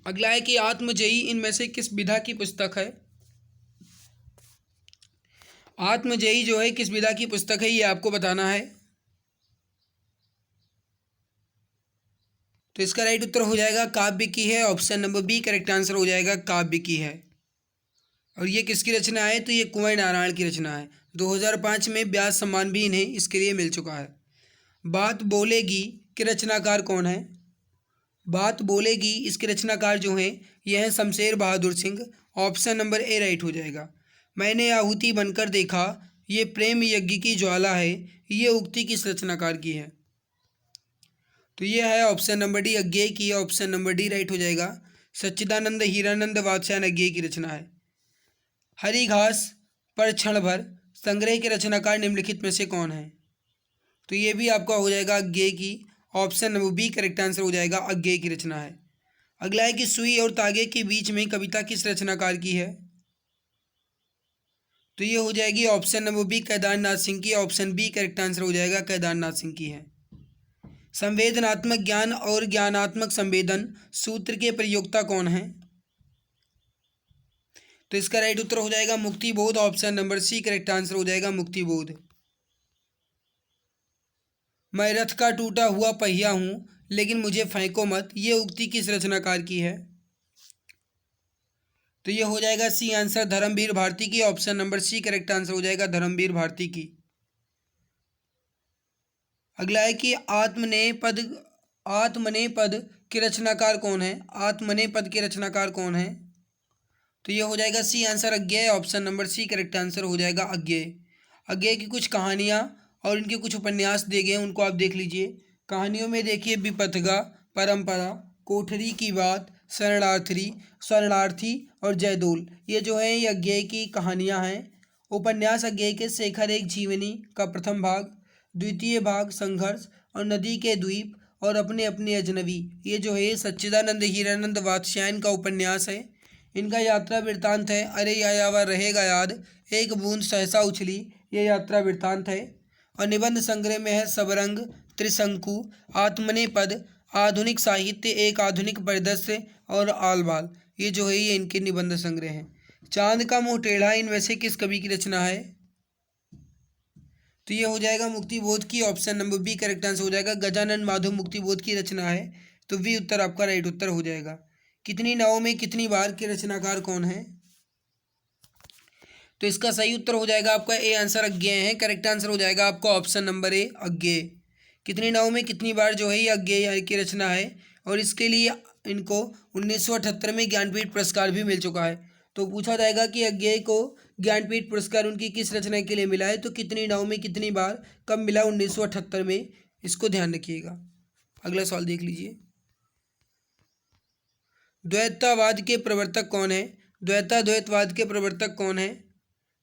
अगला है कि आत्मजयी इनमें से किस विधा की पुस्तक है? आत्मजयी जो है किस विधा की पुस्तक है, ये आपको बताना है। तो इसका राइट उत्तर हो जाएगा काव्य की है, option number B correct answer हो जाएगा, काव्य की है। और ये किसकी रचना है? तो ये कुंवर नारायण की रचना है। 2005 में व्यास सम्मान भी इन्हें इसके लिए मिल चुका है। बात बोलेगी के रचनाकार कौन है? बात बोलेगी इसके रचनाकार जो हैं ये हैं Shamsher Bahadur Singh, option number A right हो जाएगा। मैंने आहुति बनकर देखा, ये प्रेम यज्ञ की ज्वाला है, ये उक्ति किस रचनाकार की है? तो ये है ऑप्शन नंबर डी अज्ञेय की, ऑप्शन नंबर डी राइट हो जाएगा। सच्चिदानंद हीरानंद वात्स्यायन अज्ञेय की रचना है। हरी घास पर क्षण भर संग्रह के रचनाकार निम्नलिखित में से कौन है? तो ये भी आपका हो जाएगा अज्ञेय की, option number B correct answer हो जाएगा, अज्ञेय की रचना है। अगला है कि सुई और तागे के बीच में कविता किस रचनाकार की है? तो ये हो जाएगी option number B Kedarnath Singh की, ऑप्शन बी करेक्ट आंसर हो जाएगा, केदारनाथ सिंह की है। संवेदनात्मक ज्ञान और ज्ञानात्मक संवेदन सूत्र के प्रयोक्ता कौन है? तो इसका राइट उत्तर हो जाएगा Muktibodh, option number C correct answer हो जाएगा, मुक्तिबोध। मैं रथ का टूटा हुआ पहिया हूँ लेकिन मुझे फेंको मत, ये उक्ति किस रचनाकार की है? तो ये हो जाएगा सी आंसर, धर्मवीर भारती की, option number C correct answer हो जाएगा, धर्मवीर भारती की। अगला है कि आत्मनेपद के रचनाकार कौन है? आत्मनेपद के रचनाकार कौन है? तो ये हो जाएगा C answer Agyeya, option number C correct answer हो जाएगा, अज्ञेय। अज्ञेय की कुछ कहानियाँ और इनके कुछ उपन्यास दिए गए हैं, उनको आप देख लीजिए। कहानियों में देखिए विपथगा, परंपरा, कोठरी की बात, शरणार्थी और जयदोल, ये जो है ये अज्ञेय की कहानियाँ हैं। उपन्यास अज्ञेय के शेखर एक जीवनी का प्रथम भाग, द्वितीय भाग संघर्ष और नदी के द्वीप और अपने अपने अजनबी, ये जो है सच्चिदानंद हीरानंद वात्स्यायन का उपन्यास है। इनका यात्रा वृत्तांत है अरे यायावर रहेगा याद, एक बूंद सहसा उछली, ये यात्रा वृत्तांत है। और निबंध संग्रह में है सबरंग, त्रिशंकु, आत्मनेपद, आधुनिक साहित्य, एक आधुनिक परिदृश्य और आलवाल, ये जो है ये इनके निबंध संग्रह हैं। चांद का मुंह टेढ़ा इनमें से किस कवि की रचना है? तो ये हो जाएगा मुक्तिबोध की, option number B correct answer हो जाएगा, गजानन माधव मुक्तिबोध की रचना है। तो बी उत्तर आपका राइट उत्तर हो जाएगा। कितनी नावों में कितनी बार के रचनाकार कौन है? तो इसका सही उत्तर हो जाएगा आपका ए आंसर अज्ञेय है, करेक्ट आंसर हो जाएगा आपका ऑप्शन नंबर ए अज्ञेय। कितनी नावों में कितनी बार जो है ये अज्ञेय की रचना है, और इसके लिए इनको 1978 में ज्ञानपीठ पुरस्कार भी मिल चुका है। तो पूछा जाएगा कि अज्ञेय को ज्ञानपीठ पुरस्कार उनकी किस रचना के लिए मिला है, तो कितनी नावों में कितनी बार कब मिला? 1978 में, इसको ध्यान रखिएगा। अगला सवाल देख लीजिए, द्वैतवाद के प्रवर्तक कौन है? द्वैतवाद के प्रवर्तक कौन है?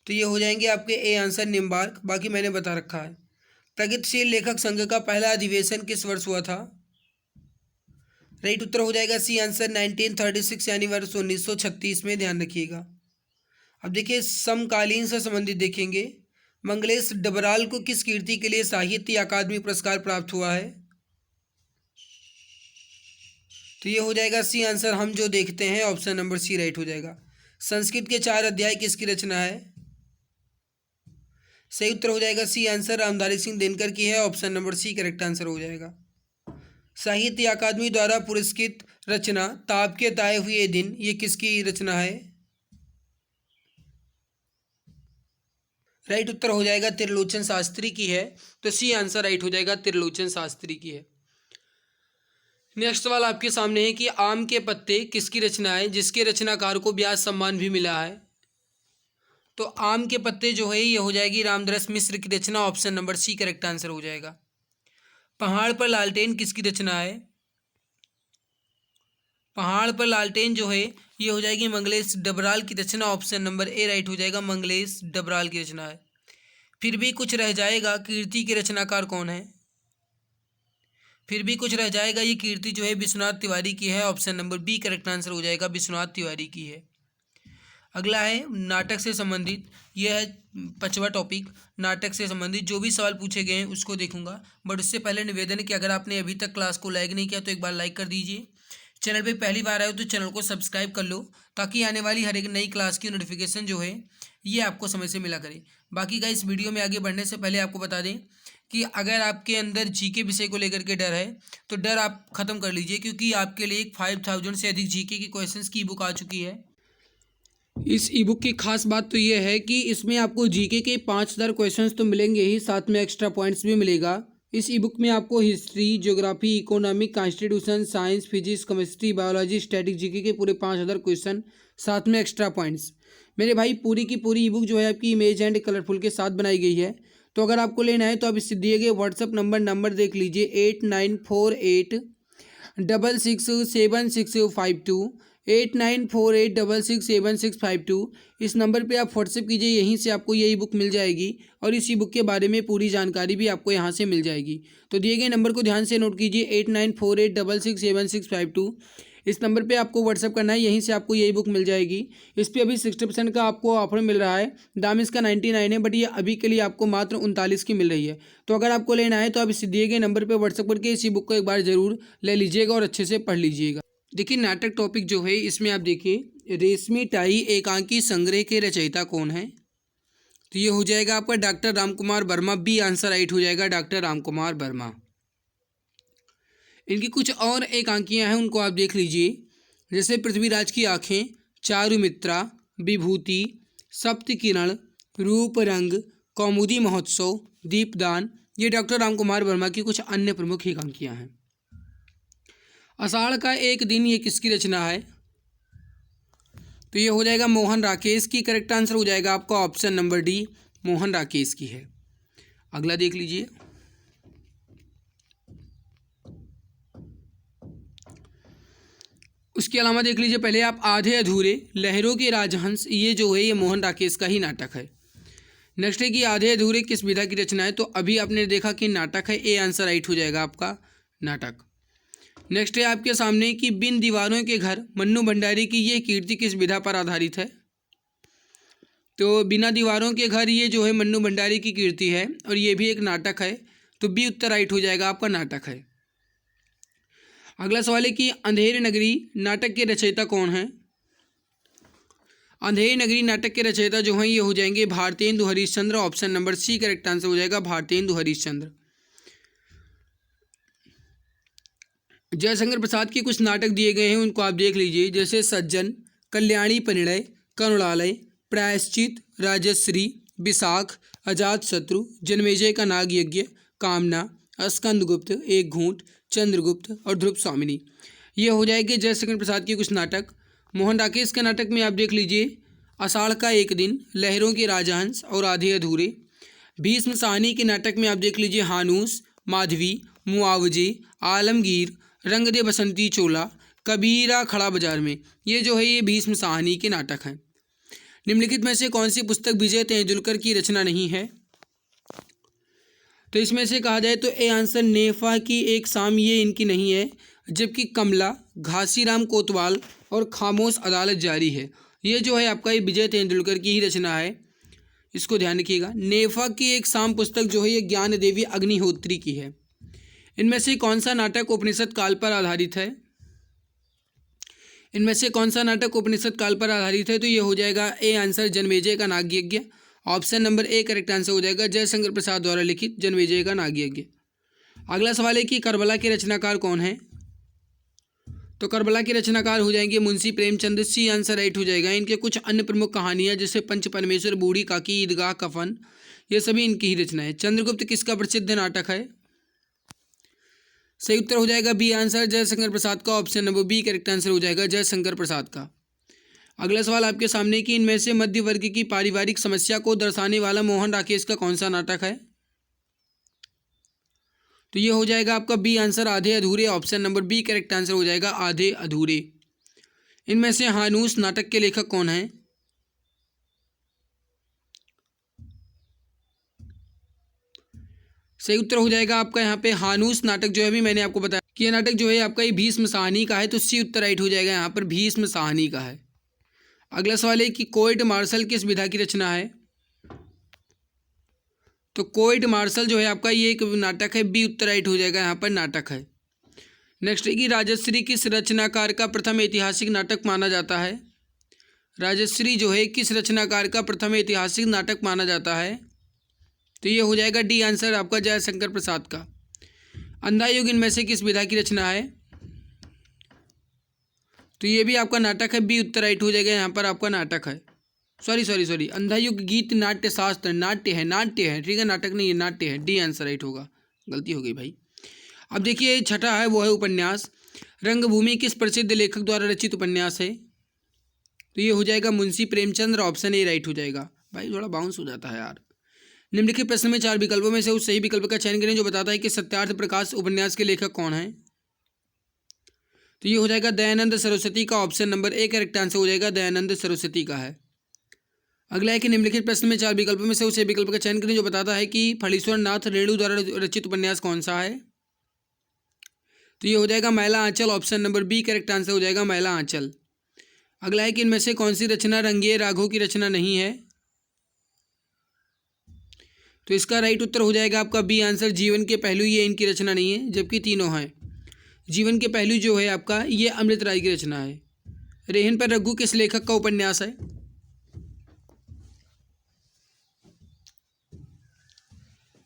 तो ये हो जाएंगे आपके ए आंसर निम्बार्क, बाकी मैंने बता रखा है। प्रगतिशील लेखक संघ का पहला अधिवेशन किस वर्ष हुआ था? राइट उत्तर हो जाएगा सी आंसर 1936 यानी वर्ष 1936 में, ध्यान रखिएगा। अब देखिए समकालीन से संबंधित देखेंगे, मंगलेश डबराल को किस कीर्ति के लिए साहित्य अकादमी पुरस्कार प्राप्त हुआ है? तो ये हो जाएगा सी आंसर हम जो देखते हैं, ऑप्शन नंबर सी राइट हो जाएगा। संस्कृत के 4 अध्याय किसकी रचना है? सही उत्तर हो जाएगा सी आंसर रामधारी सिंह दिनकर की है, option number C correct answer हो जाएगा। साहित्य अकादमी द्वारा पुरस्कृत रचना ताप के ताए हुए दिन, ये किसकी रचना है? राइट उत्तर हो जाएगा त्रिलोचन शास्त्री की है। तो सी आंसर राइट हो जाएगा, त्रिलोचन शास्त्री की है। नेक्स्ट सवाल आपके सामने है कि आम के पत्ते किसकी रचना है, जिसके रचनाकार को व्यास सम्मान भी मिला है? तो आम के पत्ते जो है ये हो जाएगी रामदरस मिश्र की रचना, option number C correct answer हो जाएगा। पहाड़ पर लालटेन किसकी रचना है? पहाड़ पर लालटेन जो है ये हो जाएगी मंगलेश डबराल की रचना, ऑप्शन नंबर ए राइट हो जाएगा, मंगलेश डबराल की रचना है। फिर भी कुछ रह जाएगा कीर्ति के रचनाकार कौन है? फिर भी कुछ रह जाएगा, ये कीर्ति जो है विश्वनाथ तिवारी की है, option number B correct answer हो जाएगा, विश्वनाथ तिवारी की है। अगला है नाटक से संबंधित, यह है 5वां टॉपिक, नाटक से संबंधित जो भी सवाल पूछे गए हैं उसको देखूंगा। बट उससे पहले निवेदन है कि अगर आपने अभी तक क्लास को लाइक नहीं किया तो एक बार लाइक कर दीजिए। चैनल पे पहली बार आए हो तो चैनल को सब्सक्राइब कर लो, ताकि आने वाली हर एक नई क्लास की नोटिफिकेशन जो है ये आपको समय से मिला करे। बाकी का इस वीडियो में आगे बढ़ने से पहले आपको बता दें कि अगर आपके अंदर जीके विषय को लेकर के डर है तो डर आप ख़त्म कर लीजिए, क्योंकि आपके लिए एक 5000 से अधिक जीके की क्वेश्चंस की बुक आ चुकी है। इस ई बुक की खास बात तो ये है कि इसमें आपको जीके के 5000 क्वेश्चंस तो मिलेंगे ही, साथ में एक्स्ट्रा पॉइंट्स भी मिलेगा। इस ई बुक में आपको history, geography, economic, constitution, science, physics, chemistry, biology, static, GK के पूरे 5000 क्वेश्चन, साथ में एक्स्ट्रा पॉइंट्स। मेरे भाई पूरी की पूरी ई बुक जो है आपकी इमेज एंड कलरफुल के साथ बनाई गई है। तो अगर आपको लेना है तो आप इससे दिए गए व्हाट्सअप नंबर देख लीजिए 8948667652 8948667652। इस नंबर पे आप व्हाट्सएप कीजिए, यहीं से आपको ये ई बुक मिल जाएगी और इस ई बुक के बारे में पूरी जानकारी भी आपको यहाँ से मिल जाएगी। तो दिए गए नंबर को ध्यान से नोट कीजिए 8948667652। इस नंबर पे आपको व्हाट्सएप करना है, यहीं से आपको यही बुक मिल जाएगी। इस पर अभी 60% का आपको ऑफर मिल रहा है, दाम इसका 99 है, बट ये अभी के लिए आपको मात्र 39 की मिल रही है। तो अगर आपको लेना है तो आप इस दिए गए नंबर पे व्हाट्सएप करके इसी बुक को एक बार ज़रूर ले लीजिएगा और अच्छे से पढ़ लीजिएगा। देखिए नाटक टॉपिक जो है इसमें आप देखिए रेशमी टाई एकांकी संग्रह के रचयिता कौन है? तो ये हो जाएगा आपका doctor Ramkumar Verma, B answer right हो जाएगा, डॉक्टर रामकुमार वर्मा। इनकी कुछ और एकांकियाँ हैं उनको आप देख लीजिए, जैसे पृथ्वीराज की आँखें, चारुमित्रा, विभूति, सप्तकिरण, रूप रंग, कौमुदी महोत्सव, दीपदान, ये डॉक्टर रामकुमार वर्मा की कुछ अन्य प्रमुख एकांकियाँ हैं। आषाढ़ का एक दिन, ये किसकी रचना है? तो ये हो जाएगा मोहन राकेश की, करेक्ट आंसर हो जाएगा आपका option number D, Mohan Rakesh की है। अगला देख लीजिए, उसके अलावा देख लीजिए पहले आप आधे अधूरे, लहरों के राजहंस, ये जो है ये मोहन राकेश का ही नाटक है। नेक्स्ट है कि आधे अधूरे किस विधा की रचना है? तो अभी आपने देखा कि नाटक है, ए आंसर राइट हो जाएगा आपका नाटक। नेक्स्ट है आपके सामने कि बिन दीवारों के घर, मन्नू भंडारी की ये कीर्ति किस विधा पर आधारित है? तो बिना दीवारों के घर ये जो है मन्नू भंडारी की कीर्ति है और ये भी एक नाटक है, तो बी उत्तर राइट हो जाएगा आपका, नाटक है। अगला सवाल है कि अंधेरी नगरी नाटक के रचयिता कौन है? अंधेरी नगरी नाटक के रचयिता जो हैं ये हो जाएंगे Bharatendu Harishchandra, option number C correct answer हो जाएगा, भारतेंदु हरिश्चंद्र। जयशंकर प्रसाद के कुछ नाटक दिए गए हैं उनको आप देख लीजिए, जैसे सज्जन, कल्याणी परिणय, करुणालय, प्रायश्चित, राजश्री, विशाख, अजातशत्रु, जन्मेजय का नाग यज्ञ, कामना, स्कंदगुप्त, एक घूंट, चंद्रगुप्त और ध्रुव स्वामिनी, ये हो जाएंगे जयशंकर प्रसाद के कुछ नाटक। मोहन राकेश के नाटक में आप देख लीजिए आषाढ़ का एक दिन, लहरों के राजहंस और आधे अधूरे। भीष्म साहनी के नाटक में आप देख लीजिए हानूस, माधवी, मुआवजे, आलमगीर, रंग दे बसंती चोला, कबीरा खड़ा बाजार में, ये जो है ये भीष्म साहनी के नाटक हैं। निम्नलिखित में से कौन सी पुस्तक विजय तेंदुलकर की रचना नहीं है? तो इसमें से कहा जाए तो ए आंसर नेफा की एक शाम, ये इनकी नहीं है, जबकि कमला, घासीराम कोतवाल और खामोश अदालत जारी है, ये जो है आपका ये विजय तेंदुलकर की ही रचना है, इसको ध्यान रखिएगा। नेफा की एक शाम पुस्तक जो है ये ज्ञान देवी अग्निहोत्री की है। इनमें से कौन सा नाटक उपनिषद काल पर आधारित है? इनमें से कौन सा नाटक उपनिषद काल पर आधारित है? तो ये हो जाएगा ए आंसर जन्मेजय का नाग यज्ञ, option number A correct answer हो जाएगा, जयशंकर प्रसाद द्वारा लिखित जन्मेजय का नाग यज्ञ। अगला सवाल है कि करबला के रचनाकार कौन है? तो करबला के रचनाकार हो जाएंगे Munshi Premchand. C answer right हो जाएगा। इनके कुछ अन्य प्रमुख कहानियां जैसे पंच परमेश्वर, बूढ़ी काकी, ईदगाह, कफन, ये सभी इनकी ही रचना है। चंद्रगुप्त किसका प्रसिद्ध नाटक है? सही उत्तर हो जाएगा बी आंसर, जयशंकर प्रसाद का। Option number B correct answer हो जाएगा, जयशंकर प्रसाद का। अगला सवाल आपके सामने कि इनमें से मध्य वर्ग की पारिवारिक समस्या को दर्शाने वाला मोहन राकेश का कौन सा नाटक है? तो ये हो जाएगा आपका B answer, Adhe Adhure. Option number B correct answer हो जाएगा, आधे अधूरे। इनमें से हानूस नाटक के लेखक कौन हैं? सही उत्तर हो जाएगा आपका यहाँ पे हानूस नाटक जो है, अभी मैंने आपको बताया कि ये नाटक जो है आपका ये भीष्म साहनी का है, तो सी उत्तर राइट हो जाएगा यहाँ पर, भीष्म साहनी का है। अगला सवाल है कि कोर्ट मार्शल किस विधा की रचना है? तो कोर्ट मार्शल जो है आपका ये एक नाटक है, बी उत्तर राइट हो जाएगा यहाँ पर, नाटक है। नेक्स्ट है कि राजश्री किस रचनाकार का प्रथम ऐतिहासिक नाटक माना जाता है? राजश्री जो है किस रचनाकार का प्रथम ऐतिहासिक नाटक माना जाता है? तो ये हो जाएगा डी आंसर आपका, जयशंकर प्रसाद का। अंधा युग इनमें से किस विधा की रचना है? तो ये भी आपका नाटक है, बी उत्तर राइट हो जाएगा यहाँ पर आपका, नाटक है। सॉरी, अंधा युग गीत नाट्य शास्त्र, नाट्य है, ठीक है, नाटक नहीं है, नाट्य है। डी आंसर राइट होगा, गलती हो गई भाई। अब देखिए छठा है, वो है उपन्यास। रंगभूमि किस प्रसिद्ध लेखक द्वारा रचित उपन्यास है? तो ये हो जाएगा Munshi Premchand. Option A right हो जाएगा। भाई थोड़ा बाउंस हो जाता है यार। निम्नलिखित प्रश्न में 4 विकल्पों में से उस सही विकल्प का चयन करें जो बताता है कि सत्यार्थ प्रकाश उपन्यास के लेखक कौन है? तो ये हो जाएगा दयानंद सरस्वती का। Option number A correct answer हो जाएगा, दयानंद सरस्वती का है। अगला है कि निम्नलिखित प्रश्न में 4 विकल्पों में से उस विकल्प का चयन करें जो बताता है कि फणीश्वर नाथ रेणु द्वारा रचित उपन्यास कौन सा है? तो ये हो जाएगा Maila Anchal. Option number B correct answer हो जाएगा, मैला आंचल। अगला है कि इनमें से कौन सी रचना रंगे राघव की रचना नहीं है? तो इसका राइट उत्तर हो जाएगा आपका बी आंसर, जीवन के पहलू, ये इनकी रचना नहीं है, जबकि तीनों हैं। जीवन के पहलू जो है आपका ये अमृत राय की रचना है। रेहन पर रघु किस लेखक का उपन्यास है?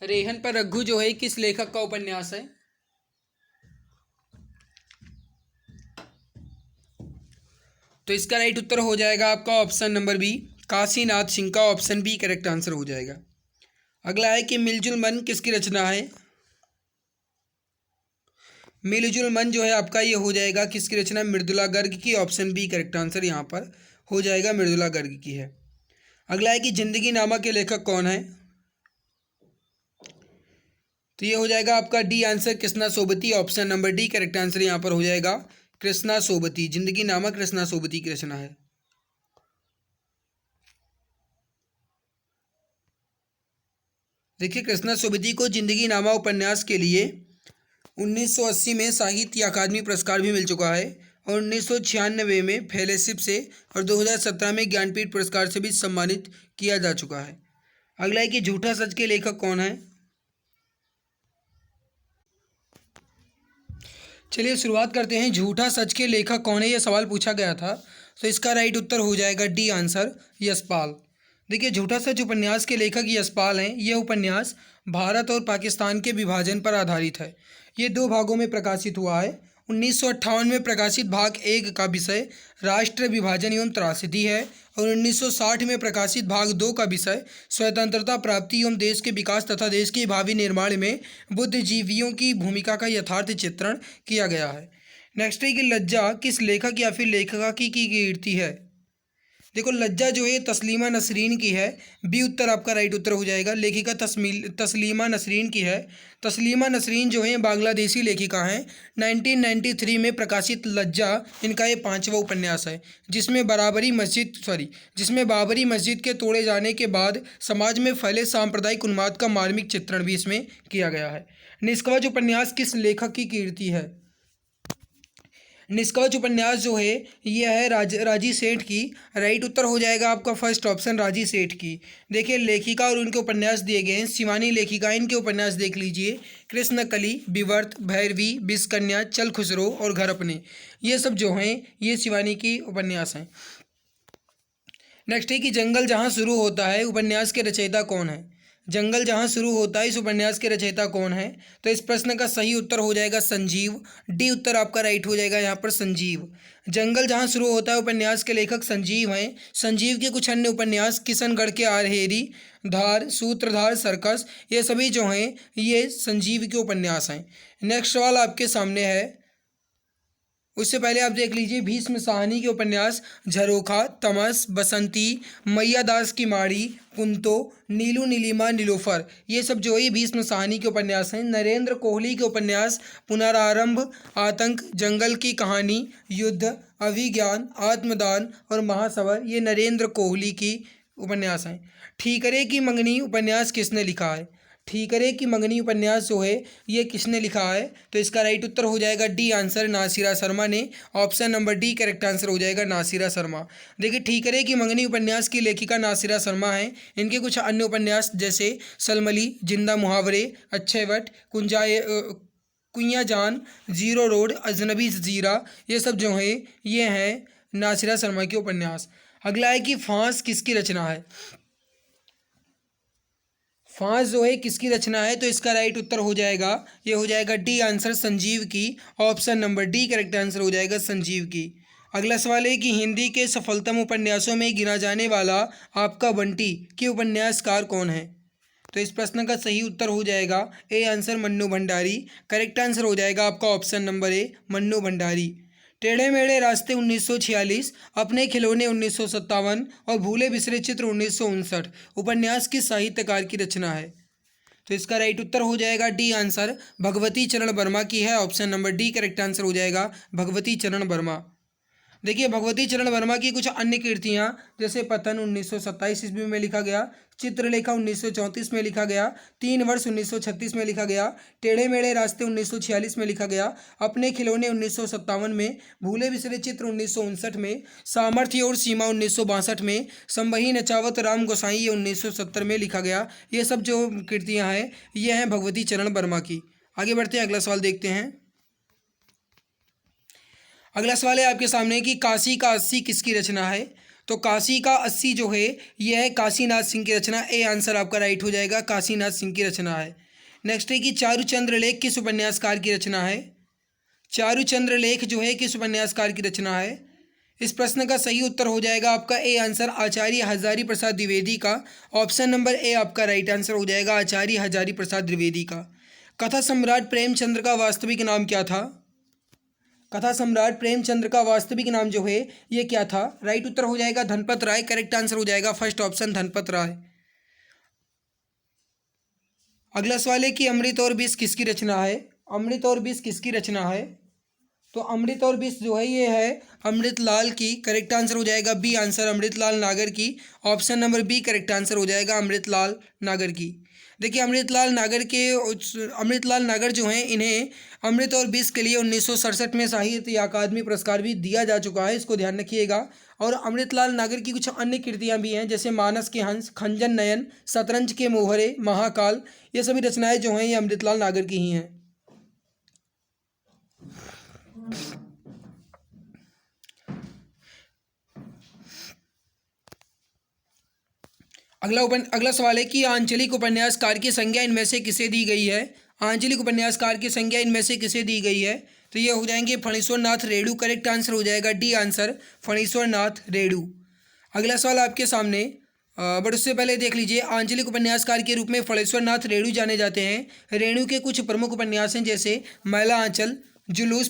रेहन पर रघु जो है किस लेखक का उपन्यास है? तो इसका राइट उत्तर हो जाएगा आपका option number B, Kashinath Singh का। ऑप्शन बी करेक्ट आंसर हो जाएगा। अगला है कि मिलजुल मन किसकी रचना है? मिलजुल मन जो है आपका ये हो जाएगा किसकी रचना? मृदुला गर्ग की। ऑप्शन बी करेक्ट आंसर यहाँ पर हो जाएगा, मृदुला गर्ग की है। अगला है कि जिंदगी नामा के लेखक कौन है? तो ये हो जाएगा आपका D answer, Krishna Sobti. Option number D correct answer यहाँ पर हो जाएगा, कृष्णा सोबती। जिंदगी नामा कृष्णा सोबती की रचना है। देखिए कृष्णा सोबती को जिंदगी नामा उपन्यास के लिए 1980 में साहित्य अकादमी पुरस्कार भी मिल चुका है और 1996 में फेलोशिप से और 2017 में ज्ञानपीठ पुरस्कार से भी सम्मानित किया जा चुका है। अगला है कि झूठा सच के लेखक कौन है? चलिए शुरुआत करते हैं। झूठा सच के लेखक कौन है, यह सवाल पूछा गया था, तो इसका राइट उत्तर हो जाएगा डी आंसर, यशपाल। देखिए झूठा सच उपन्यास के लेखक यशपाल हैं। यह उपन्यास भारत और पाकिस्तान के विभाजन पर आधारित है। ये 2 भागों में प्रकाशित हुआ है। 1958 में प्रकाशित भाग 1 का विषय राष्ट्र विभाजन एवं त्रासदी है और 1960 में प्रकाशित भाग 2 का विषय स्वतंत्रता प्राप्ति एवं देश के विकास तथा देश के भावी निर्माण में बुद्धिजीवियों की भूमिका का यथार्थ चित्रण किया गया है। नेक्स्ट है कि लज्जा किस लेखक या फिर लेखिका की कीर्ति है? देखो लज्जा जो है तस्लीमा नसरीन की है। बी उत्तर आपका राइट उत्तर हो जाएगा, लेखिका तस्लीमा नसरीन की है। तस्लीमा नसरीन जो है बांग्लादेशी लेखिका हैं। 1993 में प्रकाशित लज्जा इनका ये 5वां उपन्यास है, जिसमें बाबरी मस्जिद के तोड़े जाने के बाद समाज में फैले सांप्रदायिक उन्माद का मार्मिक चित्रण भी इसमें किया गया है। निष्कवच उपन्यास किस लेखक की कीर्ति है? निष्कवच उपन्यास जो है यह है राजी सेठ की। राइट उत्तर हो जाएगा आपका फर्स्ट ऑप्शन, राजी सेठ की। देखिए लेखिका और उनके उपन्यास दिए गए हैं। शिवानी लेखिका, इनके उपन्यास देख लीजिए, कृष्णकली, विवर्त, भैरवी, विषकन्या, चल खुसरो और घर अपने, ये सब जो हैं ये शिवानी की उपन्यास हैं। नेक्स्ट है कि जंगल जहाँ शुरू होता है उपन्यास के रचयिता कौन है? जंगल जहाँ शुरू होता है इस उपन्यास के रचयिता कौन है? तो इस प्रश्न का सही उत्तर हो जाएगा संजीव। डी उत्तर आपका राइट हो जाएगा यहाँ पर संजीव। जंगल जहाँ शुरू होता है उपन्यास के लेखक संजीव हैं। संजीव के कुछ अन्य उपन्यास किशनगढ़ के आरहेरी, धार, सूत्रधार, सर्कस, ये सभी जो हैं ये संजीव के उपन्यास हैं। नेक्स्ट सवाल आपके सामने है, उससे पहले आप देख लीजिए भीष्म साहनी के उपन्यास झरोखा, तमस, बसंती, मैया दास की माड़ी, कुंतो, नीलू नीलिमा, नीलोफर, ये सब जो है भीष्म साहनी के उपन्यास हैं। नरेंद्र कोहली के उपन्यास पुनरारंभ, आतंक, जंगल की कहानी, युद्ध, अभिज्ञान, आत्मदान और महासवर, ये नरेंद्र कोहली की उपन्यास हैं। ठीकरे की मंगनी उपन्यास किसने लिखा है? ठीकरे की मंगनी उपन्यास जो है ये किसने लिखा है? तो इसका राइट उत्तर हो जाएगा डी आंसर नासिरा शर्मा ने। Option number D correct answer हो जाएगा नासिरा शर्मा। देखिए ठीकरे की मंगनी उपन्यास की लेखिका नासिरा शर्मा हैं। इनके कुछ अन्य उपन्यास जैसे सलमली, जिंदा मुहावरे, अक्षयवट, कुइयाँ जान, जीरो रोड, अजनबी जजीरा, ये सब जो है ये हैं नासिरा शर्मा के उपन्यास। अगला है कि फांस किसकी रचना है? फांस जो है किसकी रचना है? तो इसका राइट उत्तर हो जाएगा, ये हो जाएगा डी आंसर संजीव की। Option number D correct answer हो जाएगा संजीव की। अगला सवाल है कि हिंदी के सफलतम उपन्यासों में गिना जाने वाला आपका बंटी के उपन्यासकार कौन है? तो इस प्रश्न का सही उत्तर हो जाएगा A answer Mannu Bhandari. Correct answer हो जाएगा आपका ऑप्शन नंबर ए मन्नू भंडारी। टेढ़े मेढ़े रास्ते 1946, अपने खिलौने 1957 और भूले बिसरे चित्र 1959 उपन्यास किस साहित्यकार की रचना है? तो इसका राइट उत्तर हो जाएगा डी आंसर भगवती चरण वर्मा की है। Option number D correct answer हो जाएगा भगवती चरण वर्मा। देखिए भगवती चरण वर्मा की कुछ अन्य कृतियाँ जैसे पतन 1927 ईस्वी में लिखा गया, चित्रलेखा 1934 में लिखा गया, 3 वर्ष 1936 में लिखा गया, टेढ़े मेढ़े रास्ते 1946 में लिखा गया, अपने खिलौने 1957 में, भूले बिसरे चित्र 1959 में, सामर्थ्य और सीमा 1962 में, संबही नचावत राम गोसाई ये 1970 में लिखा गया। ये सब जो कृतियाँ हैं ये हैं भगवती चरण वर्मा की। आगे बढ़ते हैं, अगला सवाल देखते हैं। अगला सवाल है आपके सामने कि काशी का 80 किसकी रचना है? तो काशी का 80 जो है यह है काशीनाथ सिंह की रचना। ए आंसर आपका राइट हो जाएगा, काशीनाथ सिंह की रचना है। नेक्स्ट है कि चारुचंद्र लेख किस उपन्यासकार की रचना है? चारुचंद्र लेख जो है किस उपन्यासकार की रचना है? इस प्रश्न का सही उत्तर हो जाएगा आपका ए आंसर आचार्य हजारी प्रसाद द्विवेदी का। ऑप्शन नंबर ए आपका राइट आंसर हो जाएगा आचार्य हजारी प्रसाद द्विवेदी का। कथा सम्राट प्रेमचंद्र का वास्तविक नाम क्या था? कथा सम्राट प्रेमचंद्र का वास्तविक नाम जो है ये क्या था? राइट उत्तर हो जाएगा धनपत राय। करेक्ट आंसर हो जाएगा फर्स्ट ऑप्शन धनपत राय। अगला सवाल है कि अमृत और विष किसकी रचना है? अमृत और विष किसकी रचना है? तो अमृत और विष जो है ये है अमृतलाल की। करेक्ट आंसर हो जाएगा बी आंसर अमृतलाल नागर की। Option number B correct answer हो जाएगा अमृतलाल नागर की। देखिए अमृतलाल नागर जो हैं इन्हें अमृत और विष के लिए 1967 में साहित्य अकादमी पुरस्कार भी दिया जा चुका है, इसको ध्यान रखिएगा। और अमृतलाल नागर की कुछ अन्य कृतियाँ भी हैं जैसे मानस के हंस, खंजन नयन, शतरंज के मोहरे, महाकाल, ये सभी रचनाएं जो हैं ये अमृतलाल नागर की ही हैं। अगला सवाल है कि आंचलिक उपन्यासकार की संज्ञा इनमें से किसे दी गई है? आंचलिक उपन्यासकार की संज्ञा इनमें से किसे दी गई है? तो ये हो जाएंगे फणीश्वर नाथ रेणु। करेक्ट आंसर हो जाएगा डी आंसर फणीश्वर नाथ रेणु। अगला सवाल आपके सामने, बट उससे पहले देख लीजिए आंचलिक उपन्यासकार के रूप में फणीश्वर नाथ रेणु जाने जाते हैं। रेणु के कुछ प्रमुख उपन्यास हैं जैसे मैला आंचल, जुलूस,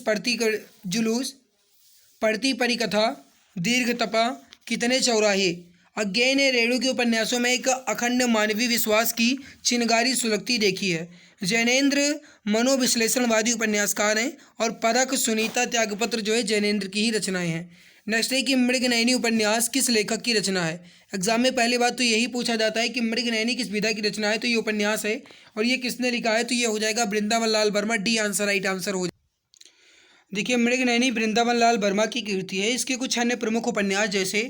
पढ़ती परिकथा, दीर्घ तपा, कितने चौराहे। अज्ञेय ने रेणु के उपन्यासों में एक अखंड मानवीय विश्वास की चिनगारी सुलगती देखी है। जैनेन्द्र मनोविश्लेषणवादी उपन्यासकार हैं और परख, सुनीता, त्यागपत्र जो है जैनेन्द्र की ही रचनाएं हैं। नेक्स्ट है कि मृगनयनी उपन्यास किस लेखक की रचना है? एग्जाम में पहली बात तो यही पूछा जाता है कि मृगनयनी किस विधा की रचना है, तो ये उपन्यास है और ये किसने लिखा है? तो ये हो जाएगा Vrindavan Lal Verma. D answer right answer हो। देखिए मृगनयनी वृंदावन लाल वर्मा की कृति है। इसके कुछ अन्य प्रमुख उपन्यास जैसे,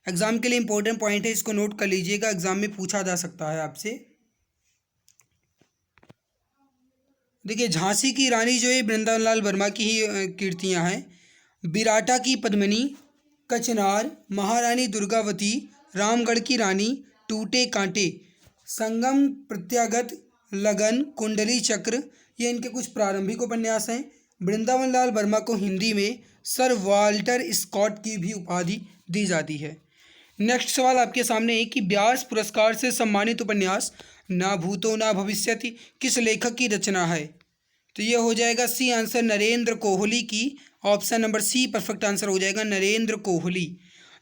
एग्जाम के लिए इंपॉर्टेंट पॉइंट है, इसको नोट कर लीजिएगा, एग्जाम में पूछा जा सकता है आपसे। देखिए झांसी की रानी जो है वृंदावन लाल वर्मा की ही कृतियाँ हैं। बिराटा की पद्मिनी, कचनार, महारानी दुर्गावती, रामगढ़ की रानी, टूटे कांटे, संगम, प्रत्यागत, लगन, कुंडली चक्र, ये इनके कुछ प्रारंभिक उपन्यास हैं। वृंदावन लाल वर्मा को हिंदी में सर वाल्टर स्कॉट की भी उपाधि दी जाती है। नेक्स्ट सवाल आपके सामने है कि व्यास पुरस्कार से सम्मानित उपन्यास ना भूतो ना भविष्यति किस लेखक की रचना है? तो ये हो जाएगा सी आंसर, नरेंद्र कोहली की। Option number C perfect answer हो जाएगा, नरेंद्र कोहली।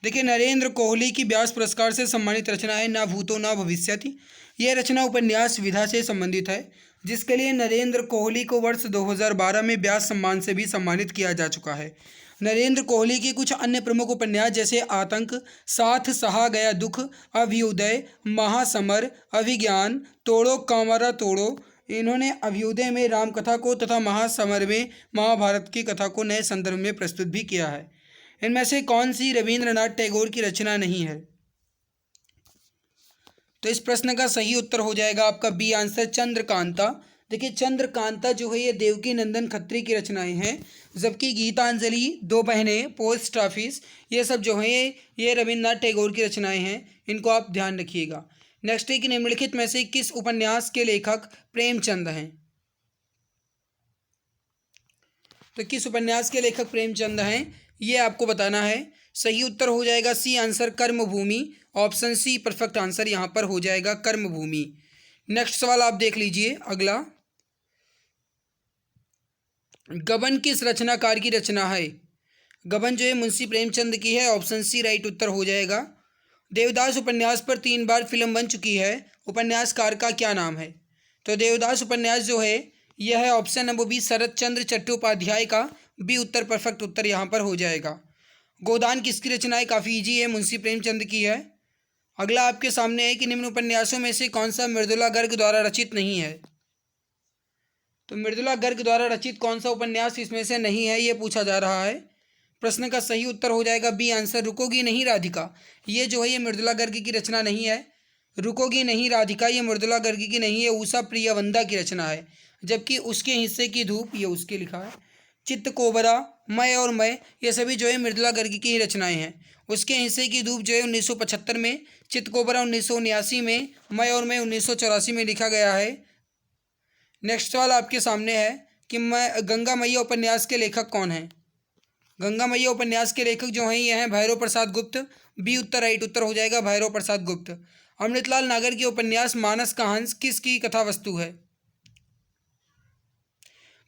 देखिए, नरेंद्र कोहली की व्यास पुरस्कार से सम्मानित रचना है ना भूतो ना भविष्यति। यह रचना उपन्यास विधा से संबंधित है, जिसके लिए नरेंद्र कोहली को वर्ष 2012 में व्यास सम्मान से भी सम्मानित किया जा चुका है। नरेंद्र कोहली के कुछ अन्य प्रमुख उपन्यास जैसे आतंक, साथ सहा गया दुख, अभ्युदय, महासमर, अभिज्ञान, तोड़ो कामारा तोड़ो, इन्होंने अभ्युदय में रामकथा को तथा महासमर में महाभारत की कथा को नए संदर्भ में प्रस्तुत भी किया है। इनमें से कौन सी रविंद्रनाथ टैगोर की रचना नहीं है? तो इस प्रश्न का सही उत्तर हो जाएगा आपका बी आंसर, चंद्रकांता। देखिए, चंद्रकांता जो है ये देवकी नंदन खत्री की रचनाएं हैं, जबकि गीतांजलि, दो बहनें, पोस्ट ऑफिस, ये सब जो है ये रविंद्रनाथ टैगोर की रचनाएं हैं। इनको आप ध्यान रखिएगा। नेक्स्ट है कि निम्नलिखित में से किस उपन्यास के लेखक प्रेमचंद हैं? तो किस उपन्यास के लेखक प्रेमचंद हैं, ये आपको बताना है। सही उत्तर हो जाएगा सी आंसर, कर्मभूमि। ऑप्शन सी परफेक्ट आंसर यहाँ पर हो जाएगा, कर्मभूमि। नेक्स्ट सवाल आप देख लीजिए अगला। गबन किस रचनाकार की रचना है? गबन जो है मुंशी प्रेमचंद की है। ऑप्शन सी राइट उत्तर हो जाएगा। देवदास उपन्यास पर 3 बार फिल्म बन चुकी है, उपन्यासकार का क्या नाम है? तो देवदास उपन्यास जो है यह है ऑप्शन नंबर बी, शरत चंद्र चट्टोपाध्याय का। बी उत्तर परफेक्ट उत्तर यहाँ पर हो जाएगा। गोदान किसकी रचना है? काफ़ी ईजी है, मुंशी प्रेमचंद की है। अगला आपके सामने है कि निम्न उपन्यासों में से कौन सा मृदुला गर्ग द्वारा रचित नहीं है? तो मृदुला गर्ग द्वारा रचित कौन सा उपन्यास इसमें से नहीं है, ये पूछा जा रहा है। प्रश्न का सही उत्तर हो जाएगा बी आंसर, रुकोगी नहीं राधिका। ये जो है ये मृदुला गर्ग की रचना नहीं है। रुकोगी नहीं राधिका ये मृदुला गर्ग की नहीं है, उषा प्रियवंदा की रचना है। जबकि उसके हिस्से की धूप, ये उसके लिखा है। चित्त कोबरा, मैं और मैं, ये सभी जो है मृदुला गर्ग की ही रचनाएं हैं। उसके हिस्से की धूप जो है 1975 में, चित्त कोबरा 1979 में, मैं और मैं 1984 में लिखा गया है। नेक्स्ट सवाल आपके सामने है कि मैं गंगा मैया उपन्यास के लेखक कौन हैं? गंगा मैया उपन्यास के लेखक जो हैं ये हैं भैरव प्रसाद गुप्त। बी उत्तर राइट उत्तर हो जाएगा, भैरव प्रसाद गुप्त। अमृतलाल नागर के उपन्यास मानस का हंस किसकी कथा वस्तु है?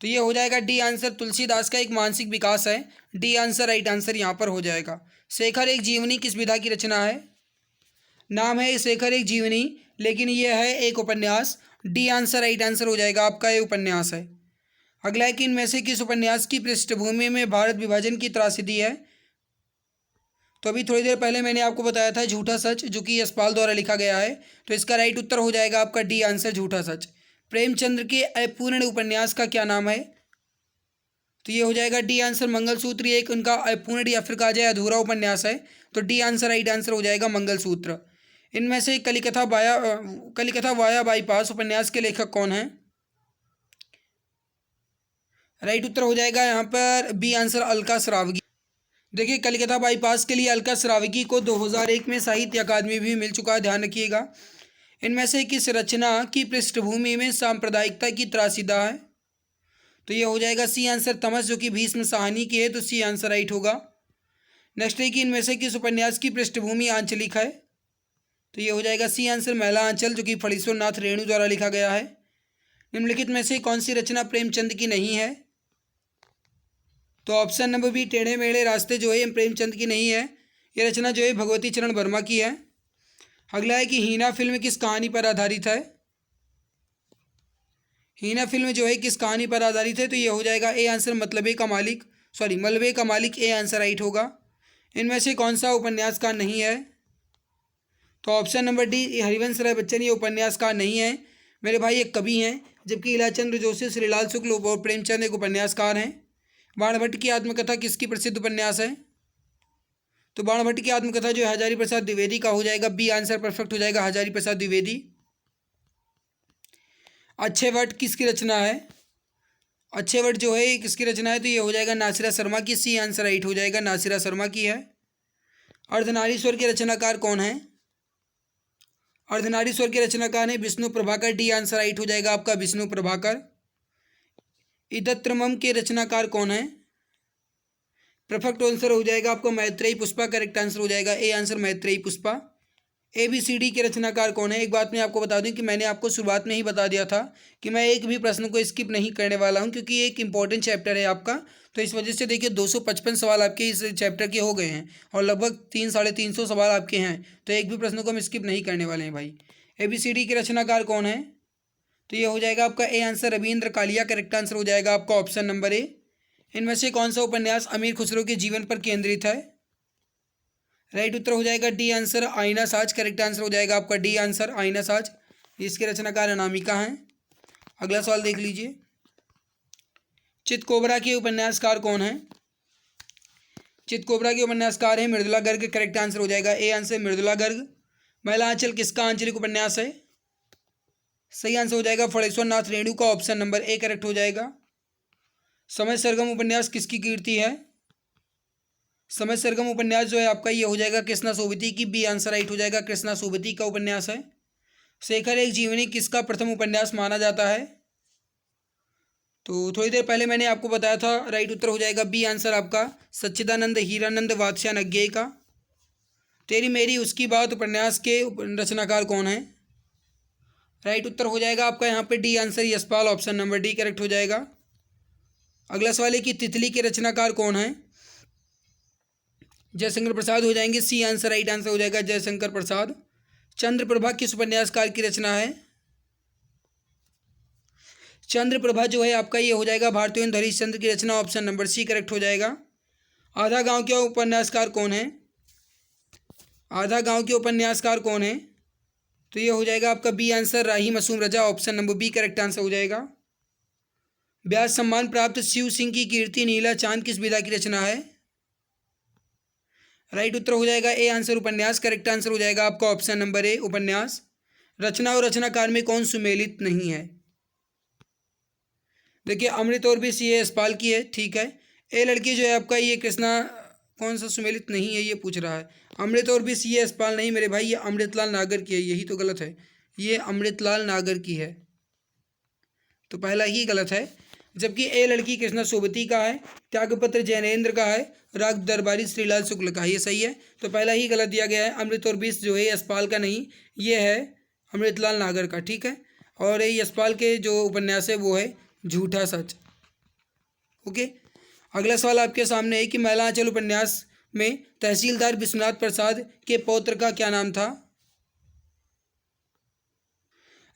तो ये हो जाएगा डी आंसर, तुलसीदास का एक मानसिक विकास है। डी आंसर राइट आंसर यहाँ पर हो जाएगा। शेखर एक जीवनी किस विधा की रचना है? नाम है शेखर एक जीवनी, लेकिन यह है एक उपन्यास। डी आंसर राइट आंसर हो जाएगा आपका, ये उपन्यास है। अगला है कि इनमें से किस उपन्यास की पृष्ठभूमि में भारत विभाजन की त्रासदी है? तो अभी थोड़ी देर पहले मैंने आपको बताया था झूठा सच, जो कि यशपाल द्वारा लिखा गया है। तो इसका राइट उत्तर हो जाएगा आपका डी आंसर, झूठा सच। प्रेमचंद्र के अपूर्ण उपन्यास का क्या नाम है? तो ये हो जाएगा डी आंसर, मंगलसूत्र। एक उनका अपूर्ण या फिर कहा जाए अधूरा उपन्यास है। तो डी आंसर राइट आंसर हो जाएगा, मंगलसूत्र। इनमें से कलिकथा वाया बाईपास उपन्यास के लेखक कौन हैं? राइट उत्तर हो जाएगा यहाँ पर बी आंसर, अलका श्रावगी। देखिए, कलिकथा बाईपास के लिए अलका श्रावगी को 2001 में साहित्य अकादमी भी मिल चुका है, ध्यान रखिएगा। इनमें से किस रचना की पृष्ठभूमि में सांप्रदायिकता की त्रासदा है? तो ये हो जाएगा सी आंसर, तमस, जो कि भीष्म साहनी की है। तो सी आंसर राइट होगा। नेक्स्ट है कि इनमें से किस उपन्यास की पृष्ठभूमि आंचलिक है? तो ये हो जाएगा सी आंसर, महिला आंचल, जो कि फणीश्वर नाथ रेणु द्वारा लिखा गया है। निम्नलिखित में से कौन सी रचना प्रेमचंद की नहीं है? तो ऑप्शन नंबर बी, टेढ़े मेढ़े रास्ते जो है प्रेमचंद की नहीं है। ये रचना जो है भगवती चरण वर्मा की है। अगला है कि हीना फिल्म किस कहानी पर आधारित है? हीना फिल्म जो है किस कहानी पर आधारित है? तो ये हो जाएगा ए आंसर, मलबे का मालिक। ए आंसर राइट होगा। इनमें से कौन सा उपन्यासकार नहीं है? तो option number D, Harivansh Rai Bachchan, ये उपन्यासकार नहीं है। मेरे भाई एक कवि हैं, जबकि इलाचंद्र जोशी, श्रीलाल शुक्ल और प्रेमचंद एक उपन्यासकार हैं। बाणभट्ट की आत्मकथा किसकी प्रसिद्ध उपन्यास है? तो बाणभट्ट की आत्मकथा जो है हजारी प्रसाद द्विवेदी का हो जाएगा। बी आंसर परफेक्ट हो जाएगा, हजारी प्रसाद द्विवेदी। अच्छे वट किसकी रचना है? अच्छे वट जो है किसकी रचना है? तो ये हो जाएगा नासिरा शर्मा की। सी आंसर राइट हो जाएगा, नासिरा शर्मा की है। अर्धनारीश्वर के रचनाकार कौन है? अर्धनारीश्वर के रचनाकार हैं Vishnu Prabhakar, D answer right हो जाएगा आपका विष्णु प्रभाकर। इदत्रमम के रचनाकार कौन है? परफेक्ट आंसर हो जाएगा आपका मैत्रेयी पुष्पा, करेक्ट आंसर हो जाएगा A answer Maitreyi Pushpa. ABCD के रचनाकार कौन है? एक बात मैं आपको बता दूं कि मैंने आपको शुरुआत में ही बता दिया था कि मैं एक भी प्रश्न को स्किप नहीं करने वाला हूं, क्योंकि ये एक इंपॉर्टेंट चैप्टर है आपका। तो इस वजह से देखिए 255 सवाल आपके इस चैप्टर के हो गए हैं और लगभग 300-350 सवाल आपके हैं, तो एक भी प्रश्न को हम स्किप नहीं करने वाले हैं भाई। ABCD के रचनाकार कौन है? तो ये हो जाएगा आपका A answer Ravindra Kalia, correct answer हो जाएगा आपका ऑप्शन नंबर ए। इनमें से कौन सा उपन्यास अमीर खुसरो के जीवन पर केंद्रित है? राइट उत्तर हो जाएगा डी आंसर आईना साज, करेक्ट आंसर हो जाएगा आपका डी आंसर आईना साज। इसके रचनाकार अनामिका हैं। अगला सवाल देख लीजिए, चितकोबरा के उपन्यासकार कौन है? चितकोबरा के उपन्यासकार है मृदुला गर्ग, करेक्ट आंसर हो जाएगा ए आंसर मृदुला गर्ग। महिला आंचल किसका आंचलिक उपन्यास है? सही आंसर हो जाएगा फणेश्वर नाथ रेणु का, ऑप्शन नंबर ए करेक्ट हो जाएगा। समय सरगम उपन्यास किसकी कीर्ति है? समय सरगम उपन्यास जो है आपका ये हो जाएगा कृष्णा सोबती की, बी आंसर राइट हो जाएगा कृष्णा सोबती का उपन्यास है। शेखर एक जीवनी किसका प्रथम उपन्यास माना जाता है? तो थोड़ी देर पहले मैंने आपको बताया था, राइट उत्तर हो जाएगा बी आंसर आपका सच्चिदानंद हीरानंद वात्स्यायन का। तेरी मेरी उसकी बात उपन्यास के रचनाकार कौन है? राइट उत्तर हो जाएगा आपका यहाँ पे D answer Yashpal, option number D correct हो जाएगा। अगला सवाल है कि तितली के रचनाकार कौन है? जयशंकर प्रसाद हो जाएंगे, सी आंसर राइट आंसर हो जाएगा जयशंकर प्रसाद। चंद्रप्रभा किस उपन्यासकार की रचना है? चंद्रप्रभा जो है आपका ये हो जाएगा भारतेंदु हरिश्चंद्र की रचना, ऑप्शन नंबर सी करेक्ट हो जाएगा। आधा गांव के उपन्यासकार कौन है? आधा गांव के उपन्यासकार कौन है? तो ये हो जाएगा आपका B answer Rahi Masoom Raza, option number B correct answer हो जाएगा। व्यास सम्मान प्राप्त शिव सिंह की कीर्ति नीला चांद किस विधा की रचना है? राइट उत्तर हो जाएगा ए आंसर उपन्यास, करेक्ट आंसर हो जाएगा आपका ऑप्शन नंबर ए उपन्यास। रचना और रचनाकार में कौन सुमेलित नहीं है? देखिए अमृत और भी सी यशपाल की है, ठीक है। ए लड़की जो है आपका ये कृष्णा कौन सा सुमेलित नहीं है ये पूछ रहा है। अमृत और भी सी यशपाल नहीं मेरे भाई, ये अमृतलाल नागर की है, यही तो गलत है, ये अमृतलाल नागर की है, तो पहला ही गलत है। जबकि ए लड़की कृष्णा सोबती का है, त्यागपत्र जैनेन्द्र का है, राग दरबारी श्रीलाल शुक्ल का है, ये सही है, तो पहला ही गलत दिया गया है। अमृत और बीस जो है यशपाल का नहीं, ये है अमृतलाल नागर का, ठीक है। और ये यशपाल के जो उपन्यास है वो है झूठा सच। ओके, अगला सवाल आपके सामने है कि महिला आंचल उपन्यास में तहसीलदार विश्वनाथ प्रसाद के पौत्र का क्या नाम था?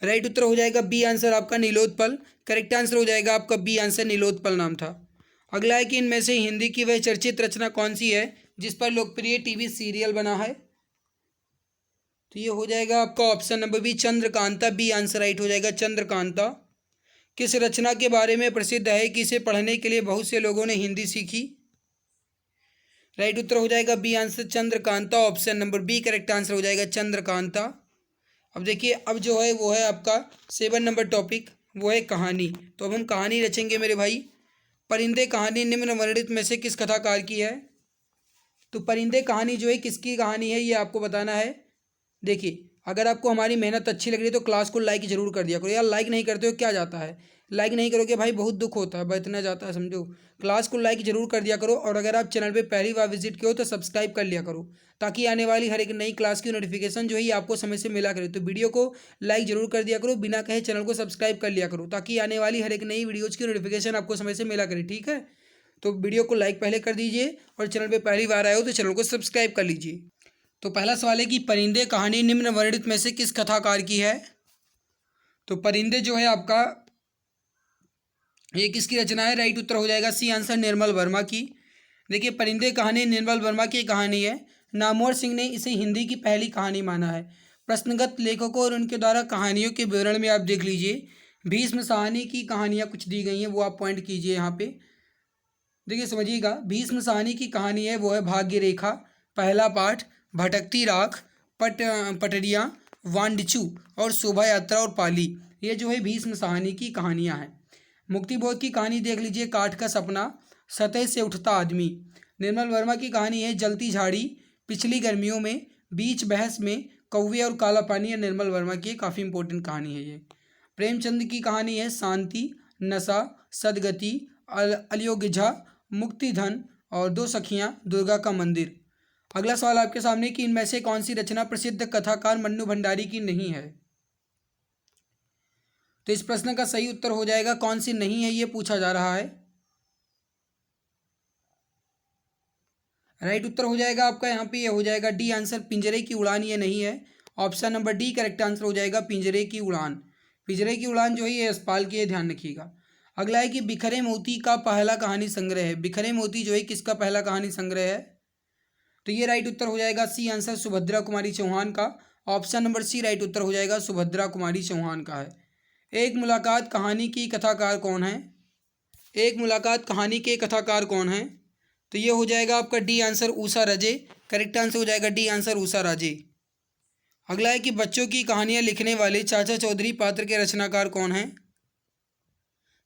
राइट उत्तर हो जाएगा बी आंसर आपका नीलोत्पल, करेक्ट आंसर हो जाएगा आपका बी आंसर नीलोत्पल नाम था। अगला है कि इनमें से हिंदी की वह चर्चित रचना कौन सी है जिस पर लोकप्रिय टीवी सीरियल बना है? तो ये हो जाएगा आपका option number B Chandrakanta, B answer right हो जाएगा चंद्रकांता। किस रचना के बारे में प्रसिद्ध है कि इसे पढ़ने के लिए बहुत से लोगों ने हिंदी सीखी? राइट उत्तर हो जाएगा B answer Chandrakanta, option number B correct answer हो जाएगा चंद्रकांता। अब देखिए अब जो है वो है आपका 7 नंबर टॉपिक, वो है कहानी। तो अब हम कहानी रचेंगे मेरे भाई। परिंदे कहानी निम्न वर्णित में से किस कथाकार की है? तो परिंदे कहानी जो है किसकी कहानी है ये आपको बताना है। देखिए अगर आपको हमारी मेहनत अच्छी लग रही है तो क्लास को लाइक जरूर कर दिया करो यार, लाइक नहीं करते हो क्या जाता है, लाइक नहीं करोगे भाई बहुत दुख होता है, इतना जाता है समझो। क्लास को लाइक जरूर कर दिया करो, और अगर आप चैनल पे पहली बार विजिट किए हो तो सब्सक्राइब कर लिया करो, ताकि आने वाली हर एक नई क्लास की नोटिफिकेशन जो है ये आपको समय से मिला करे। तो वीडियो को लाइक जरूर कर दिया करो, बिना कहे चैनल को सब्सक्राइब कर लिया करो, ताकि आने वाली हर एक नई वीडियोज़ की नोटिफिकेशन आपको समय से मिला करे, ठीक है। तो वीडियो को लाइक पहले कर दीजिए, और चैनल पर पहली बार आए हो तो चैनल को सब्सक्राइब कर लीजिए। तो पहला सवाल है कि परिंदे कहानी निम्न वर्णित में से किस कथाकार की है? तो परिंदे जो है आपका ये किसकी रचना है? राइट उत्तर हो जाएगा सी आंसर निर्मल वर्मा की। देखिए परिंदे कहानी निर्मल वर्मा की कहानी है। नामवर सिंह ने इसे हिंदी की पहली कहानी माना है। प्रश्नगत लेखकों और उनके द्वारा कहानियों के विवरण में आप देख लीजिए, भीष्म साहनी की कहानियाँ कुछ दी गई हैं, वो आप पॉइंट कीजिए यहाँ पे। देखिए समझिएगा, भीष्म साहनी की कहानी है वो है भाग्य रेखा, पहला पाठ, भटकती राख, पटरियाँ, वांडचू और शोभा यात्रा और पाली, ये जो है भीष्म साहनी की कहानियाँ हैं। मुक्तिबोध की कहानी देख लीजिए, काठ का सपना, सतह से उठता आदमी। निर्मल वर्मा की कहानी है जलती झाड़ी, पिछली गर्मियों में, बीच बहस में, कौवे और काला पानी, या निर्मल वर्मा की काफ़ी इंपॉर्टेंट कहानी है ये। प्रेमचंद की कहानी है शांति, नशा, सदगति, अलियोगिझा, मुक्तिधन और दो सखियां, दुर्गा का मंदिर। अगला सवाल आपके सामने कि इनमें से कौन सी रचना प्रसिद्ध कथाकार मन्नू भंडारी की नहीं है। तो इस प्रश्न का सही उत्तर हो जाएगा कौन सी नहीं है, ये पूछा जा रहा है। राइट उत्तर हो जाएगा आपका यहाँ पे, ये हो जाएगा डी आंसर, पिंजरे की उड़ान ये नहीं है। Option number D correct answer हो जाएगा, पिंजरे की उड़ान। पिंजरे की उड़ान जो है ये यशपाल की है, ध्यान रखिएगा। अगला है कि बिखरे मोती का पहला कहानी संग्रह है। बिखरे मोती जो है किसका पहला कहानी संग्रह है। तो ये राइट उत्तर हो जाएगा सी आंसर, सुभद्रा कुमारी चौहान का। ऑप्शन नंबर सी राइट उत्तर हो जाएगा, सुभद्रा कुमारी चौहान का है। एक मुलाकात कहानी की कथाकार कौन है। एक मुलाकात कहानी के कथाकार कौन है। तो ये हो जाएगा आपका डी आंसर, उषा राजे। करेक्ट आंसर हो जाएगा डी आंसर, उषा राजे। अगला है कि बच्चों की कहानियां लिखने वाले चाचा चौधरी पात्र के रचनाकार कौन हैं।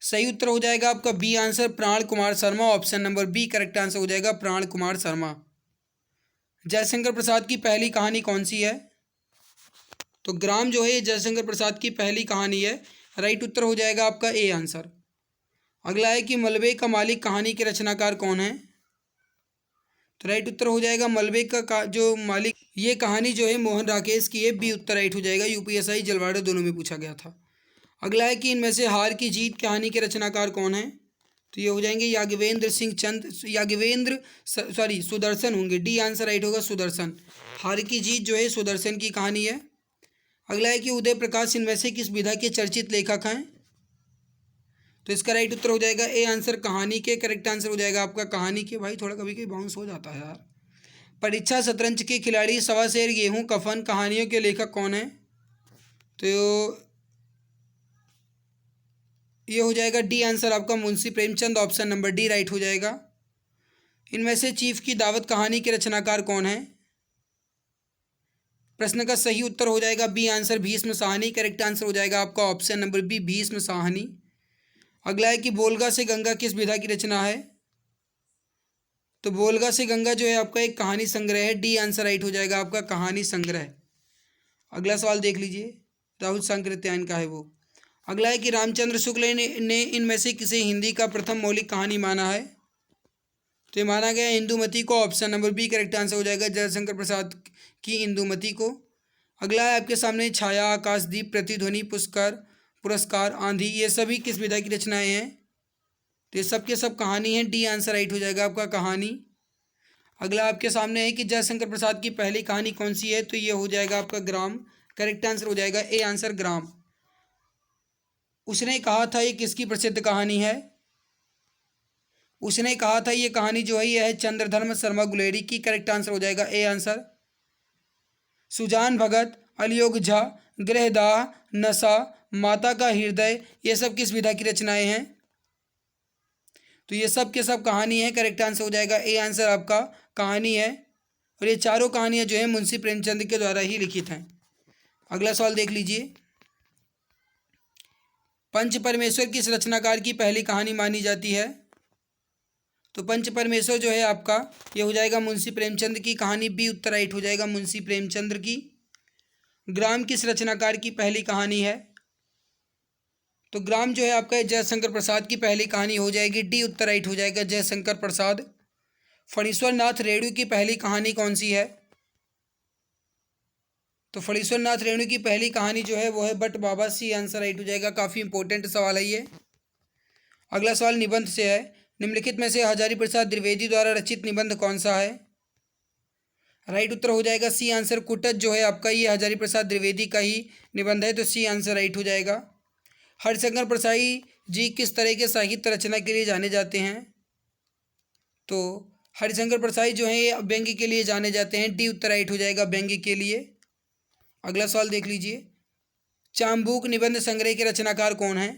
सही उत्तर हो जाएगा आपका B answer, Pran Kumar Sharma. Option number B correct answer हो जाएगा, प्राण कुमार शर्मा। जयशंकर प्रसाद की पहली कहानी कौन सी है। तो ग्राम जो है ये जयशंकर प्रसाद की पहली कहानी है। राइट उत्तर हो जाएगा आपका ए आंसर। अगला है कि मलबे का मालिक कहानी के रचनाकार कौन है। तो राइट उत्तर हो जाएगा मलबे का जो मालिक, ये कहानी जो है मोहन राकेश की है। बी उत्तर राइट हो जाएगा, यूपीएसआई जलवाड़ा दोनों में पूछा गया था। अगला है कि इनमें से हार की जीत कहानी के रचनाकार कौन है। तो ये हो जाएंगे याज्ञवेंद्र सिंह चंद, सुदर्शन होंगे। डी आंसर राइट होगा, सुदर्शन। हार की जीत जो है सुदर्शन की कहानी है। अगला है कि उदय प्रकाश इनमें से किस विधा के चर्चित लेखक हैं। तो इसका राइट उत्तर हो जाएगा ए आंसर, कहानी के। करेक्ट आंसर हो जाएगा आपका कहानी के। भाई थोड़ा कभी कभी बाउंस हो जाता है यार। परीक्षा शतरंज के खिलाड़ी, सवा शेर, गेहूं, कफन कहानियों के लेखक कौन है। तो ये हो जाएगा डी आंसर आपका, Munshi Premchand. Option number D right हो जाएगा। इनमें से चीफ की दावत कहानी के रचनाकार कौन है। प्रश्न का सही उत्तर हो जाएगा B answer, Bhishma Sahni. Correct answer हो जाएगा आपका option number B, Bhishma Sahni. अगला है कि बोलगा से गंगा किस विधा की रचना है। तो बोलगा से गंगा जो है आपका एक कहानी संग्रह है। डी आंसर राइट हो जाएगा आपका, कहानी संग्रह। अगला सवाल देख लीजिए, राहुल सांकृत्यायन का है वो। अगला है कि रामचंद्र शुक्ल ने इनमें से किसे हिंदी का प्रथम मौलिक कहानी माना है। तो ये माना गया इंदुमती को। Option number B correct answer हो जाएगा, जयशंकर प्रसाद की इंदुमती को। अगला है आपके सामने छाया, आकाशदीप, प्रतिध्वनि, पुरस्कार, आंधी, ये सभी किस विधा की रचनाएं हैं। तो ये सब के सब कहानी है। डी आंसर राइट हो जाएगा आपका, कहानी। अगला आपके सामने है कि जयशंकर प्रसाद की पहली कहानी कौन सी है। तो ये हो जाएगा आपका ग्राम। करेक्ट आंसर हो जाएगा ए आंसर, ग्राम। उसने कहा था ये किसकी प्रसिद्ध कहानी है। उसने कहा था ये कहानी जो है यह है चंद्रधर्म शर्मा गुलेरी की। करेक्ट आंसर हो जाएगा ए आंसर। सुजान भगत, अलियोग झा, गृहदाह, नशा, माता का हृदय, ये सब किस विधा की रचनाएं हैं। तो ये सब के सब कहानी है। करेक्ट आंसर हो जाएगा ए आंसर आपका, कहानी है। और ये चारों कहानियां जो है मुंशी प्रेमचंद के द्वारा ही लिखित हैं। अगला सवाल देख लीजिए, पंच परमेश्वर किस रचनाकार की पहली कहानी मानी जाती है। तो पंच परमेश्वर जो है आपका ये हो जाएगा मुंशी प्रेमचंद की कहानी। बी उत्तर राइट हो जाएगा, मुंशी प्रेमचंद्र की। ग्राम किस रचनाकार की पहली कहानी है। तो ग्राम जो है आपका जयशंकर प्रसाद की पहली कहानी हो जाएगी। डी उत्तर राइट हो जाएगा, जयशंकर प्रसाद। फणीश्वर नाथ रेणु की पहली कहानी कौन सी है। तो फणीश्वर नाथ रेणु की पहली कहानी जो है वो है बट बाबा। सी आंसर राइट हो जाएगा। काफ़ी इंपॉर्टेंट सवाल है ये। अगला सवाल निबंध से है। निम्नलिखित में से हजारी प्रसाद द्विवेदी द्वारा रचित निबंध कौन सा है। राइट उत्तर हो जाएगा सी आंसर, कुटज जो है आपका ये हजारी प्रसाद द्विवेदी का ही निबंध है। तो सी आंसर राइट हो जाएगा। हरिशंकर परसाई जी किस तरह के साहित्य रचना के लिए जाने जाते हैं। तो हरिशंकर परसाई जो है ये व्यंग्य के लिए जाने जाते हैं। डी उत्तर राइट हो जाएगा, व्यंग्य के लिए। अगला सवाल देख लीजिए, चांबुक निबंध संग्रह के रचनाकार कौन है।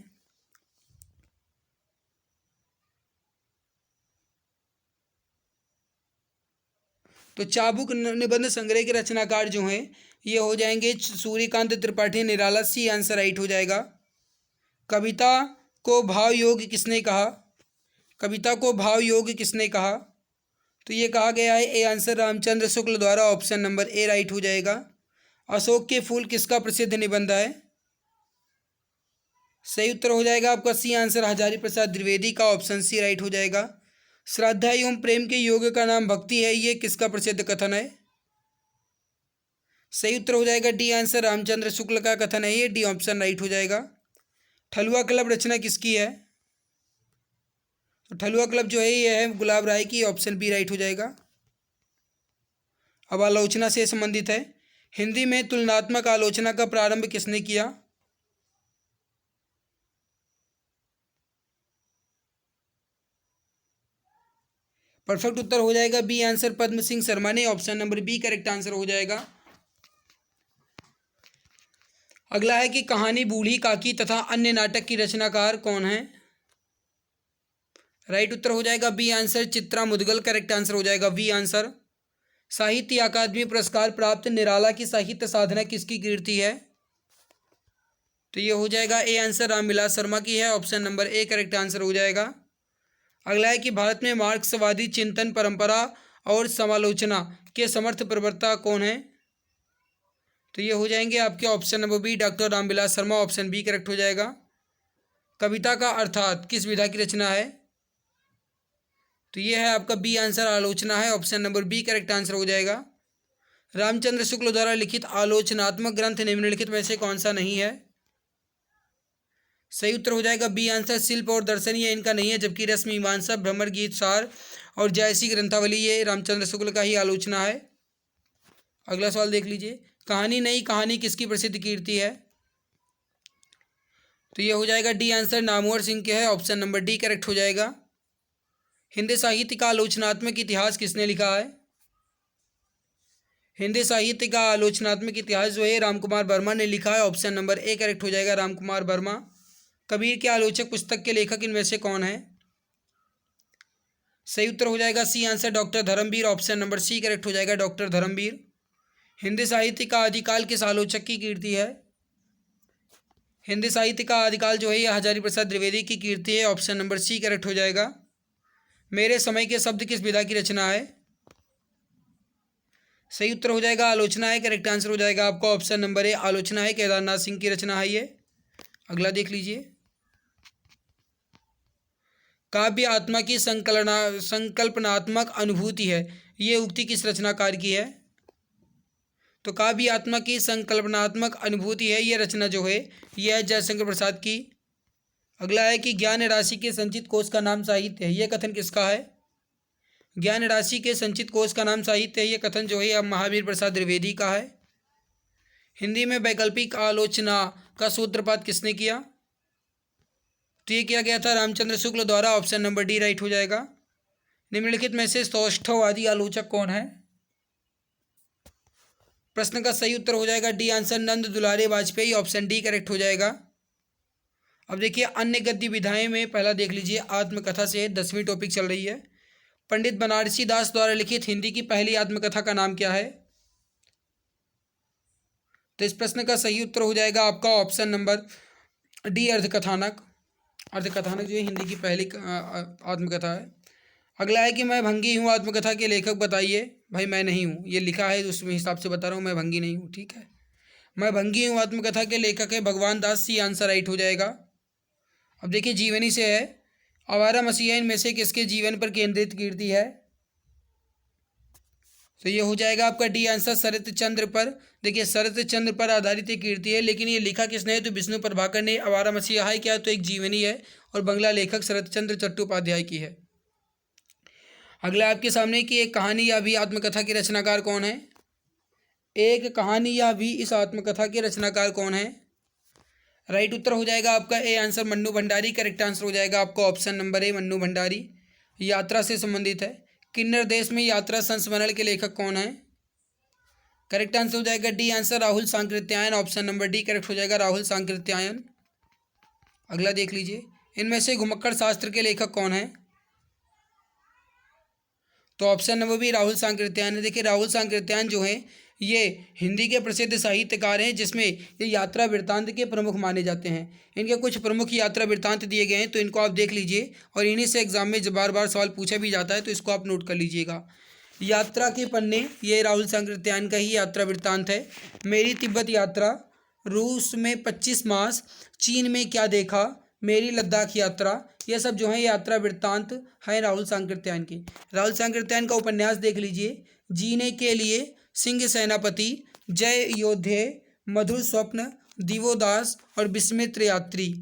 तो चाबुक निबंध संग्रह के रचनाकार जो हैं ये हो जाएंगे सूर्यकांत त्रिपाठी निराला। सी आंसर राइट हो जाएगा। कविता को भाव योग किसने कहा। कविता को भाव योग किसने कहा। तो ये कहा गया है ए आंसर, रामचंद्र शुक्ल द्वारा। ऑप्शन नंबर ए राइट हो जाएगा। अशोक के फूल किसका प्रसिद्ध निबंध है? सही उत्तर हो जाएगा आपका सी आंसर, हजारी प्रसाद द्विवेदी का, ऑप्शन सी राइट हो जाएगा। श्रद्धा एवं प्रेम के योग का नाम भक्ति है, ये किसका प्रसिद्ध कथन है? सही उत्तर हो जाएगा डी आंसर, रामचंद्र शुक्ल का कथन है ये, डी ऑप्शन राइट हो जाएगा। ठलुआ क्लब रचना किसकी है? तो ठलुआ क्लब जो है ये है गुलाब राय की, ऑप्शन बी राइट हो जाएगा। अब आलोचना से संबंधित है, हिंदी में तुलनात्मक आलोचना का प्रारंभ किसने किया? परफेक्ट उत्तर हो जाएगा बी आंसर, पद्म सिंह शर्मा ने, option number B correct answer हो जाएगा। अगला है कि कहानी बूढ़ी काकी तथा अन्य नाटक की रचनाकार कौन है? राइट उत्तर हो जाएगा B answer, Chitra Mudgal, correct answer हो जाएगा बी आंसर। साहित्य अकादमी पुरस्कार प्राप्त निराला की साहित्य साधना किसकी कीर्ति है? तो ये हो जाएगा ए आंसर, रामविलास शर्मा की है, option number A correct answer हो जाएगा। अगला है कि भारत में मार्क्सवादी चिंतन परंपरा और समालोचना के समर्थ प्रवक्ता कौन है? तो ये हो जाएंगे आपके option number B, doctor Ramvilas Sharma, option B correct हो जाएगा। कविता का अर्थात किस विधा की रचना है? तो ये है आपका बी आंसर, आलोचना है, option number B correct answer हो जाएगा। रामचंद्र शुक्ल द्वारा लिखित आलोचनात्मक ग्रंथ निम्नलिखित में से कौन सा नहीं है? सही उत्तर हो जाएगा बी आंसर, शिल्प और दर्शन ये इनका नहीं है, जबकि रस मीमांसा, भ्रमर, गीत सार और जयसी ग्रंथावली ये रामचंद्र शुक्ल का ही आलोचना है। अगला सवाल देख लीजिए, कहानी नई कहानी किसकी प्रसिद्ध कीर्ति है? तो ये हो जाएगा डी आंसर, नामवर सिंह के है, ऑप्शन नंबर डी करेक्ट हो जाएगा। हिंदी साहित्य का आलोचनात्मक इतिहास किसने लिखा है? हिंदी साहित्य का आलोचनात्मक इतिहास जो है रामकुमार वर्मा ने लिखा है, ऑप्शन नंबर ए करेक्ट हो जाएगा, रामकुमार वर्मा। कबीर के आलोचक पुस्तक के लेखक इनमें से कौन है? सही उत्तर हो जाएगा C answer, doctor Dharamvir, option number C correct हो जाएगा, डॉक्टर धर्मवीर। हिंदी साहित्य का आदिकाल किस आलोचक की कीर्ति है? हिंदी साहित्य का आदिकाल जो है यह हजारी प्रसाद द्विवेदी की कीर्ति है, ऑप्शन नंबर सी करेक्ट हो जाएगा। मेरे समय के शब्द किस विधा की रचना है? सही उत्तर हो जाएगा आलोचना है, करेक्ट आंसर हो जाएगा आपका ऑप्शन नंबर ए, आलोचना है, केदारनाथ सिंह की रचना है ये। अगला देख लीजिए, काव्य आत्मा की संकल्पनात्मक अनुभूति है, ये उक्ति किस रचनाकार की है? तो काव्य आत्मा की संकल्पनात्मक अनुभूति है, ये रचना जो है यह है जयशंकर प्रसाद की। अगला है कि ज्ञान राशि के संचित कोश का नाम साहित्य है, यह कथन किसका है? ज्ञान राशि के संचित कोश का नाम साहित्य है, यह कथन जो है अब महावीर प्रसाद द्विवेदी का है। हिंदी में वैकल्पिक आलोचना का सूत्रपात किसने किया? तो ये किया गया था रामचंद्र शुक्ल द्वारा, ऑप्शन नंबर डी राइट हो जाएगा। निम्नलिखित में से सौष्ठववादी आलोचक कौन है? प्रश्न का सही उत्तर हो जाएगा डी आंसर, नंद दुलारे वाजपेयी, ऑप्शन डी करेक्ट हो जाएगा। अब देखिए अन्य गद्य विधाएं में पहला देख लीजिए, आत्मकथा से 10वीं टॉपिक चल रही है। पंडित बनारसी दास द्वारा लिखित हिंदी की पहली आत्मकथा का नाम क्या है? तो इस प्रश्न का सही उत्तर हो जाएगा आपका option number D, Ardhakathanak. Ardhakathanak जो है हिंदी की पहली आत्मकथा है। अगला है कि मैं भंगी हूँ आत्मकथा के लेखक बताइए। भाई मैं नहीं हूँ, ये लिखा है उसमें हिसाब से बता रहा हूँ, मैं भंगी नहीं हूँ, ठीक है। मैं भंगी हूँ आत्मकथा के लेखक है भगवान दास, सी आंसर राइट हो जाएगा। अब देखिए जीवनी से है, आवारा मसीहा इनमें से किसके जीवन पर केंद्रित कीर्ति है? तो ये हो जाएगा आपका डी आंसर, शरत चंद्र पर। देखिए शरत चंद्र पर आधारित एक कीर्ति है, लेकिन ये लिखा किसने है? तो विष्णु प्रभाकर ने। आवारा मसीहा है क्या? तो एक जीवनी है और बंगला लेखक शरत चंद्र चट्टोपाध्याय की है। अगला आपके सामने कि एक कहानी या भी आत्मकथा के रचनाकार कौन है? एक कहानी या भी इस आत्मकथा के रचनाकार कौन है? राइट उत्तर हो जाएगा आपका A answer, Mannu Bhandari, correct answer हो जाएगा आपका ऑप्शन नंबर ए, मन्नू भंडारी। यात्रा से संबंधित है। किन्नर देश में यात्रा संस्मरण के लेखक कौन है? करेक्ट आंसर हो जाएगा D answer, Rahul Sankrityayan, option number D correct हो जाएगा, राहुल सांकृत्यायन। अगला देख लीजिए, इनमें से घुमक्कड़ शास्त्र के लेखक कौन है? तो option number B, Rahul Sankrityayan. देखिए राहुल सांकृत्यायन जो है ये हिंदी के प्रसिद्ध साहित्यकार हैं, जिसमें ये यात्रा वृत्तांत के प्रमुख माने जाते हैं। इनके कुछ प्रमुख यात्रा वृत्तांत दिए गए हैं, तो इनको आप देख लीजिए और इन्हीं से एग्जाम में बार बार सवाल पूछा भी जाता है, तो इसको आप नोट कर लीजिएगा। यात्रा के पन्ने, ये राहुल सांकृत्यायन का ही यात्रा वृत्तांत है। मेरी तिब्बत यात्रा, रूस में 25 मास, चीन में क्या देखा, मेरी लद्दाख यात्रा, ये सब जो है यात्रा वृत्तांत है राहुल सांकृत्यायन के। राहुल सांकृत्यायन का उपन्यास देख लीजिए, जीने के लिए, सिंह सेनापति, जय योद्धे, मधुर स्वप्न, दिवोदास और विस्मित यात्री।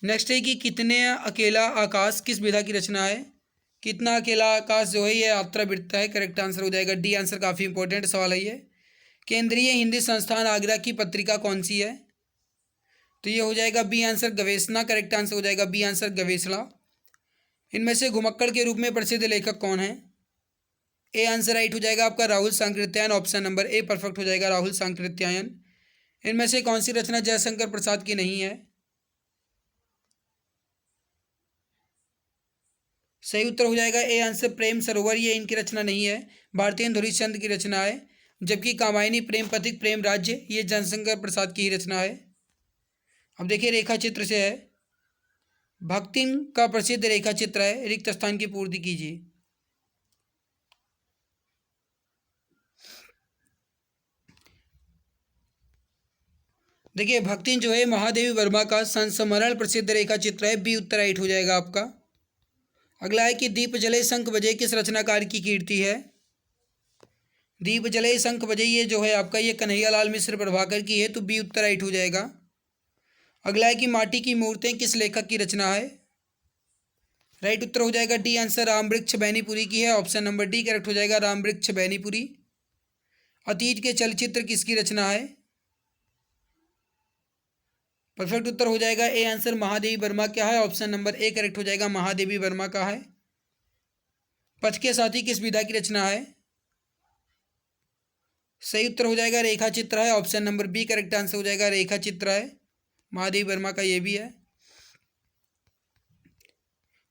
नेक्स्ट है कि कितने अकेला आकाश किस विधा की रचना है। कितना अकेला आकाश जो है ये यात्रा वृत्त है। करेक्ट आंसर हो जाएगा डी आंसर, काफ़ी इंपॉर्टेंट सवाल है ये। केंद्रीय हिंदी संस्थान आगरा की पत्रिका कौन सी है, तो ये हो जाएगा बी आंसर गवेषणा। करेक्ट आंसर हो जाएगा बी आंसर गवेषणा। इनमें से घुमक्कड़ के रूप में प्रसिद्ध लेखक कौन है, ए आंसर राइट हो जाएगा आपका Rahul Sankrityayan, option number a perfect हो जाएगा राहुल सांकृत्यायन। इनमें से कौन सी रचना जयशंकर प्रसाद की नहीं है, सही उत्तर हो जाएगा ए आंसर प्रेम सरोवर, ये इनकी रचना नहीं है, भारतेंदु हरिश्चंद्र की रचना है। जबकि कामायनी प्रेम पथिक प्रेम राज्य, ये जयशंकर प्रसाद की ही रचना है। अब देखिए रेखा चित्र से है, भक्तिन का प्रसिद्ध रेखा चित्र है, रिक्त स्थान की पूर्ति कीजिए। देखिए भक्तिन जो है महादेवी वर्मा का संस्मरण प्रसिद्ध रेखा चित्र है, बी उत्तर राइट हो जाएगा आपका। अगला है कि दीप जले शंख बजे किस रचनाकार की कीर्ति है, दीप जले शंख बजे ये जो है आपका ये कन्हैयालाल मिश्र प्रभाकर की है, तो बी उत्तर राइट हो जाएगा। अगला है कि माटी की मूर्तें किस लेखक की रचना है, राइट उत्तर हो जाएगा डी आंसर रामवृक्ष बैनीपुरी की है, ऑप्शन नंबर डी करेक्ट हो जाएगा रामवृक्ष बैनीपुरी। अतीत के चलचित्र किसकी रचना है, परफेक्ट उत्तर हो जाएगा ए आंसर महादेवी वर्मा क्या है, ऑप्शन नंबर ए करेक्ट हो जाएगा महादेवी वर्मा का है। पथ के साथी किस विधा की रचना है, सही उत्तर हो जाएगा रेखा चित्र है, option number B correct answer हो जाएगा रेखा चित्र है, महादेवी वर्मा का ये भी है।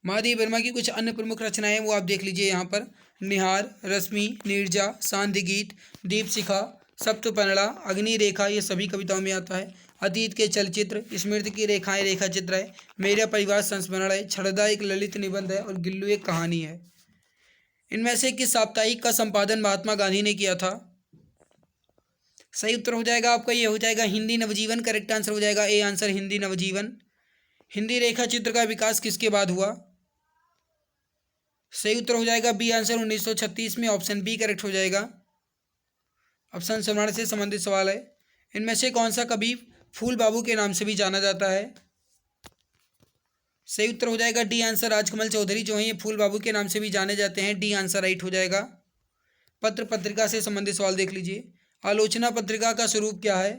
महादेवी वर्मा की कुछ अन्य प्रमुख रचनाएं वो आप देख लीजिए यहाँ पर, निहार, रश्मि, नीरजा, सांध्य गीत, दीपशिखा, सप्तपर्णा, अग्नि रेखा, ये सभी कविताओं में आता है। अतीत के चलचित्र, स्मृति की रेखाएं रेखा चित्र है, मेरा परिवार संस्मरण है, छड़दा एक ललित निबंध है और गिल्लू एक कहानी है। इनमें से किस साप्ताहिक का संपादन महात्मा गांधी ने किया था, सही उत्तर हो जाएगा आपका ये हो जाएगा हिंदी नवजीवन, करेक्ट आंसर हो जाएगा ए आंसर हिंदी नवजीवन। हिंदी रेखा चित्र का विकास किसके बाद हुआ, सही उत्तर हो जाएगा बी आंसर 1936 में, ऑप्शन बी करेक्ट हो जाएगा। अब संस्मरण से संबंधित सवाल है, इनमें से कौन सा कवि फूल बाबू के नाम से भी जाना जाता है, सही उत्तर हो जाएगा डी आंसर राजकमल चौधरी जो है ये फूल बाबू के नाम से भी जाने जाते हैं, डी आंसर राइट हो जाएगा। पत्र पत्रिका से संबंधित सवाल देख लीजिए, आलोचना पत्रिका का स्वरूप क्या है,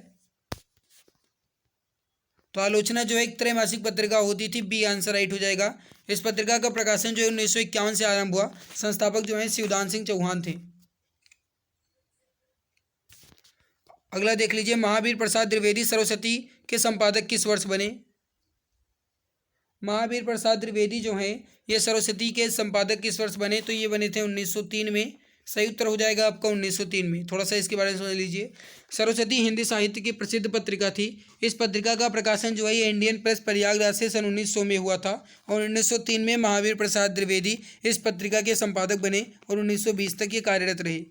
तो आलोचना जो है एक त्रैमासिक पत्रिका होती थी, बी आंसर राइट हो जाएगा। इस पत्रिका का प्रकाशन जो है 1951 से आरंभ हुआ, संस्थापक जो है शिवदान सिंह चौहान थे। अगला देख लीजिए, महावीर प्रसाद द्विवेदी सरस्वती के संपादक किस वर्ष बने, महावीर प्रसाद द्विवेदी जो हैं ये सरस्वती के संपादक किस वर्ष बने, तो ये बने थे 1903 में, सही उत्तर हो जाएगा आपका 1903 में। थोड़ा सा इसके बारे में समझ लीजिए, सरस्वती हिंदी साहित्य की प्रसिद्ध पत्रिका थी। इस पत्रिका का प्रकाशन जो है ये इंडियन प्रेस प्रयागराज से सन 1900 में हुआ था और 1903 में महावीर प्रसाद द्विवेदी इस पत्रिका के संपादक बने और 1920 तक ये कार्यरत रहे।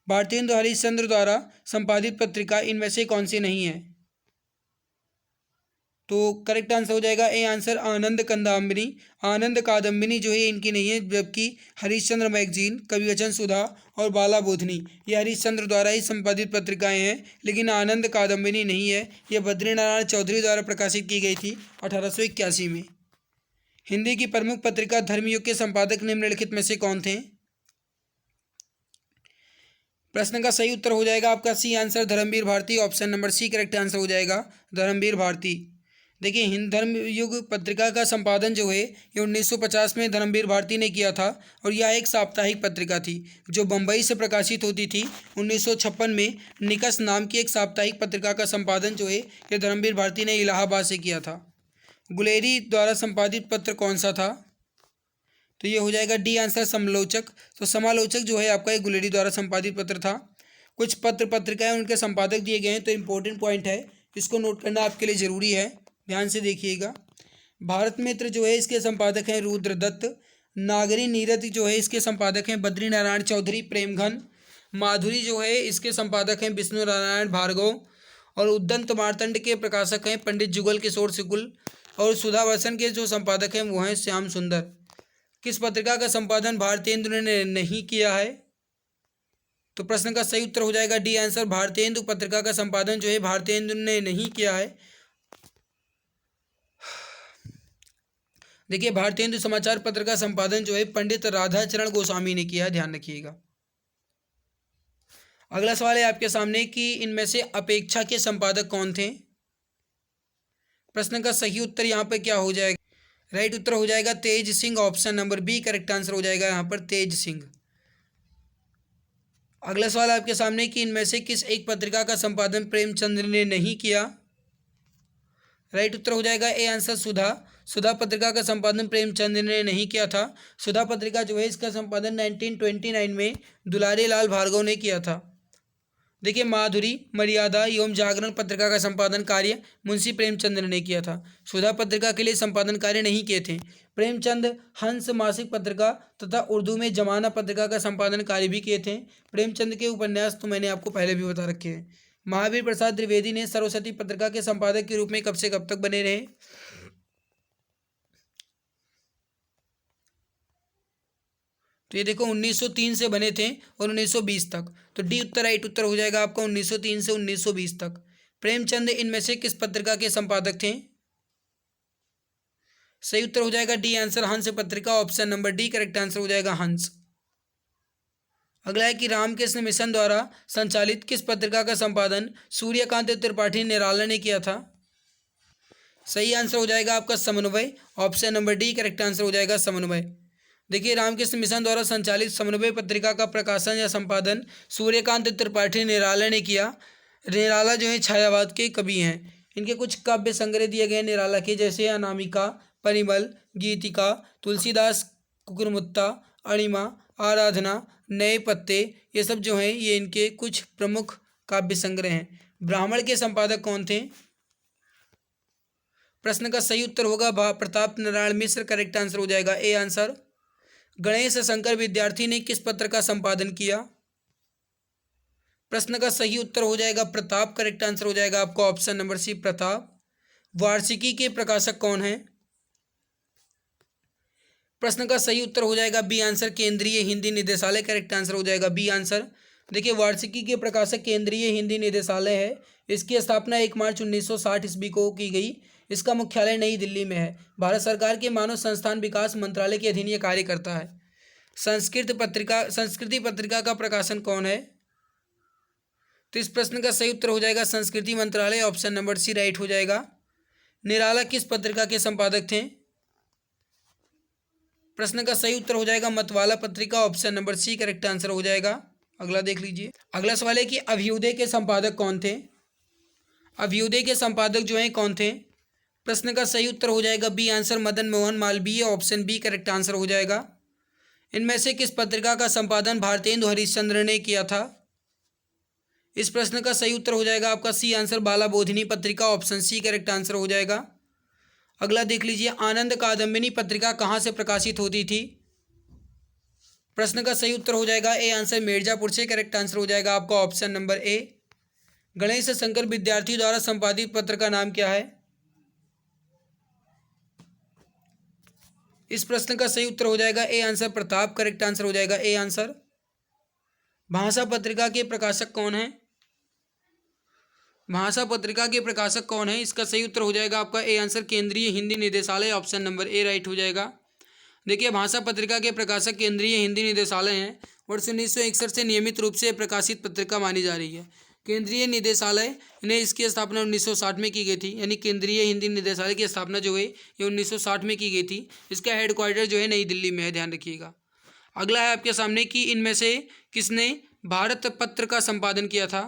भारतेंदु हरिश्चंद्र द्वारा संपादित पत्रिका इनमें से कौन सी नहीं है, तो करेक्ट आंसर हो जाएगा ए आंसर आनंद कादम्बिनी। आनंद कादम्बिनी जो है इनकी नहीं है, जबकि हरिश्चंद्र मैगजीन, कविवचन सुधा और बाला बोधनी ये हरिश्चंद्र द्वारा ही संपादित पत्रिकाएं हैं, लेकिन आनंद कादम्बिनी नहीं है, ये बद्रीनारायण चौधरी द्वारा प्रकाशित की गई थी 1881 में। हिंदी की प्रमुख पत्रिका धर्मयुग के संपादक निम्नलिखित में से कौन थे, प्रश्न का सही उत्तर हो जाएगा आपका C answer Dharamvir Bharati, option number C correct answer हो जाएगा धर्मवीर भारती। देखिए हिंद धर्मयुग पत्रिका का संपादन जो है ये 1950 में धर्मवीर भारती ने किया था और यह एक साप्ताहिक पत्रिका थी जो बम्बई से प्रकाशित होती थी। 1956 में निकस नाम की एक साप्ताहिक पत्रिका का संपादन जो है ये धर्मवीर भारती ने इलाहाबाद से किया था। गुलेरी द्वारा संपादित पत्र कौन सा था, तो ये हो जाएगा डी आंसर समालोचक। तो समालोचक जो है आपका एक गुलेरी द्वारा संपादित पत्र था। कुछ पत्र पत्रिकाएं उनके संपादक दिए गए हैं, तो इम्पोर्टेंट पॉइंट है, इसको नोट करना आपके लिए ज़रूरी है, ध्यान से देखिएगा। भारत मित्र जो है इसके संपादक हैं रुद्रदत्त, नागरी नीरद जो है इसके संपादक हैं बद्री नारायण चौधरी प्रेमघन। माधुरी जो है इसके संपादक हैं विष्णु नारायण भार्गव। और उद्दंत मार्तंड के प्रकाशक हैं पंडित जुगल किशोर शुक्ल। और सुधावर्षण के जो संपादक हैं वो हैं श्याम सुंदर। किस पत्रिका का संपादन भारतेंदु ने नहीं किया है? तो प्रश्न का सही उत्तर हो जाएगा डी आंसर, भारतेंदु पत्रिका का संपादन जो है भारतेंदु ने नहीं किया है। देखिए, भारतेंदु समाचार पत्र का संपादन जो है पंडित राधाचरण गोस्वामी ने किया, ध्यान रखिएगा। अगला सवाल है आपके सामने कि इनमें से अपेक्षा के संपादक कौन थे? प्रश्न का सही उत्तर यहाँ पर क्या हो जाएगा? राइट उत्तर हो जाएगा Tej Singh, option number B correct answer हो जाएगा यहाँ पर तेज सिंह। अगला सवाल आपके सामने कि इनमें से किस एक पत्रिका का संपादन प्रेमचंद ने नहीं किया? राइट उत्तर हो जाएगा ए आंसर सुधा। सुधा पत्रिका का संपादन प्रेमचंद ने नहीं किया था। सुधा पत्रिका जो है इसका संपादन 1929 में दुलारी लाल भार्गव ने किया था। देखिए, माधुरी, मर्यादा एवं जागरण पत्रिका का संपादन कार्य मुंशी प्रेमचंद ने किया था। सुधा पत्रिका के लिए संपादन कार्य नहीं किए थे। प्रेमचंद हंस मासिक पत्रिका तथा उर्दू में जमाना पत्रिका का संपादन कार्य भी किए थे। प्रेमचंद के उपन्यास तो मैंने आपको पहले भी बता रखे हैं। महावीर प्रसाद द्विवेदी ने सरस्वती पत्रिका के संपादक के रूप में कब से कब तक बने रहे? तो ये देखो 1903 से बने थे और 1920 तक। तो डी उत्तर राइट उत्तर हो जाएगा आपका 1903 से 1920 तक। प्रेमचंद इनमें से किस पत्रिका के संपादक थे? सही उत्तर हो जाएगा डी आंसर हंस पत्रिका, option number D correct answer हो जाएगा हंस। अगला है कि रामकृष्ण मिशन द्वारा संचालित किस पत्रिका का संपादन सूर्यकांत त्रिपाठी निराला ने किया था? सही आंसर हो जाएगा आपका समन्वय, option number D correct answer हो जाएगा समन्वय। देखिए, रामकृष्ण मिशन द्वारा संचालित समन्वय पत्रिका का प्रकाशन या संपादन सूर्यकांत त्रिपाठी निराला ने किया। निराला जो है छायावाद के कवि हैं। इनके कुछ काव्य संग्रह दिए गए निराला के, जैसे अनामिका, परिमल, गीतिका, तुलसीदास कुकुरमुत्ता, अणिमा, आराधना, नए पत्ते, ये सब जो हैं ये इनके कुछ प्रमुख काव्य संग्रह हैं। ब्राह्मण के संपादक कौन थे? प्रश्न का सही उत्तर होगा प्रताप नारायण मिश्र, करेक्ट आंसर हो जाएगा ए आंसर। गणेश शंकर विद्यार्थी ने किस पत्र का संपादन किया? प्रश्न का सही उत्तर हो जाएगा प्रताप, करेक्ट आंसर हो जाएगा आपका ऑप्शन नंबर सी प्रताप। वार्षिकी के प्रकाशक कौन है? प्रश्न का सही उत्तर हो जाएगा बी आंसर केंद्रीय हिंदी निदेशालय, करेक्ट आंसर हो जाएगा बी आंसर। देखिए, वार्षिकी के प्रकाशक केंद्रीय हिंदी निदेशालय है। इसकी स्थापना 1 मार्च 1960 ईस्वी को की गई। इसका मुख्यालय नई दिल्ली में है। भारत सरकार के मानव संस्थान विकास मंत्रालय के अधीन ये कार्य करता है। संस्कृति पत्रिका का प्रकाशन कौन है? तो इस प्रश्न का सही उत्तर हो जाएगा संस्कृति मंत्रालय, ऑप्शन नंबर सी राइट हो जाएगा। निराला किस पत्रिका के संपादक थे? प्रश्न का सही उत्तर हो जाएगा मतवाला पत्रिका, option number C correct answer हो जाएगा। अगला देख लीजिए। अगला सवाल है कि अभ्युदय के संपादक कौन थे? अभ्युदय के संपादक जो हैं कौन थे? प्रश्न का सही उत्तर हो जाएगा B answer Madan Mohan Malviya, option B correct answer हो जाएगा। इनमें से किस पत्रिका का संपादन भारतेंदु हरिश्चंद्र ने किया था? इस प्रश्न का सही उत्तर हो जाएगा आपका सी आंसर बाला बोधिनी पत्रिका, ऑप्शन सी करेक्ट आंसर हो जाएगा। अगला देख लीजिए, आनंद कादम्बिनी पत्रिका कहाँ से प्रकाशित होती थी? प्रश्न का सही उत्तर हो जाएगा ए आंसर मिर्जापुर से, करेक्ट आंसर हो जाएगा आपका ऑप्शन नंबर ए। गणेश शंकर विद्यार्थी द्वारा संपादित पत्र का नाम क्या है? इस प्रश्न का सही उत्तर हो जाएगा A answer Pratap, correct answer हो जाएगा ए आंसर। भाषा पत्रिका के प्रकाशक कौन है? भाषा पत्रिका के प्रकाशक कौन है? इसका सही उत्तर हो जाएगा आपका ए आंसर केंद्रीय हिंदी निदेशालय, ऑप्शन नंबर ए राइट हो जाएगा। देखिए, भाषा पत्रिका के प्रकाशक केंद्रीय हिंदी निदेशालय हैं। वर्ष 1961 से नियमित रूप से प्रकाशित पत्रिका मानी जा रही है। केंद्रीय निदेशालय ने इसकी स्थापना 1960 में की गई थी, यानी केंद्रीय हिंदी निदेशालय की स्थापना जो है ये 1960 में की गई थी। इसका हेडक्वार्टर जो है नई दिल्ली में है, ध्यान रखिएगा। अगला है आपके सामने कि इनमें से किसने भारत पत्र का संपादन किया था?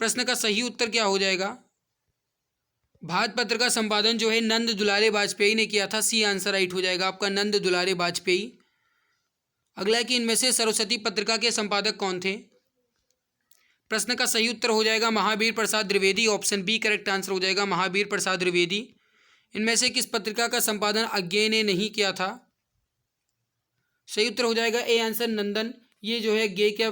प्रश्न का सही उत्तर क्या हो जाएगा? भारत पत्र का संपादन जो है नंद दुलारे वाजपेयी ने किया था, सी आंसर राइट हो जाएगा आपका नंद दुलारे वाजपेयी। अगला है कि इनमें से सरस्वती पत्रिका के संपादक कौन थे? प्रश्न का सही उत्तर हो जाएगा Mahavir Prasad Dwivedi, option B correct answer हो जाएगा महावीर प्रसाद द्विवेदी। इनमें से किस पत्रिका का संपादन अज्ञेय ने नहीं किया था? सही उत्तर हो जाएगा ए आंसर नंदन। ये जो है गे का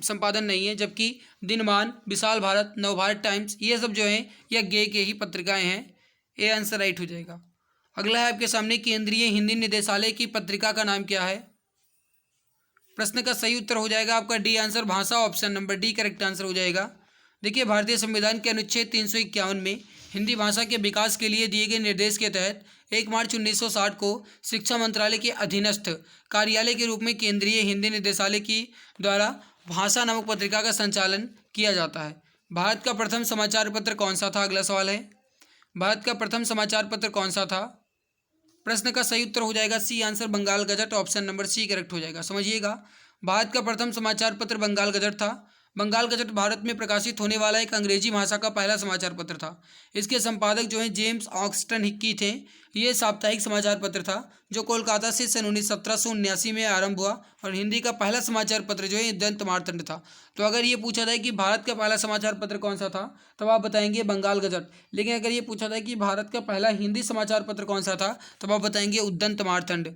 संपादन नहीं है, जबकि दिनमान, विशाल भारत, नवभारत टाइम्स ये सब जो है यह गे के ही पत्रिकाएं हैं। ए आंसर राइट हो जाएगा। अगला है आपके सामने, केंद्रीय हिंदी निदेशालय की पत्रिका का नाम क्या है। प्रश्न का सही उत्तर हो जाएगा आपका डी आंसर भाषा, option number D correct answer हो जाएगा। देखिए, भारतीय संविधान के अनुच्छेद 351 में हिंदी भाषा के विकास के लिए दिए गए निर्देश के तहत 1 मार्च 1960 को शिक्षा मंत्रालय के अधीनस्थ कार्यालय के रूप में केंद्रीय हिंदी निदेशालय की द्वारा भाषा नामक पत्रिका का संचालन किया जाता है। भारत का प्रथम समाचार पत्र कौन सा था, अगला सवाल है। भारत का प्रथम समाचार पत्र कौन सा था। प्रश्न का सही उत्तर हो जाएगा C answer Bengal gazette, option number C correct हो जाएगा। समझिएगा, भारत का प्रथम समाचार पत्र बंगाल गजट था। बंगाल गजट भारत में प्रकाशित होने वाला एक अंग्रेजी भाषा का पहला समाचार पत्र था। इसके संपादक जो हैं जेम्स ऑक्सटन हिक्की थे। ये साप्ताहिक समाचार पत्र था जो कोलकाता से सन 1779 में आरंभ हुआ और हिंदी का पहला समाचार पत्र जो है उद्यंत मार्तंड था। तो अगर ये पूछा जाए कि भारत का पहला समाचार पत्र कौन सा था, तब आप बताएंगे बंगाल गजट। लेकिन अगर ये पूछा जाए कि भारत का पहला हिंदी समाचार पत्र कौन सा था, तब आप बताएंगे उद्यंत मार्तंड।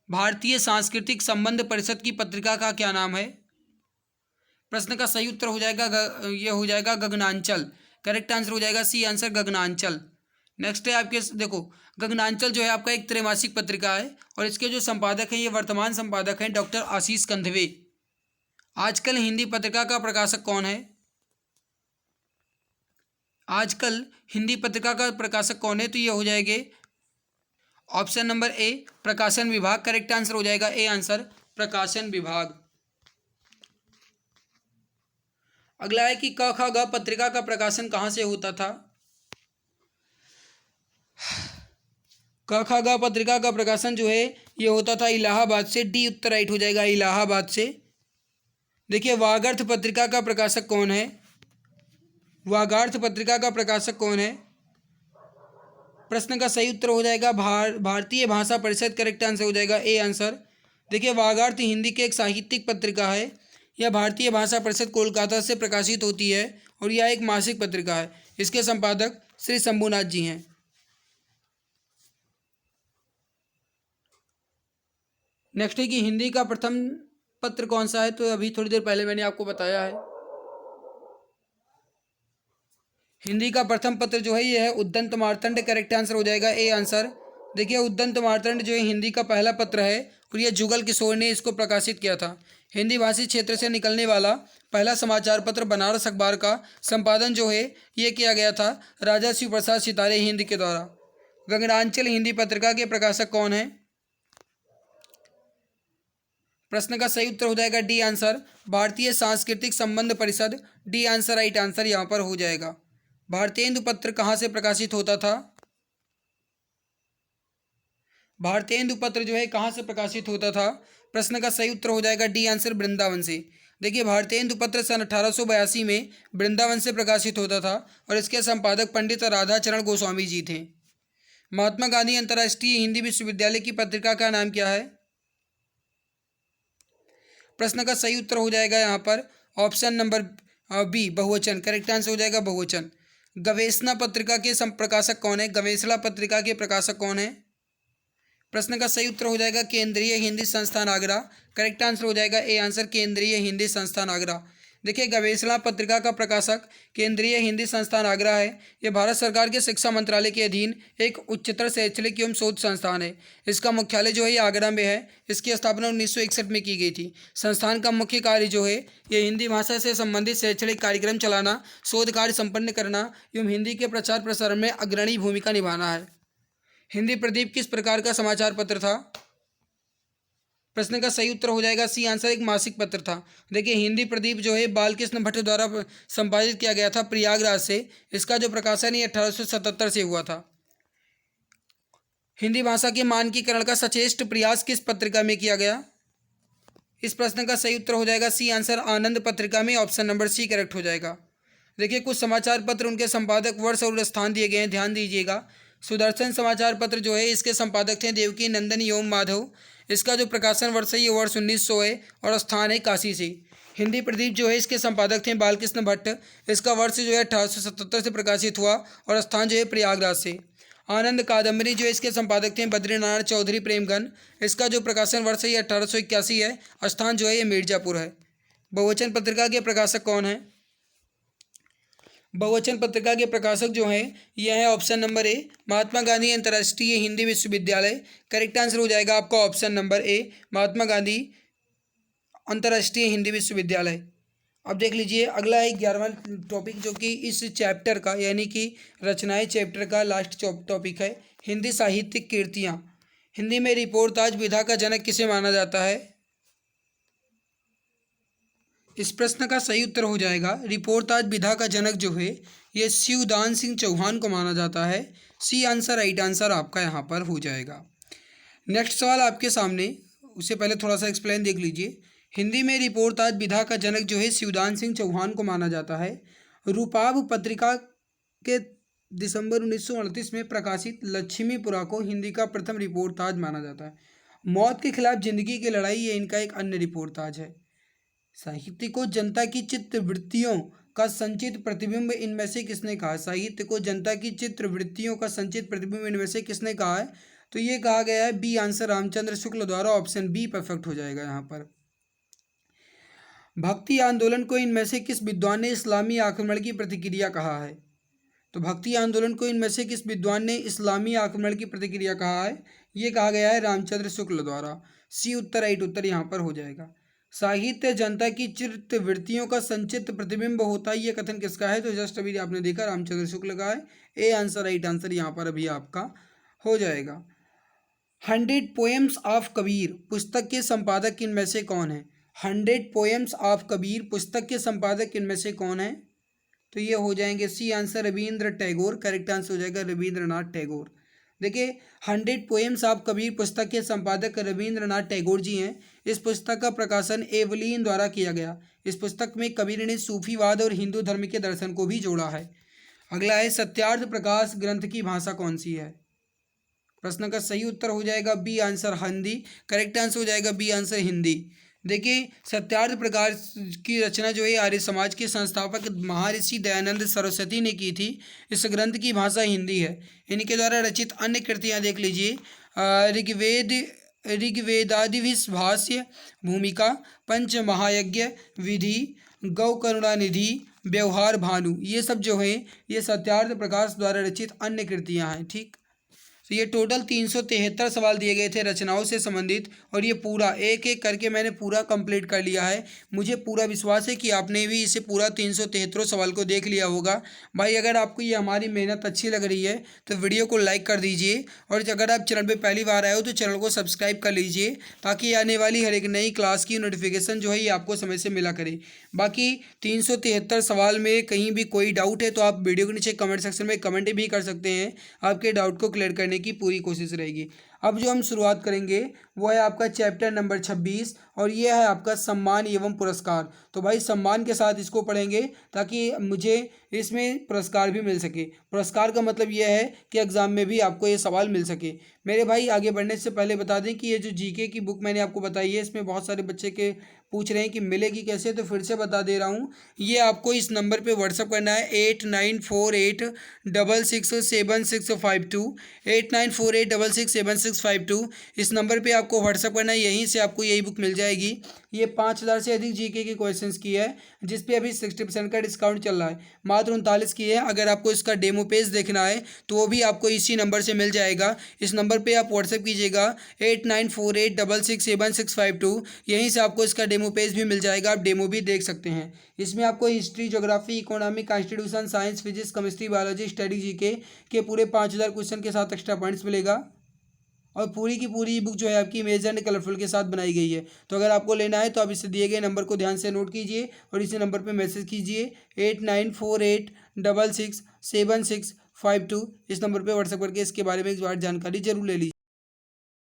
भारतीय सांस्कृतिक संबंध परिषद की पत्रिका का क्या नाम है। प्रश्न का सही उत्तर हो जाएगा ये हो जाएगा गगनांचल। करेक्ट आंसर हो जाएगा सी आंसर गगनांचल। नेक्स्ट है आपके, देखो गगनांचल जो है आपका एक त्रैमासिक पत्रिका है और इसके जो संपादक हैं ये वर्तमान संपादक हैं डॉक्टर आशीष कंधवे। आजकल हिंदी पत्रिका का प्रकाशक कौन है। आजकल हिंदी पत्रिका का प्रकाशक कौन है, तो ये हो जाएंगे ऑप्शन नंबर ए प्रकाशन विभाग। करेक्ट आंसर हो जाएगा ए आंसर प्रकाशन विभाग। अगला है कि क ख ग पत्रिका का प्रकाशन कहाँ से होता था। क ख ग पत्रिका का प्रकाशन जो है ये होता था इलाहाबाद से। डी उत्तर राइट हो जाएगा इलाहाबाद से। देखिए, वागार्थ पत्रिका का प्रकाशक कौन है। वागार्थ पत्रिका का प्रकाशक कौन है। प्रश्न का सही उत्तर हो जाएगा भारतीय भाषा परिषद। करेक्ट आंसर हो जाएगा ए आंसर। देखिए, वागार्थ हिंदी की एक साहित्यिक पत्रिका है। यह भारतीय भाषा परिषद कोलकाता से प्रकाशित होती है और यह एक मासिक पत्रिका है। इसके संपादक श्री शंभुनाथ जी हैं। नेक्स्ट है कि हिंदी का प्रथम पत्र कौन सा है, तो अभी थोड़ी देर पहले मैंने आपको बताया है। हिंदी का प्रथम पत्र जो है यह है उद्यंत मार्तंड। करेक्ट आंसर हो जाएगा ए आंसर। देखिए, उद्यंत मार्तंड जो है हिंदी का पहला पत्र है और यह जुगल किशोर ने इसको प्रकाशित किया था। हिंदी भाषी क्षेत्र से निकलने वाला पहला समाचार पत्र बनारस अखबार का संपादन जो है ये किया गया था राजा शिव प्रसाद सितारे हिंद के द्वारा। गगनांचल हिंदी पत्रिका के प्रकाशक कौन है। प्रश्न का सही उत्तर हो जाएगा डी आंसर भारतीय सांस्कृतिक संबंध परिषद। डी आंसर राइट आंसर यहाँ पर हो जाएगा। भारतेंदु पत्र कहाँ से प्रकाशित होता था। भारतेंदु पत्र जो है कहाँ से प्रकाशित होता था। प्रश्न का सही उत्तर हो जाएगा डी आंसर वृंदावन से। देखिए, भारतेंदु पत्र सन 1882 में वृंदावन से प्रकाशित होता था और इसके संपादक पंडित राधाचरण गोस्वामी जी थे। महात्मा गांधी अंतर्राष्ट्रीय हिंदी विश्वविद्यालय की पत्रिका का नाम क्या है। प्रश्न का सही उत्तर हो जाएगा यहाँ पर ऑप्शन नंबर बी बहुवचन। करेक्ट आंसर हो जाएगा बहुवचन। गवेषणा पत्रिका के प्रकाशक कौन है। गवेषणा पत्रिका के प्रकाशक कौन है। प्रश्न का सही उत्तर हो जाएगा केंद्रीय हिंदी संस्थान आगरा। करेक्ट आंसर हो जाएगा ए आंसर केंद्रीय हिंदी संस्थान आगरा। देखिए, गवेषणा पत्रिका का प्रकाशक केंद्रीय हिंदी संस्थान आगरा है। यह भारत सरकार के शिक्षा मंत्रालय के अधीन एक उच्चतर शैक्षणिक एवं शोध संस्थान है। इसका मुख्यालय जो है ये आगरा में है। इसकी स्थापना 1961 में की गई थी। संस्थान का मुख्य कार्य जो है ये हिंदी भाषा से संबंधित शैक्षणिक कार्यक्रम चलाना, शोध कार्य संपन्न करना एवं हिंदी के प्रचार प्रसारण में अग्रणी भूमिका निभाना है। हिंदी प्रदीप किस प्रकार का समाचार पत्र था। प्रश्न का सही उत्तर हो जाएगा सी आंसर एक मासिक पत्र था। देखिए, हिंदी प्रदीप जो है बालकृष्ण भट्ट द्वारा संपादित किया गया था प्रयागराज से। इसका जो प्रकाशन है 1877 से हुआ था। हिंदी भाषा के मानकीकरण का सचेष्ट प्रयास किस पत्रिका में किया गया। इस प्रश्न का सही उत्तर हो जाएगा सी आंसर आनंद पत्रिका में। ऑप्शन नंबर सी करेक्ट हो जाएगा। देखिए, कुछ समाचार पत्र उनके संपादक वर्ष और स्थान दिए गए हैं, ध्यान दीजिएगा। सुदर्शन समाचार पत्र जो है इसके संपादक थे देवकी नंदन एवं माधव। इसका जो प्रकाशन वर्ष है ये वर्ष 1900 है और स्थान है काशी से। हिंदी प्रदीप जो है इसके संपादक थे बालकृष्ण भट्ट। इसका वर्ष जो है 1877 से प्रकाशित हुआ और स्थान जो है प्रयागराज से। आनंद कादम्बरी जो इसके संपादक थे बद्रीनारायण चौधरी प्रेमगन। इसका जो प्रकाशन वर्ष है ये 1881 है। स्थान जो है ये मिर्जापुर है। बहुवचन पत्रिका के प्रकाशक कौन है? बहुवचन पत्रिका के प्रकाशक जो हैं यह है ऑप्शन नंबर ए महात्मा गांधी अंतर्राष्ट्रीय हिंदी विश्वविद्यालय। करेक्ट आंसर हो जाएगा आपका ऑप्शन नंबर ए महात्मा गांधी अंतर्राष्ट्रीय हिंदी विश्वविद्यालय। अब देख लीजिए अगला है 11वां टॉपिक जो कि इस चैप्टर का यानी कि रचनाएं चैप्टर का लास्ट टॉपिक है, हिंदी साहित्यिक कीर्तियाँ। हिंदी में रिपोर्ताज विधा का जनक किसे माना जाता है? इस प्रश्न का सही उत्तर हो जाएगा रिपोर्ताज विधा का जनक जो है ये शिवदान सिंह चौहान को माना जाता है। सी आंसर राइट आंसर आपका यहाँ पर हो जाएगा। नेक्स्ट सवाल आपके सामने, उससे पहले थोड़ा सा एक्सप्लेन देख लीजिए। हिंदी में रिपोर्ताज विधा का जनक जो है शिवदान सिंह चौहान को माना जाता है। रूपाब पत्रिका के दिसंबर 1938 में प्रकाशित लक्ष्मीपुरा को हिंदी का प्रथम रिपोर्ताज माना जाता है। मौत के खिलाफ जिंदगी की लड़ाई ये इनका एक अन्य रिपोर्ताज है। साहित्य को जनता की चित्तवृत्तियों का संचित प्रतिबिंब इनमें से किसने कहा? साहित्य को जनता की चित्तवृत्तियों का संचित प्रतिबिंब इनमें से किसने कहा है? तो ये कहा गया है बी आंसर रामचंद्र शुक्ल द्वारा। ऑप्शन बी परफेक्ट हो जाएगा यहाँ पर। भक्ति आंदोलन को इनमें से किस विद्वान ने इस्लामी आक्रमण की प्रतिक्रिया कहा है? तो भक्ति आंदोलन को इनमें से किस विद्वान ने इस्लामी आक्रमण की प्रतिक्रिया कहा है? ये कहा गया है रामचंद्र शुक्ल द्वारा। सी उत्तर राइट उत्तर यहाँ पर हो जाएगा। साहित्य जनता की चित्तवृत्तियों का संचित प्रतिबिंब होता है, ये कथन किसका है? तो जस्ट अभी आपने देखा रामचंद्र शुक्ल का है। ए आंसर राइट आंसर यहाँ पर अभी आपका हो जाएगा। 100 पोएम्स ऑफ कबीर पुस्तक के संपादक इनमें से कौन है? 100 पोएम्स ऑफ कबीर पुस्तक के संपादक इनमें से कौन है? तो ये हो जाएंगे C answer Rabindra Tagore. Correct answer हो जाएगा रविंद्रनाथ टैगोर। देखिए 100 पोएम्स ऑफ कबीर पुस्तक के संपादक रविंद्रनाथ टैगोर जी हैं। इस पुस्तक का प्रकाशन एवलीन द्वारा किया गया। इस पुस्तक में कबीर ने सूफीवाद और हिंदू धर्म के दर्शन को भी जोड़ा है। अगला है सत्यार्थ प्रकाश ग्रंथ की भाषा कौन सी है? प्रश्न का सही उत्तर हो जाएगा B answer Hindi. Correct answer हो जाएगा बी आंसर हिंदी। देखिए सत्यार्थ प्रकाश की रचना जो है आर्य समाज के संस्थापक महर्षि दयानंद सरस्वती ने की थी। इस ग्रंथ की भाषा हिंदी है। इनके द्वारा रचित अन्य कृतियाँ देख लीजिए, ऋग्वेदादिभाष्य, भूमिका, पंच महायज्ञ, विधि, गौ करुणा निधि, व्यवहार भानु, ये सब जो है ये सत्यार्थ प्रकाश द्वारा रचित अन्य कृतियाँ हैं। ठीक, तो ये टोटल 373 सवाल दिए गए थे रचनाओं से संबंधित और ये पूरा एक एक करके मैंने पूरा कंप्लीट कर लिया है। मुझे पूरा विश्वास है कि आपने भी इसे पूरा 373 सवाल को देख लिया होगा। भाई अगर आपको ये हमारी मेहनत अच्छी लग रही है तो वीडियो को लाइक कर दीजिए और अगर आप चैनल पर पहली बार आए हो तो चैनल को सब्सक्राइब कर लीजिए ताकि आने वाली हर एक नई क्लास की नोटिफिकेशन जो है ये आपको समय से मिला करे। बाकी 373 सवाल में कहीं भी कोई डाउट है तो आप वीडियो के नीचे कमेंट सेक्शन में कमेंट भी कर सकते हैं। आपके डाउट को क्लियर करने की पूरी कोशिश रहेगी। अब जो हम शुरुआत करेंगे वो है आपका चैप्टर नंबर 26 और ये है आपका सम्मान एवं पुरस्कार। तो भाई सम्मान के साथ इसको पढ़ेंगे ताकि मुझे इसमें पुरस्कार भी मिल सके। पुरस्कार का मतलब ये है कि एग्जाम में भी आपको ये सवाल मिल सके। मेरे भाई आगे बढ़ने से पहले बता दें कि ये जो जीके की बुक मैंने आपको बताई है इसमें बहुत सारे बच्चे के पूछ रहे हैं कि मिलेगी कैसे, तो फिर से बता दे रहा हूँ। ये आपको इस नंबर पे व्हाट्सअप करना है 8948667652 8948667652। इस नंबर पे आपको व्हाट्सअप करना है, यहीं से आपको यही बुक मिल जाएगी। ये 5000 से अधिक जीके के क्वेश्चंस की है जिसपे अभी 60% का डिस्काउंट चल रहा है। मात्र 39 की है। अगर आपको इसका डेमो पेज देखना है तो वो भी आपको इसी नंबर से मिल जाएगा। इस नंबर पे आप व्हाट्सएप कीजिएगा 8948667652। यहीं से आपको इसका डेमो पेज भी मिल जाएगा, आप डेमो भी देख सकते हैं। इसमें आपको history, geography, economic, constitution, science, physics, chemistry, biology, study GK के पूरे 5000 क्वेश्चन के साथ एक्स्ट्रा पॉइंट्स मिलेगा और पूरी की पूरी बुक जो है आपकी इमेज एंड कलरफुल के साथ बनाई गई है। तो अगर आपको लेना है तो आप इसे दिए गए नंबर को ध्यान से नोट कीजिए और इसी नंबर पे मैसेज कीजिए 8948667652। इस नंबर पे व्हाट्सएप करके इसके बारे में एक बार जानकारी जरूर ले लीजिए।